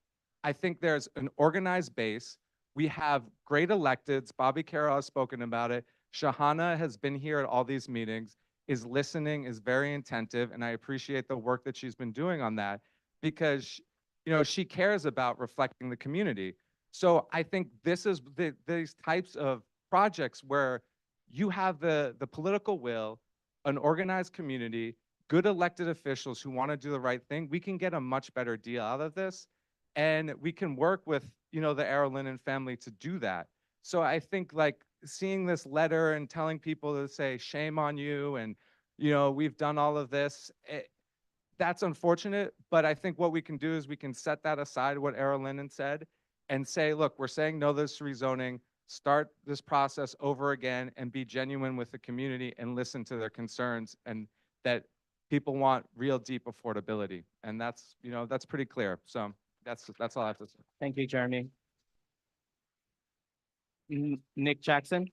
P: I think there's an organized base. We have great electeds. Bobby Carroll has spoken about it. Shahana has been here at all these meetings, is listening, is very attentive, and I appreciate the work that she's been doing on that because, you know, she cares about reflecting the community. So I think this is these types of projects where you have the political will, an organized community, good elected officials who want to do the right thing. We can get a much better deal out of this, and we can work with, you know, the Arrow Linen family to do that. So I think like seeing this letter and telling people to say shame on you and, you know, we've done all of this, that's unfortunate, but I think what we can do is we can set that aside, what Arrow Linen said, and say, look, we're saying no to this rezoning, start this process over again and be genuine with the community and listen to their concerns, and that people want real deep affordability. And that's, you know, that's pretty clear. So that's all I have to say.
B: Thank you, Jeremy. Nick Jackson?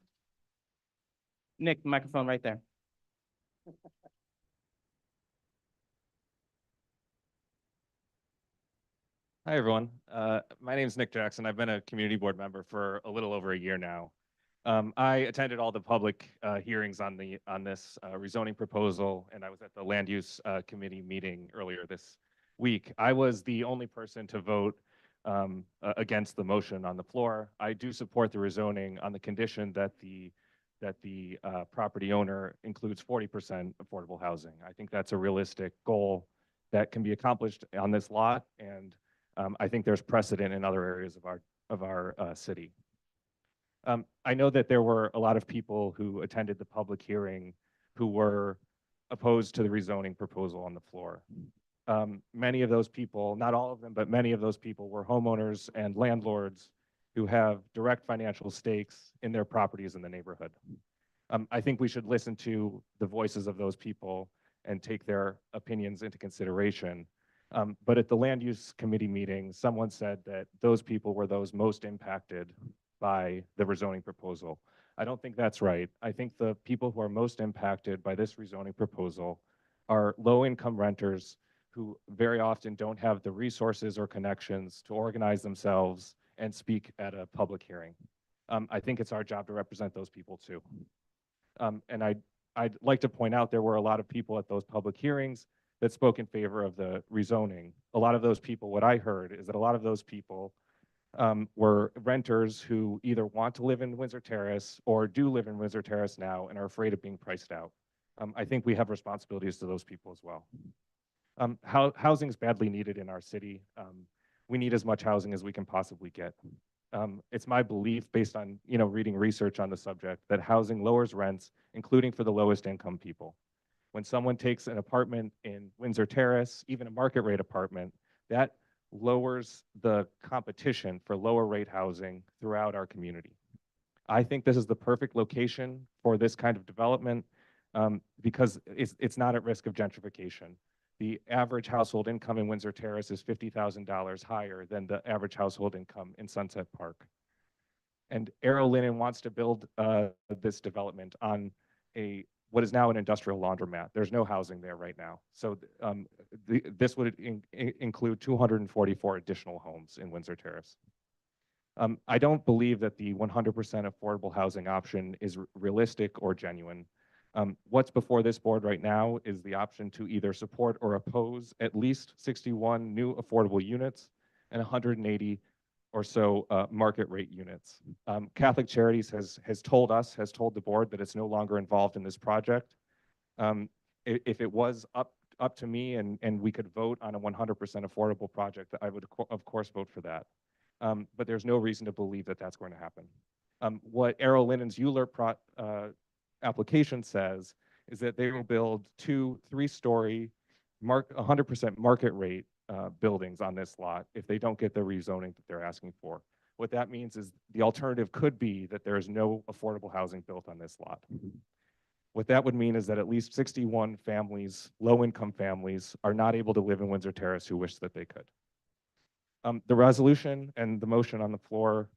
B: Nick, microphone right there.
Q: Hi, everyone. My name is Nick Jackson. I've been a community board member for a little over a year now.
H: I attended all the public hearings on this rezoning proposal, and I was at the land use committee meeting earlier this week. I was the only person to vote against the motion on the floor. I do support the rezoning on the condition that the property owner includes 40% affordable housing. I think that's a realistic goal that can be accomplished on this lot, and I think there's precedent in other areas of our city. I know that there were a lot of people who attended the public hearing who were opposed to the rezoning proposal on the floor. Many of those people, not all of them, but many of those people were homeowners and landlords who have direct financial stakes in their properties in the neighborhood. I think we should listen to the voices of those people and take their opinions into consideration. But at the land use committee meeting, someone said that those people were those most impacted by the rezoning proposal. I don't think that's right. I think the people who are most impacted by this rezoning proposal are low-income renters who very often don't have the resources or connections to organize themselves and speak at a public hearing. I think it's our job to represent those people too. And I'd like to point out there were a lot of people at those public hearings that spoke in favor of the rezoning. A lot of those people, what I heard is that a lot of those people were renters who either want to live in Windsor Terrace or do live in Windsor Terrace now and are afraid of being priced out. I think we have responsibilities to those people as well. Housing is badly needed in our city. We need as much housing as we can possibly get. It's my belief, based on reading research on the subject, that housing lowers rents, including for the lowest income people. When someone takes an apartment in Windsor Terrace, even a market rate apartment, that lowers the competition for lower rate housing throughout our community. I think this is the perfect location for this kind of development because it's not at risk of gentrification. The average household income in Windsor Terrace is $50,000 higher than the average household income in Sunset Park. And Arrow Linen wants to build this development on what is now an industrial laundromat. There's no housing there right now. So this would include 244 additional homes in Windsor Terrace. I don't believe that the 100% affordable housing option is realistic or genuine. What's before this board right now is the option to either support or oppose at least 61 new affordable units and 180 or so market rate units. Catholic Charities has told the board that it's no longer involved in this project. If it was up to me and we could vote on a 100% affordable project, I would of course vote for that. But there's no reason to believe that that's going to happen. What Arrow Linen's ULURP application says is that they will build 2 3-story 100% market rate buildings on this lot if they don't get the rezoning that they're asking for. What that means is the alternative could be that there is no affordable housing built on this lot. What that would mean is that at least 61 families, low-income families, are not able to live in Windsor Terrace who wish that they could. The resolution and the motion on the floor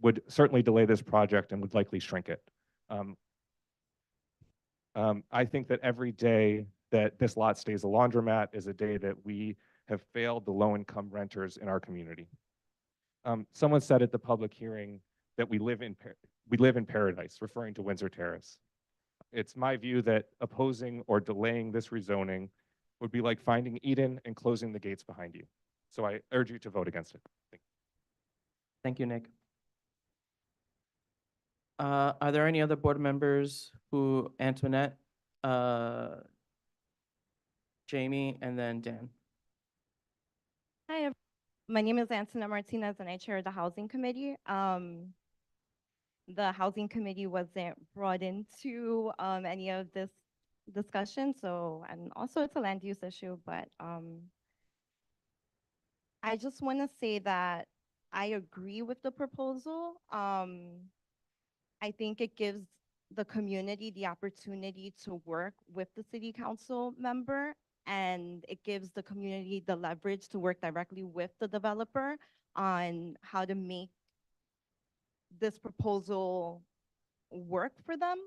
H: would certainly delay this project and would likely shrink it. I think that every day that this lot stays a laundromat is a day that we have failed the low-income renters in our community. Someone said at the public hearing that we live in paradise, referring to Windsor Terrace. It's my view that opposing or delaying this rezoning would be like finding Eden and closing the gates behind you. So I urge you to vote against it.
B: Thank you, Nick. Are there any other board members who, Antoinette, Jamie, and then Dan?
Q: Hi, my name is Antoinette Martinez and I chair the Housing Committee. The Housing Committee wasn't brought into any of this discussion, and also it's a land use issue, but I just want to say that I agree with the proposal. I think it gives the community the opportunity to work with the city council member, and it gives the community the leverage to work directly with the developer on how to make this proposal work for them.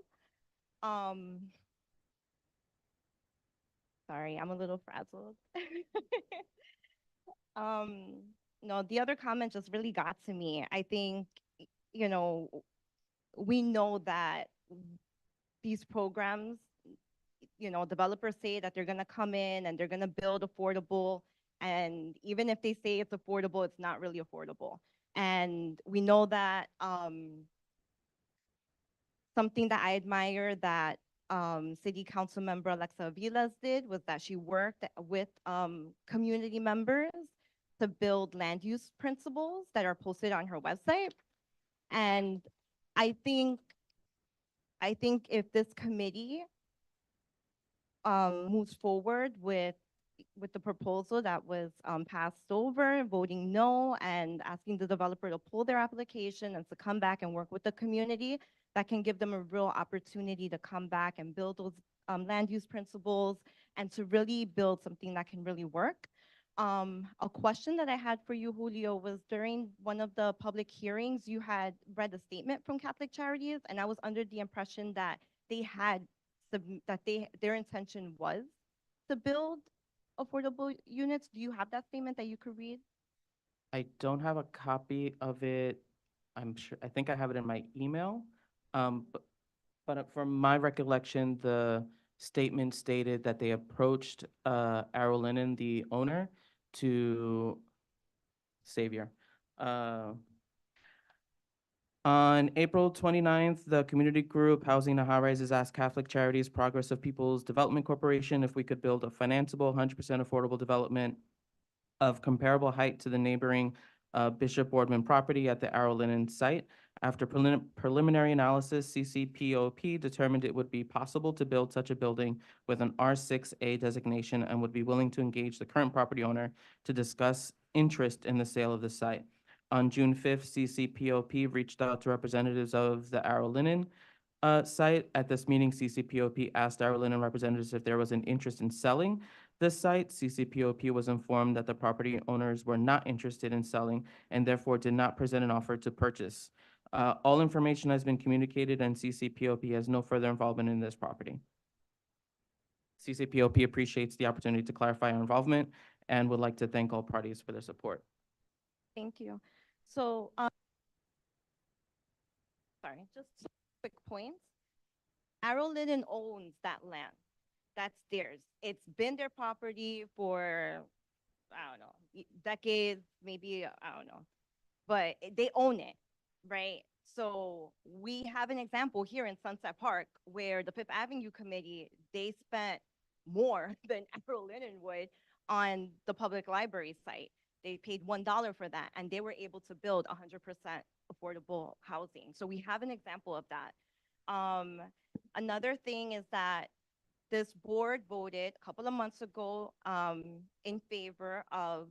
Q: Sorry, I'm a little frazzled. No, the other comment just really got to me. I think, we know that these programs, developers say that they're gonna come in and they're gonna build affordable. And even if they say it's affordable, it's not really affordable. And we know that something that I admire that City Council member Alexa Aviles did was that she worked with community members to build land use principles that are posted on her website. And I think if this committee moves forward with the proposal that was passed over, voting no and asking the developer to pull their application and to come back and work with the community, that can give them a real opportunity to come back and build those land use principles and to really build something that can really work. A question that I had for you, Julio, was during one of the public hearings, you had read a statement from Catholic Charities, and I was under the impression that they had their intention was to build affordable units. Do you have that statement that you could read?
B: I don't have a copy of it. I think I have it in my email. But from my recollection, the statement stated that they approached Arrow Linen, the owner, to Savior. On April 29th, the community group Housing the High Rises asked Catholic Charities Progress of People's Development Corporation if we could build a financeable, 100% affordable development of comparable height to the neighboring Bishop Boardman property at the Arrow Linen site. After preliminary analysis, CCPOP determined it would be possible to build such a building with an R6A designation and would be willing to engage the current property owner to discuss interest in the sale of the site. On June 5th, CCPOP reached out to representatives of the Arrow Linen site. At this meeting, CCPOP asked Arrow Linen representatives if there was an interest in selling this site. CCPOP was informed that the property owners were not interested in selling and therefore did not present an offer to purchase. All information has been communicated and CCPOP has no further involvement in this property. CCPOP appreciates the opportunity to clarify our involvement and would like to thank all parties for their support.
Q: Thank you. So, sorry, just quick points. Arrow Linen owns that land. That's theirs. It's been their property for, I don't know, decades, maybe, I don't know, but they own it, right? So we have an example here in Sunset Park where the Fifth Avenue Committee, they spent more than Arrow Linen would on the public library site. They paid $1 for that, and they were able to build 100% affordable housing. So we have an example of that. Another thing is that this board voted a couple of months ago in favor of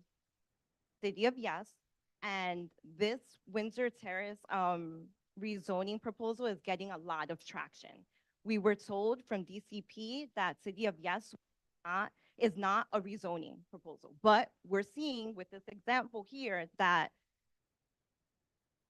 Q: City of Yes, and this Windsor Terrace rezoning proposal is getting a lot of traction. We were told from DCP that City of Yes is not a rezoning proposal, but we're seeing with this example here that,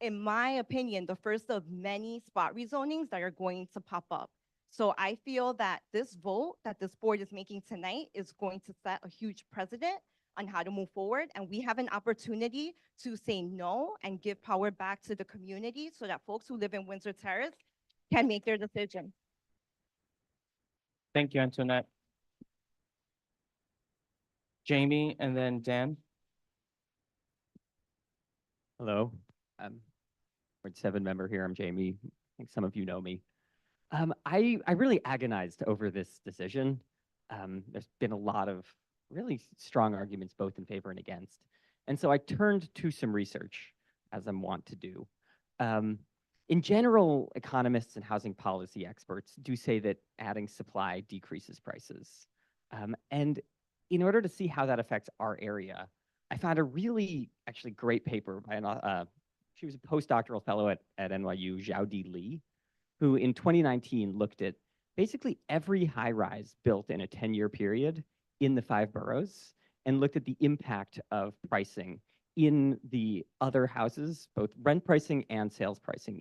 Q: in my opinion, the first of many spot rezonings that are going to pop up. So I feel that this vote that this board is making tonight is going to set a huge precedent on how to move forward. And we have an opportunity to say no and give power back to the community so that folks who live in Windsor Terrace can make their decision.
B: Thank you, Antoinette. Jamie and then Dan.
I: Hello, I'm Ward 7 member here. I'm Jamie. I think some of you know me. I really agonized over this decision. There's been a lot of really strong arguments both in favor and against. And so I turned to some research, as I'm wont to do. In general, economists and housing policy experts do say that adding supply decreases prices. And in order to see how that affects our area, I found a really actually great paper by she was a postdoctoral fellow at NYU, Xiaodi Li, who in 2019 looked at basically every high-rise built in a 10-year period in the 5 boroughs and looked at the impact of pricing in the other houses, both rent pricing and sales pricing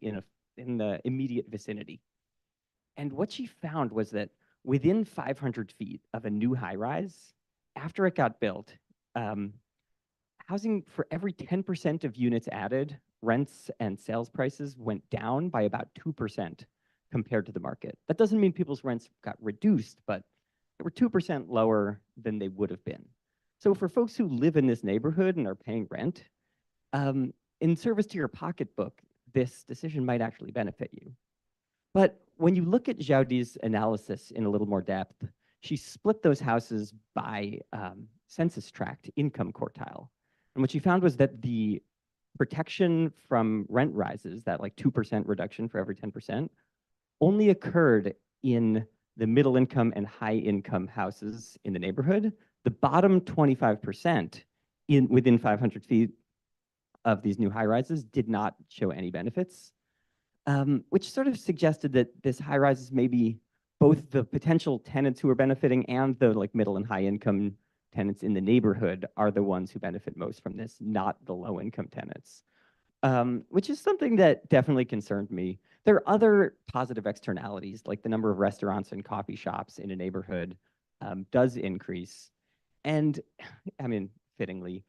I: in the immediate vicinity. And what she found was that within 500 feet of a new high-rise, after it got built, housing for every 10% of units added rents and sales prices went down by about 2% compared to the market. That doesn't mean people's rents got reduced, but they were 2% lower than they would have been. So for folks who live in this neighborhood and are paying rent, in service to your pocketbook, this decision might actually benefit you. But when you look at Xiaodi's analysis in a little more depth, she split those houses by census tract income quartile. And what she found was that the protection from rent rises, that like 2% reduction for every 10%, only occurred in the middle income and high income houses in the neighborhood. The bottom 25% within 500 feet of these new high rises did not show any benefits, which sort of suggested that this high rises maybe both the potential tenants who are benefiting and the like middle and high income tenants in the neighborhood are the ones who benefit most from this, not the low income tenants, which is something that definitely concerned me. There are other positive externalities, like the number of restaurants and coffee shops in a neighborhood does increase. And I mean, fittingly.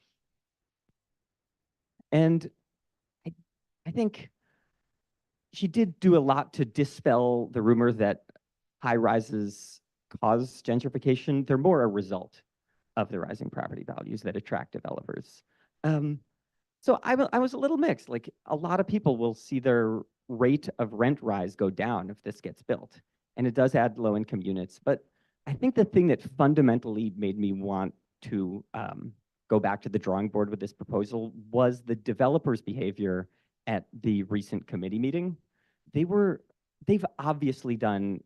I: And I think she did do a lot to dispel the rumor that high rises cause gentrification. They're more a result of the rising property values that attract developers. So I was a little mixed. Like a lot of people will see their rate of rent rise go down if this gets built. And it does add low income units. But I think the thing that fundamentally made me want to go back to the drawing board with this proposal was the developers' behavior at the recent committee meeting. They've obviously done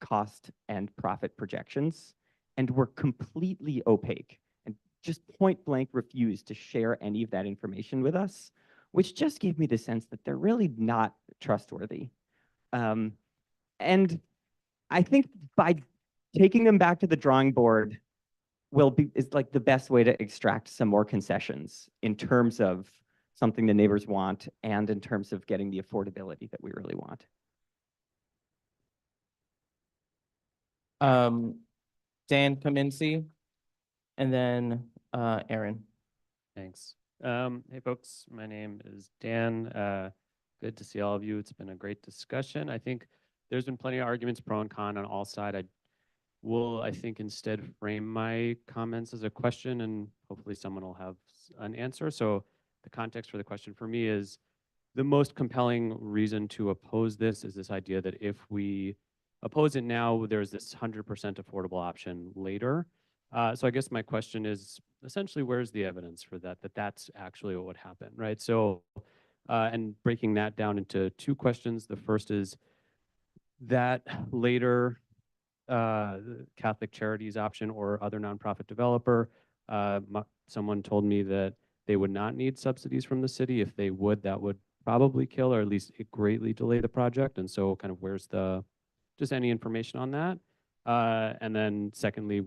I: cost and profit projections and were completely opaque and just point blank refused to share any of that information with us, which just gave me the sense that they're really not trustworthy. And I think by taking them back to the drawing board is like the best way to extract some more concessions in terms of something the neighbors want and in terms of getting the affordability that we really want.
B: Dan Kaminsky, and then Aaron.
R: Thanks. Hey folks, my name is Dan. Good to see all of you. It's been a great discussion. I think there's been plenty of arguments pro and con on all sides. I will, I think, instead frame my comments as a question, and hopefully someone will have an answer. So the context for the question for me is the most compelling reason to oppose this is this idea that if we oppose it now, there's this 100% affordable option later. So I guess my question is essentially, where's the evidence for that, that's actually what would happen, right? So, and breaking that down into two questions. The first is that later Catholic Charities option or other nonprofit developer, someone told me that they would not need subsidies from the city. If they would, that would probably kill or at least greatly delay the project. And so kind of where's just any information on that? And then secondly,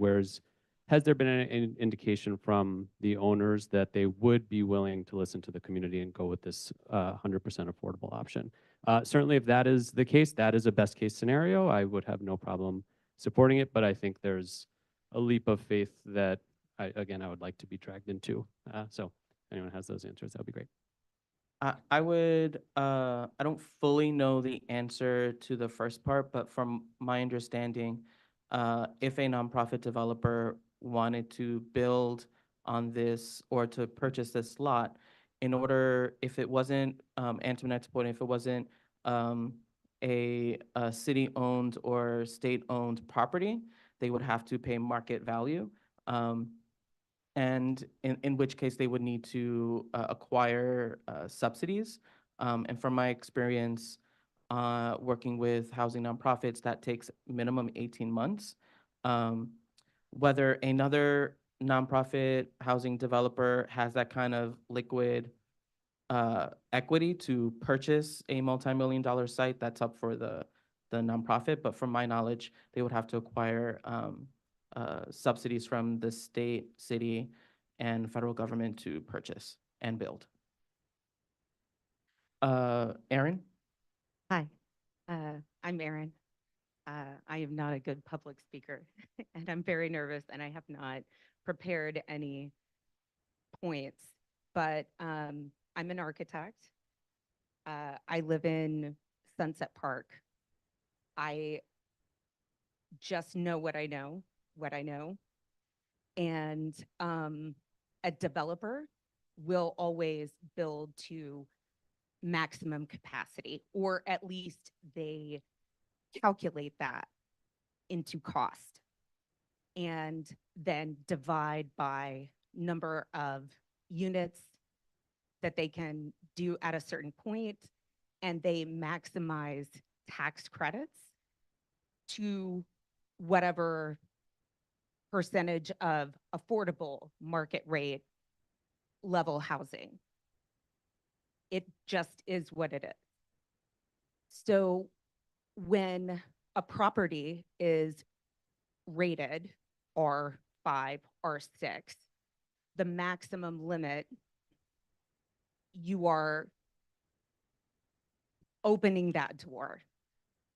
R: has there been an indication from the owners that they would be willing to listen to the community and go with this 100% affordable option? Certainly, if that is the case, that is a best case scenario. I would have no problem supporting it, but I think there's a leap of faith that, I would like to be dragged into. So if anyone has those answers, that would be great.
B: I would, I don't fully know the answer to the first part, but from my understanding, if a nonprofit developer wanted to build on this or to purchase this lot, in order, if it wasn't, Antoinette's point, if it wasn't a city-owned or state-owned property, they would have to pay market value. And in which case they would need to acquire subsidies. And from my experience working with housing nonprofits, that takes minimum 18 months. Whether another nonprofit housing developer has that kind of liquid equity to purchase a multi-million-dollar site, that's up for the nonprofit. But from my knowledge, they would have to acquire subsidies from the state, city, and federal government to purchase and build. Erin?
S: Hi, I'm Erin. I am not a good public speaker, and I'm very nervous, and I have not prepared any points, but I'm an architect. I live in Sunset Park. I just know what I know, And a developer will always build to maximum capacity, or at least they calculate that into cost and then divide by number of units that they can do at a certain point, and they maximize tax credits to whatever percentage of affordable market rate level housing. It just is what it is. So when a property is rated R5, R6, the maximum limit, you are opening that door.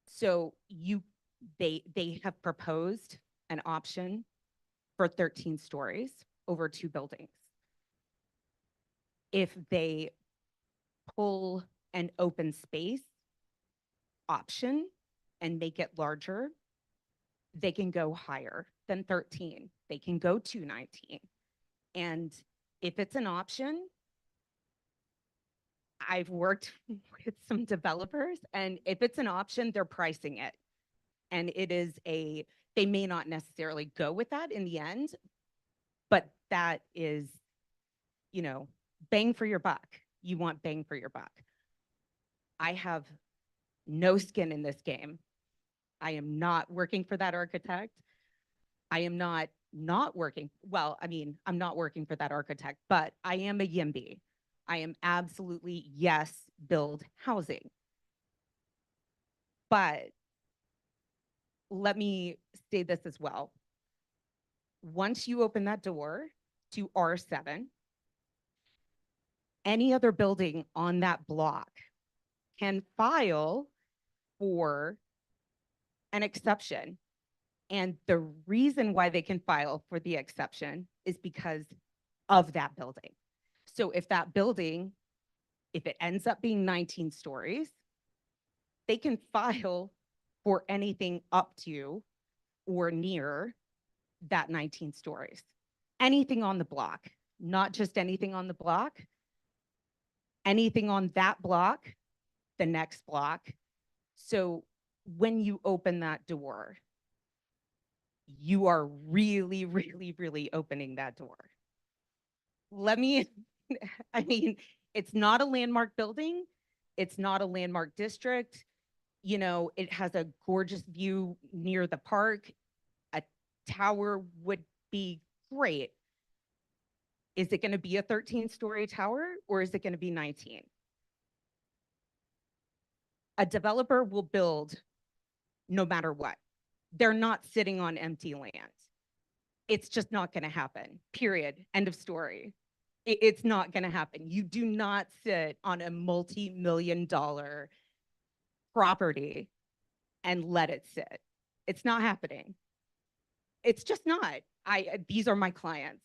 S: So they have proposed an option for 13 stories over 2 buildings. If they pull an open space option and make it larger, they can go higher than 13. They can go to 19. And if it's an option, I've worked with some developers, and if it's an option, they're pricing it. And it is they may not necessarily go with that in the end, but that is, bang for your buck. You want bang for your buck. I have no skin in this game. I am not working for that architect. I am not working. Well, I mean, I'm not working for that architect, but I am a YIMBY. I am absolutely yes, build housing. But let me say this as well. Once you open that door to R7, any other building on that block can file for an exception. And the reason why they can file for the exception is because of that building. So if that building, if it ends up being 19 stories, they can file for anything up to or near that 19 stories. Anything on the block, not just anything on the block, anything on that block, the next block. So when you open that door, you are really, really, really opening that door. I mean, it's not a landmark building. It's not a landmark district. It has a gorgeous view near the park. A tower would be great. Is it going to be a 13-story tower, or is it going to be 19? A developer will build no matter what. They're not sitting on empty land. It's just not going to happen, period. End of story. It's not going to happen. You do not sit on a multi-million-dollar property and let it sit. It's not happening. It's just not. These are my clients.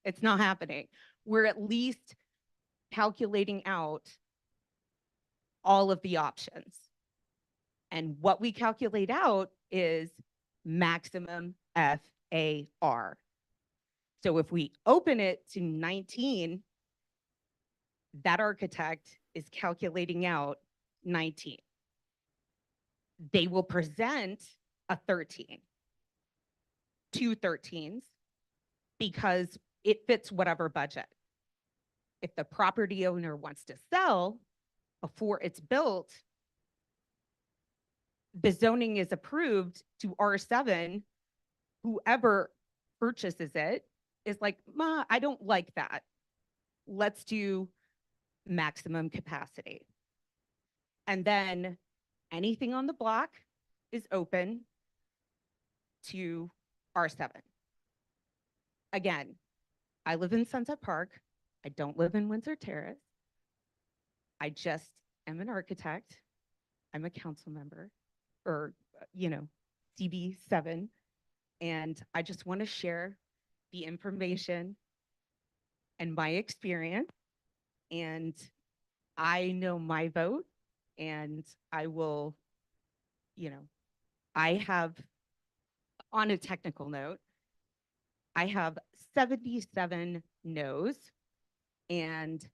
S: It's not happening. We're at least calculating out all of the options. And what we calculate out is maximum FAR. So if we open it to 19, that architect is calculating out 19. They will present a 13, 2 13s, because it fits whatever budget. If the property owner wants to sell before it's built, the zoning is approved to R7. Whoever purchases it is like, Ma, I don't like that. Let's do maximum capacity. And then anything on the block is open to R7. Again, I live in Sunset Park. I don't live in Windsor Terrace. I just am an architect. I'm a council member, or, CB7. And I just want to share the information and my experience. And I know my vote, and I will, I have, on a technical note, I have 77 no's and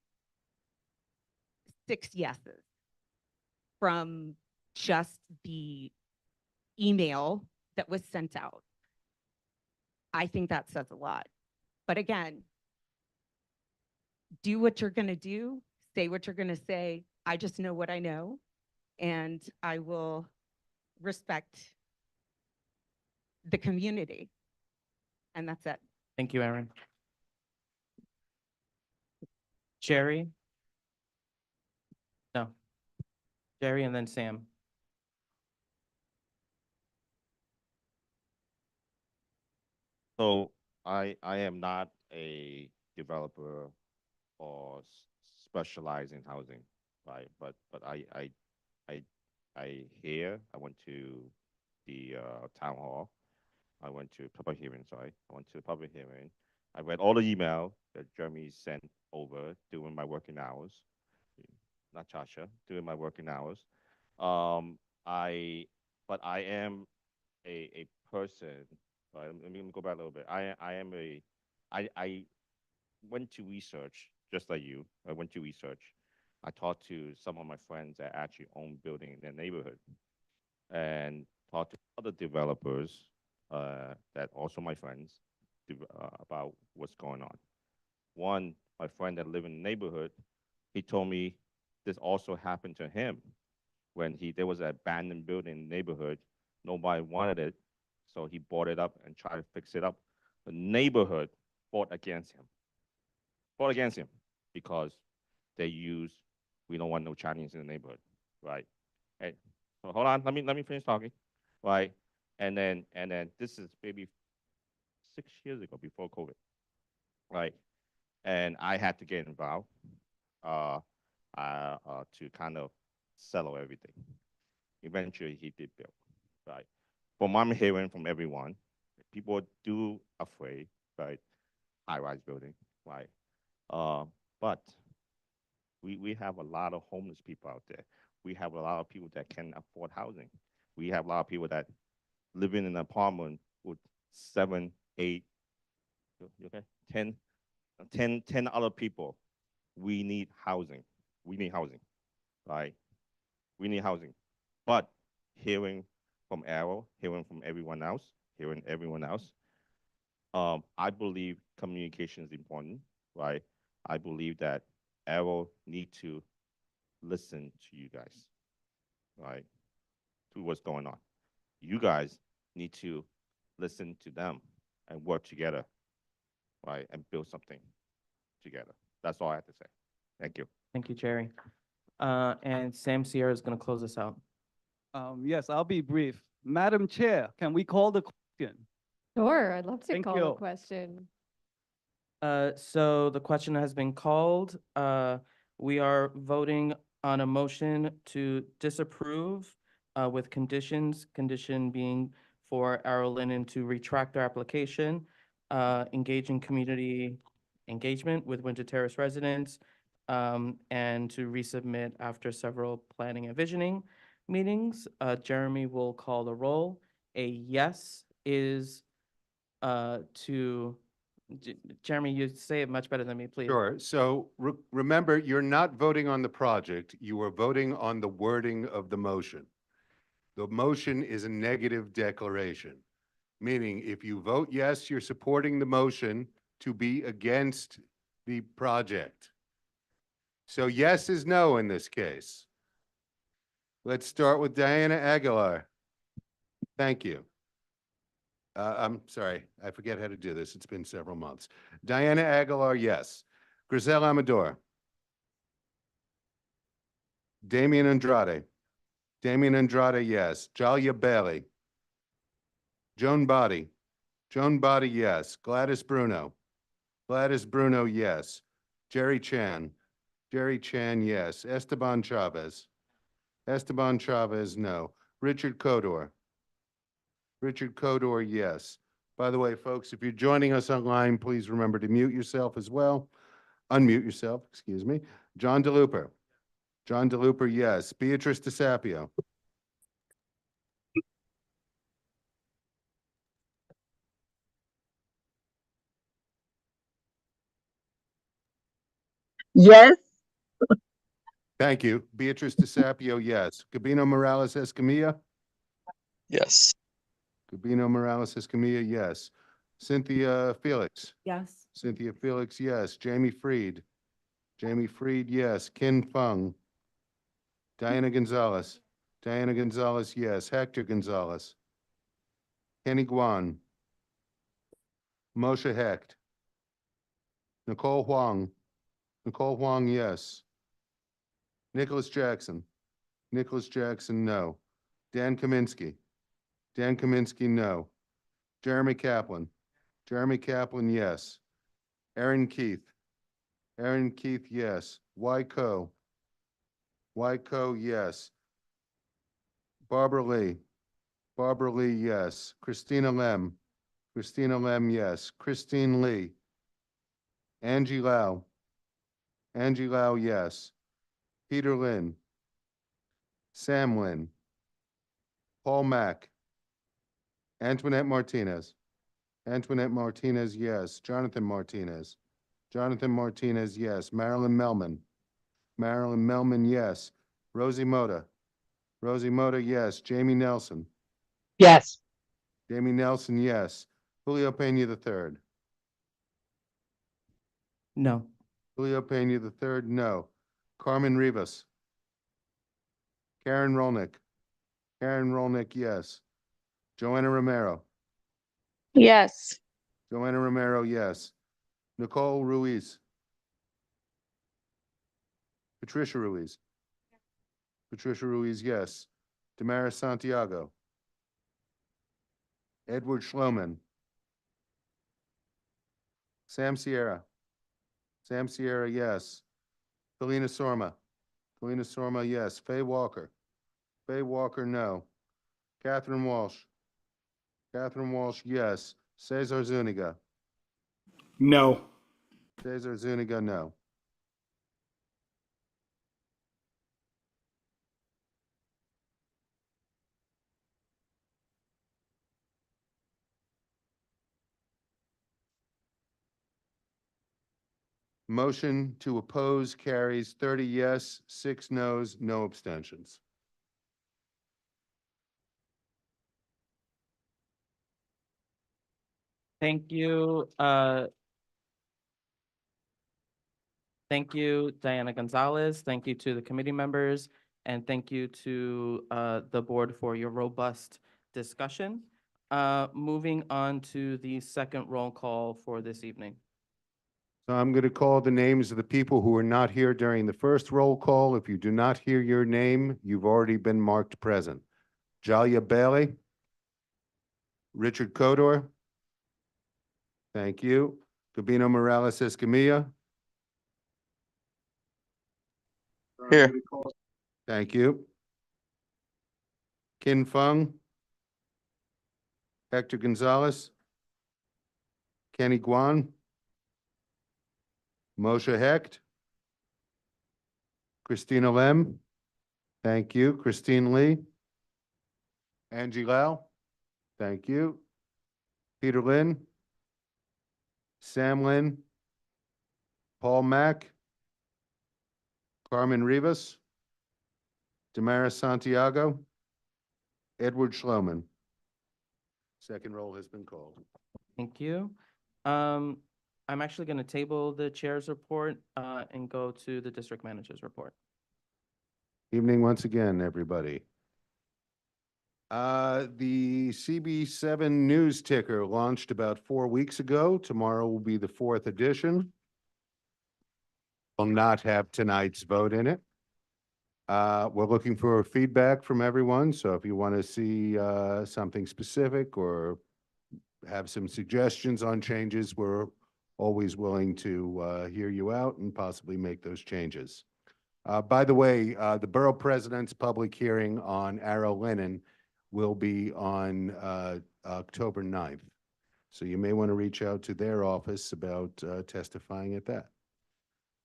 S: 6 yeses from just the email that was sent out. I think that says a lot. But again, do what you're going to do, say what you're going to say. I just know what I know, and I will respect the community. And that's it.
B: Thank you, Erin. Jerry? No. Jerry and then Sam.
A: So I am not a developer or specialize in housing, right? But I went to the town hall. I went to public hearing, sorry. I went to the public hearing. I read all the email that Jeremy sent over during my working hours. Not Chasha, during my working hours. But I am a person, right? Let me go back a little bit. I went to research just like you. I went to research. I talked to some of my friends that actually own building in their neighborhood, and talked to other developers that also my friends about what's going on. One, my friend that live in the neighborhood, he told me this also happened to him when there was an abandoned building in the neighborhood. Nobody wanted it, so he bought it up and tried to fix it up. The neighborhood fought against him. Fought against him because we don't want no Chinese in the neighborhood, right? Hey, so hold on, let me finish talking, right? And then this is maybe 6 years ago, before COVID, right? And I had to get involved to kind of settle everything. Eventually, he did build, right? From what I'm hearing from everyone, people do afraid, right? High-rise building, right? But we have a lot of homeless people out there. We have a lot of people that can afford housing. We have a lot of people that live in an apartment with 7, 8, you okay? 10 other people. We need housing. We need housing, right? We need housing. But hearing from Arrow, hearing from everyone else, I believe communication is important, right? I believe that Arrow need to listen to you guys, right? To what's going on. You guys need to listen to them and work together, right? And build something together. That's all I have to say. Thank you.
B: Thank you, Jerry. And Sam Sierra is going to close us out.
O: Yes, I'll be brief. Madam Chair, can we call the question?
M: Sure, I'd love to
O: Thank
M: call the
O: you.
M: question.
B: So the question has been called. We are voting on a motion to disapprove with conditions, condition being for Arrow Linen to retract their application, engage in community engagement with Winter Terrace residents, and to resubmit after several planning and visioning meetings. Jeremy will call the roll. A yes is Jeremy, you say it much better than me, please.
C: Sure. So remember, you're not voting on the project. You are voting on the wording of the motion. The motion is a negative declaration, meaning if you vote yes, you're supporting the motion to be against the project. So yes is no in this case. Let's start with Diana Aguilar. Thank you. I'm sorry, I forget how to do this. It's been several months. Diana Aguilar, yes. Griselle Amador. Damian Andrade. Damian Andrade, yes. Jalia Bailey. Joan Body. Joan Body, yes. Gladys Bruno. Gladys Bruno, yes. Jerry Chan. Jerry Chan, yes. Esteban Chavez. Esteban Chavez, no. Richard Codor. Richard Codor, yes. By the way, folks, if you're joining us online, please remember to mute yourself as well. Unmute yourself, excuse me. John DeLuper. John DeLuper, yes. Beatrice DeSapio.
D: Yes.
C: Thank you. Beatrice DeSapio, yes. Gabino Morales Escamilla?
D: Yes.
C: Gabino Morales Escamilla, yes. Cynthia Felix?
J: Yes.
C: Cynthia Felix, yes. Jamie Freed? Jamie Freed, yes. Kin Fung? Diana Gonzalez? Diana Gonzalez, yes. Hector Gonzalez? Kenny Guan? Moshe Hecht? Nicole Huang? Nicole Huang, yes. Nicholas Jackson? Nicholas Jackson, no. Dan Kaminsky? Dan Kaminsky, no. Jeremy Kaplan? Jeremy Kaplan, yes. Aaron Keith? Aaron Keith, yes. Wyco? Wyco, yes. Barbara Lee? Barbara Lee, yes. Christina Lem? Christina Lem, yes. Christine Lee? Angie Lau? Angie Lau, yes. Peter Lin? Sam Lin? Paul Mack? Antoinette Martinez? Antoinette Martinez, yes. Jonathan Martinez? Jonathan Martinez, yes. Marilyn Melman? Marilyn Melman, yes. Rosie Mota? Rosie Mota, yes. Jamie Nelson?
D: Yes.
C: Jamie Nelson, yes. Julio Pena III?
B: No.
C: Julio Pena III, no. Carmen Rivas? Karen Rolnick? Karen Rolnick, yes. Joanna Romero?
D: Yes.
C: Joanna Romero, yes. Nicole Ruiz? Patricia Ruiz? Patricia Ruiz, yes. Damaris Santiago? Edward Schloman? Sam Sierra? Sam Sierra, yes. Felina Sorma? Felina Sorma, yes. Faye Walker? Faye Walker, no. Catherine Walsh? Catherine Walsh, yes. Cesar Zuniga?
D: No.
C: Cesar Zuniga, no. Motion to oppose carries 30 yes, 6 noes, no abstentions.
B: Thank you. Thank you, Diana Gonzalez. Thank you to the committee members. And thank you to the board for your robust discussion. Moving on to the second roll call for this evening.
C: So I'm going to call the names of the people who were not here during the first roll call. If you do not hear your name, you've already been marked present. Jalia Bailey? Richard Codor? Thank you. Gabino Morales Escamilla?
D: Here.
C: Thank you. Kin Fung? Hector Gonzalez? Kenny Guan? Moshe Hecht? Christina Lem? Thank you. Christine Lee? Angie Lau? Thank you. Peter Lin? Sam Lin? Paul Mack? Carmen Rivas? Damaris Santiago? Edward Schloman? Second roll has been called.
B: Thank you. I'm actually going to table the chair's report and go to the district manager's report.
C: Evening once again, everybody. The CB7 news ticker launched about 4 weeks ago. Tomorrow will be the 4th edition. Will not have tonight's vote in it. We're looking for feedback from everyone, so if you want to see something specific or have some suggestions on changes, we're always willing to hear you out and possibly make those changes. By the way, the Borough President's public hearing on Arrow Linen will be on October 9th. So you may want to reach out to their office about testifying at that.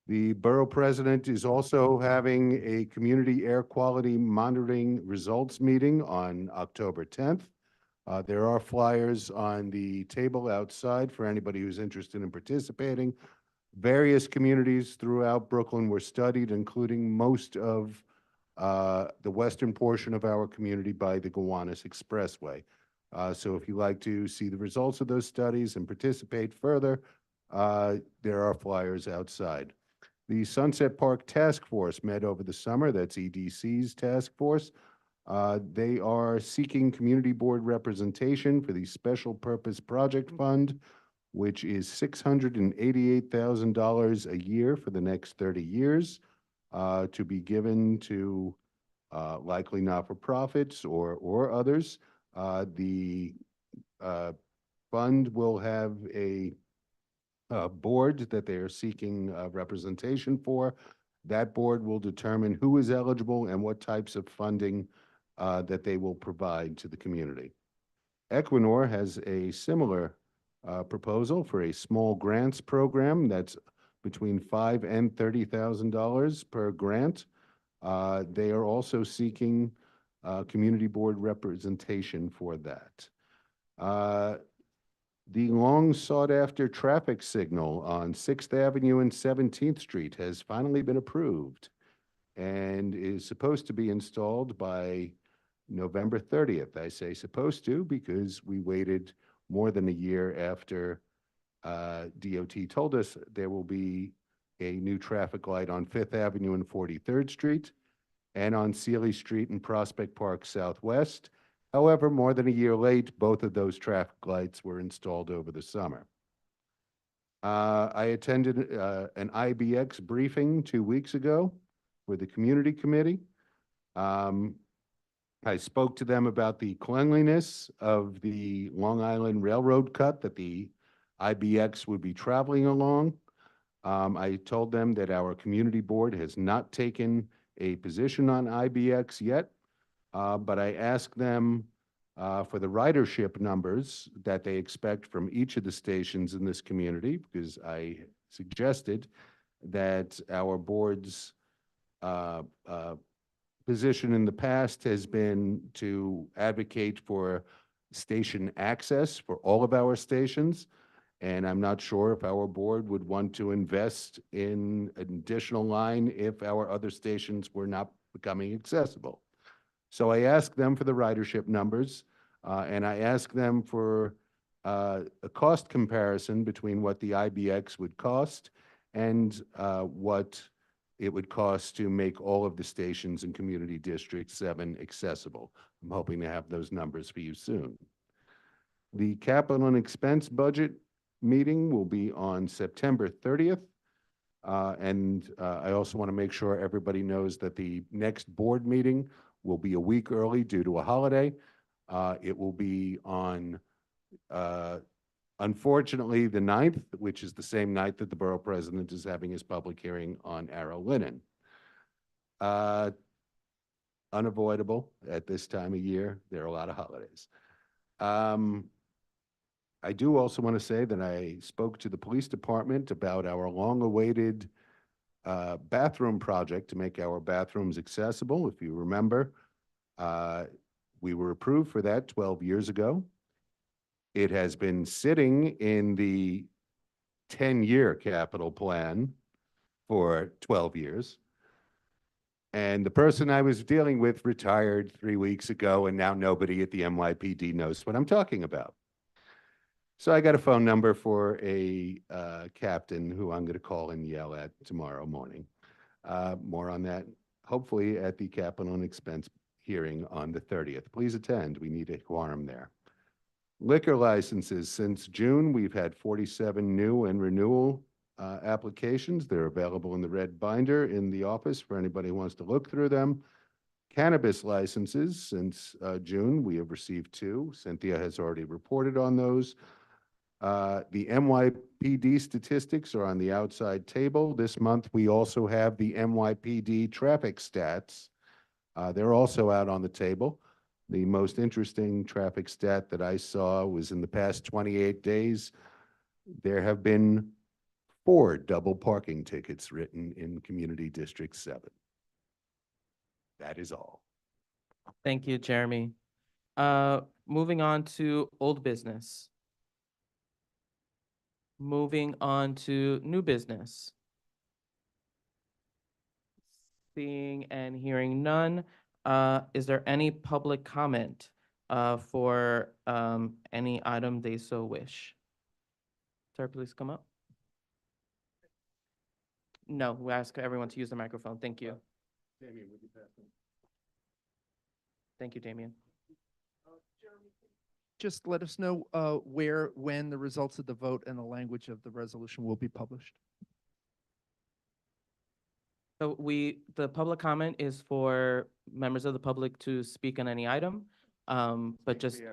C: The borough president is also having a community air quality monitoring results meeting on October 10th. There are flyers on the table outside for anybody who's interested in participating. Various communities throughout Brooklyn were studied, including most of the western portion of our community by the Gowanus Expressway. So if you'd like to see the results of those studies and participate further, there are flyers outside. The Sunset Park Task Force met over the summer. That's EDC's task force. They are seeking community board representation for the Special Purpose Project Fund, which is $688,000 a year for the next 30 years, to be given to likely not-for-profits or others. The fund will have a board that they are seeking representation for. That board will determine who is eligible and what types of funding that they will provide to the community. Equinor has a similar proposal for a small grants program that's between $5,000 and $30,000 per grant. They are also seeking community board representation for that. The long sought-after traffic signal on 6th Avenue and 17th Street has finally been approved and is supposed to be installed by November 30th. I say supposed to because we waited more than a year after DOT told us there will be a new traffic light on 5th Avenue and 43rd Street and on Sealy Street and Prospect Park Southwest. However, more than a year late, both of those traffic lights were installed over the summer. I attended an IBX briefing 2 weeks ago for the community committee. I spoke to them about the cleanliness of the Long Island Railroad cut that the IBX would be traveling along. I told them that our community board has not taken a position on IBX yet, but I asked them for the ridership numbers that they expect from each of the stations in this community, because I suggested that our board's position in the past has been to advocate for station access for all of our stations. And I'm not sure if our board would want to invest in an additional line if our other stations were not becoming accessible. So I asked them for the ridership numbers, and I asked them for a cost comparison between what the IBX would cost and what it would cost to make all of the stations in Community District 7 accessible. I'm hoping to have those numbers for you soon. The capital and expense budget meeting will be on September 30th. I also want to make sure everybody knows that the next board meeting will be a week early due to a holiday. It will be on, unfortunately, the 9th, which is the same night that the borough president is having his public hearing on Arrow Linen. Unavoidable at this time of year. There are a lot of holidays. I do also want to say that I spoke to the police department about our long-awaited bathroom project to make our bathrooms accessible. If you remember, we were approved for that 12 years ago. It has been sitting in the 10-year capital plan for 12 years. And the person I was dealing with retired 3 weeks ago, and now nobody at the NYPD knows what I'm talking about. So I got a phone number for a captain who I'm going to call and yell at tomorrow morning. More on that, hopefully at the capital and expense hearing on the 30th. Please attend. We need a quorum there. Liquor licenses. Since June, we've had 47 new and renewal applications. They're available in the red binder in the office for anybody who wants to look through them. Cannabis licenses. Since June, we have received 2. Cynthia has already reported on those. The NYPD statistics are on the outside table. This month, we also have the NYPD traffic stats. They're also out on the table. The most interesting traffic stat that I saw was in the past 28 days, there have been 4 double parking tickets written in Community District 7. That is all.
B: Thank you, Jeremy. Moving on to old business. Moving on to new business. Seeing and hearing none, is there any public comment for any item they so wish? Sir, please come up. No, we ask everyone to use the microphone. Thank you. Thank you, Damien.
E: Just let us know when the results of the vote and the language of the resolution will be published.
B: So the public comment is for members of the public to speak on any item, but just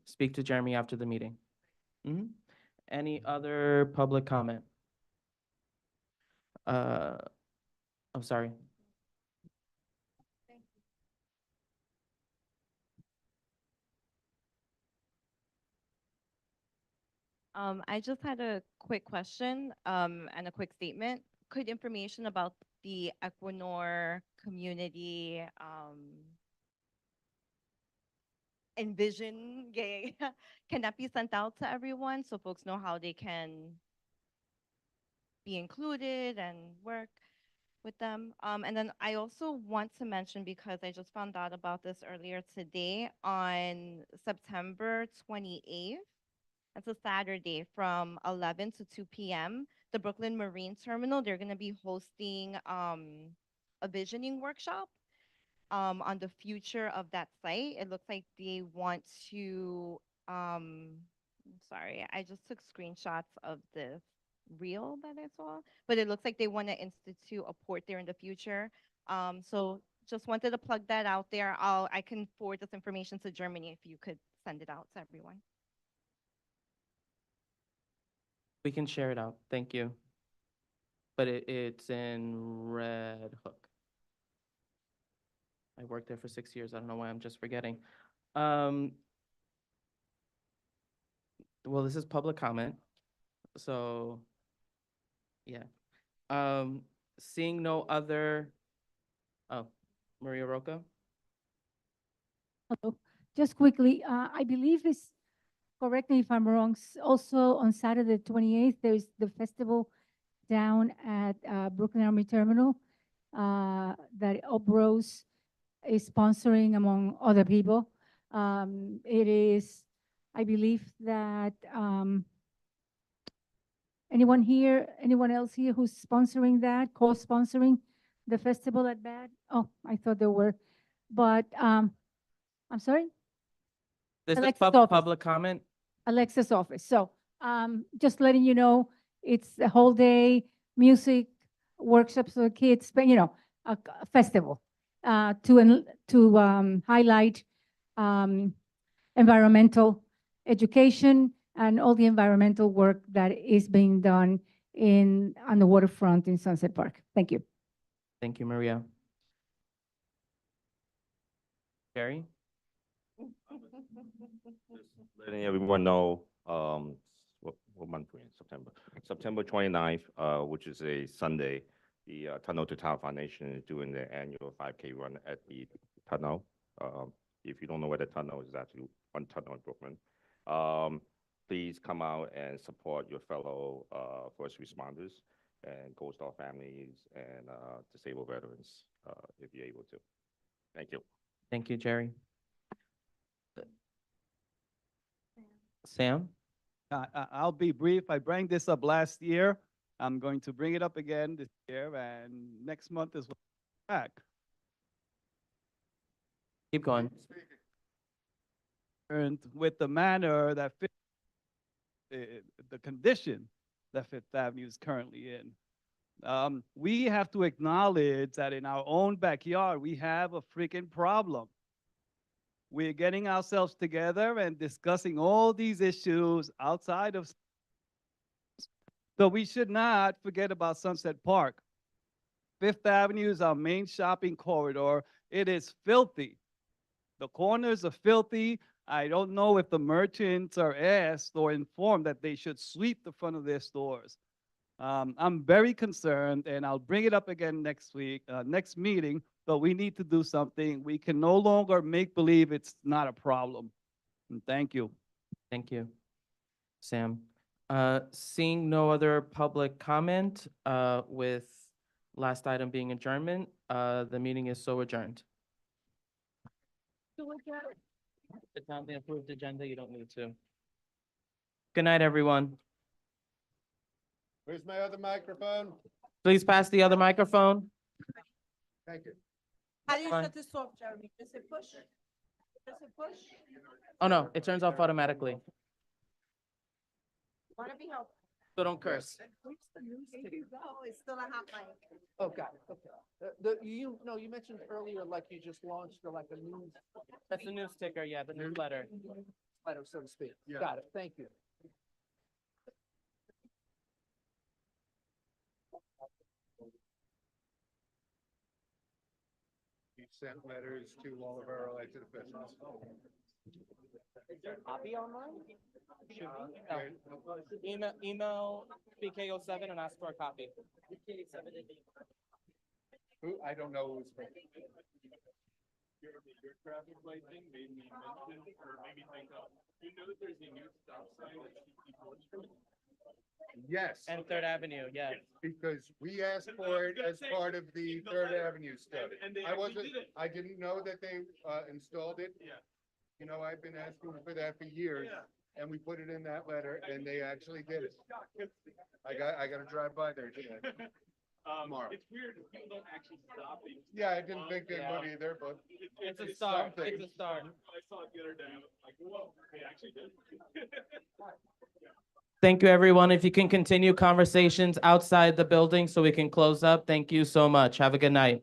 B: speak to Jeremy after the meeting. Mhm. Any other public comment? I'm sorry.
Q: I just had a quick question, and a quick statement. Could information about the Equinor community, envision gay, can that be sent out to everyone so folks know how they can be included and work with them? And then I also want to mention, because I just found out about this earlier today, on September 28th, it's a Saturday from 11 to 2 p.m. The Brooklyn Marine Terminal, they're going to be hosting a visioning workshop on the future of that site. It looks like they want to, sorry, I just took screenshots of this reel that I saw, but it looks like they want to institute a port there in the future. So just wanted to plug that out there. I can forward this information to Germany if you could send it out to everyone.
B: We can share it out. Thank you. But it's in Red Hook. I worked there for 6 years. I don't know why I'm just forgetting. Well, this is public comment. So, yeah. Seeing no other, oh, Maria Roca?
U: Hello. Just quickly, I believe it's, correct me if I'm wrong, also on Saturday, 28th, there's the festival down at Brooklyn Army Terminal that Uprose is sponsoring among other people. It is, I believe that anyone else here who's sponsoring that, co-sponsoring the festival at BAD? Oh, I thought there were, but I'm sorry?
B: This is
U: Alexa's office.
B: public comment.
U: Alexa's office. So just letting you know, it's a whole day music workshops for kids, but a festival to highlight environmental education and all the environmental work that is being done on the waterfront in Sunset Park. Thank you.
B: Thank you, Maria. Jerry?
A: Letting everyone know, what month we're in, September. September 29th, which is a Sunday, the Tunnel to Town Foundation is doing their annual 5K run at the tunnel. If you don't know where the tunnel is, actually one tunnel in Brooklyn. Please come out and support your fellow first responders and Gold Star families and disabled veterans, if you're able to. Thank you.
B: Thank you, Jerry. Sam?
O: I'll be brief. I brought this up last year. I'm going to bring it up again this year, and next month is back.
B: Keep going.
O: And with the manner that the condition that Fifth Avenue is currently in, we have to acknowledge that in our own backyard, we have a freaking problem. We're getting ourselves together and discussing all these issues outside of. So we should not forget about Sunset Park. Fifth Avenue is our main shopping corridor. It is filthy. The corners are filthy. I don't know if the merchants are asked or informed that they should sweep the front of their stores. I'm very concerned, and I'll bring it up again next week, next meeting, but we need to do something. We can no longer make believe it's not a problem. And thank you.
B: Thank you, Sam. Seeing no other public comment, with last item being adjournment, the meeting is so adjourned. It's on the approved agenda, you don't need to. Good night, everyone.
C: Where's my other microphone?
B: Please pass the other microphone.
C: Thank you.
J: How do you
B: Fine.
J: shut this off, Jeremy? Does it push? Does it push?
B: Oh, no, it turns off automatically,
J: Want to be helpful?
B: so don't curse.
J: Oh, it's still a hot mic.
E: Oh, got it, okay. You mentioned earlier, like you just launched like a news
B: That's the news ticker, yeah, the newsletter.
E: letter, so to speak.
C: Yeah.
E: Got it, thank you.
C: We sent letters to all of our elected officials.
B: Is there a copy online? Should we? No. Email BK07 and ask for a copy.
C: Who, I don't know who's.
H: Your traffic light thing made me mention, or made me think of, you know that there's a new stop sign at 64th Street?
C: Yes.
B: And Third Avenue, yeah.
C: Because we asked for it as part of the Third Avenue study.
H: And they
C: I
H: actually
C: wasn't,
H: did it.
C: I didn't know that they, installed it.
H: Yeah.
C: You know, I've been asking for that for years,
H: Yeah.
C: and we put it in that letter, and they actually did it. I gotta drive by there today. Tomorrow.
H: It's weird, people don't actually stop. They just
C: Yeah, I didn't think they
B: Yeah.
C: would either, but
B: It's a start,
C: something.
B: it's a start.
H: I saw it the other day, I was like, whoa, they actually did.
B: Thank you, everyone. If you can continue conversations outside the building so we can close up, thank you so much. Have a good night.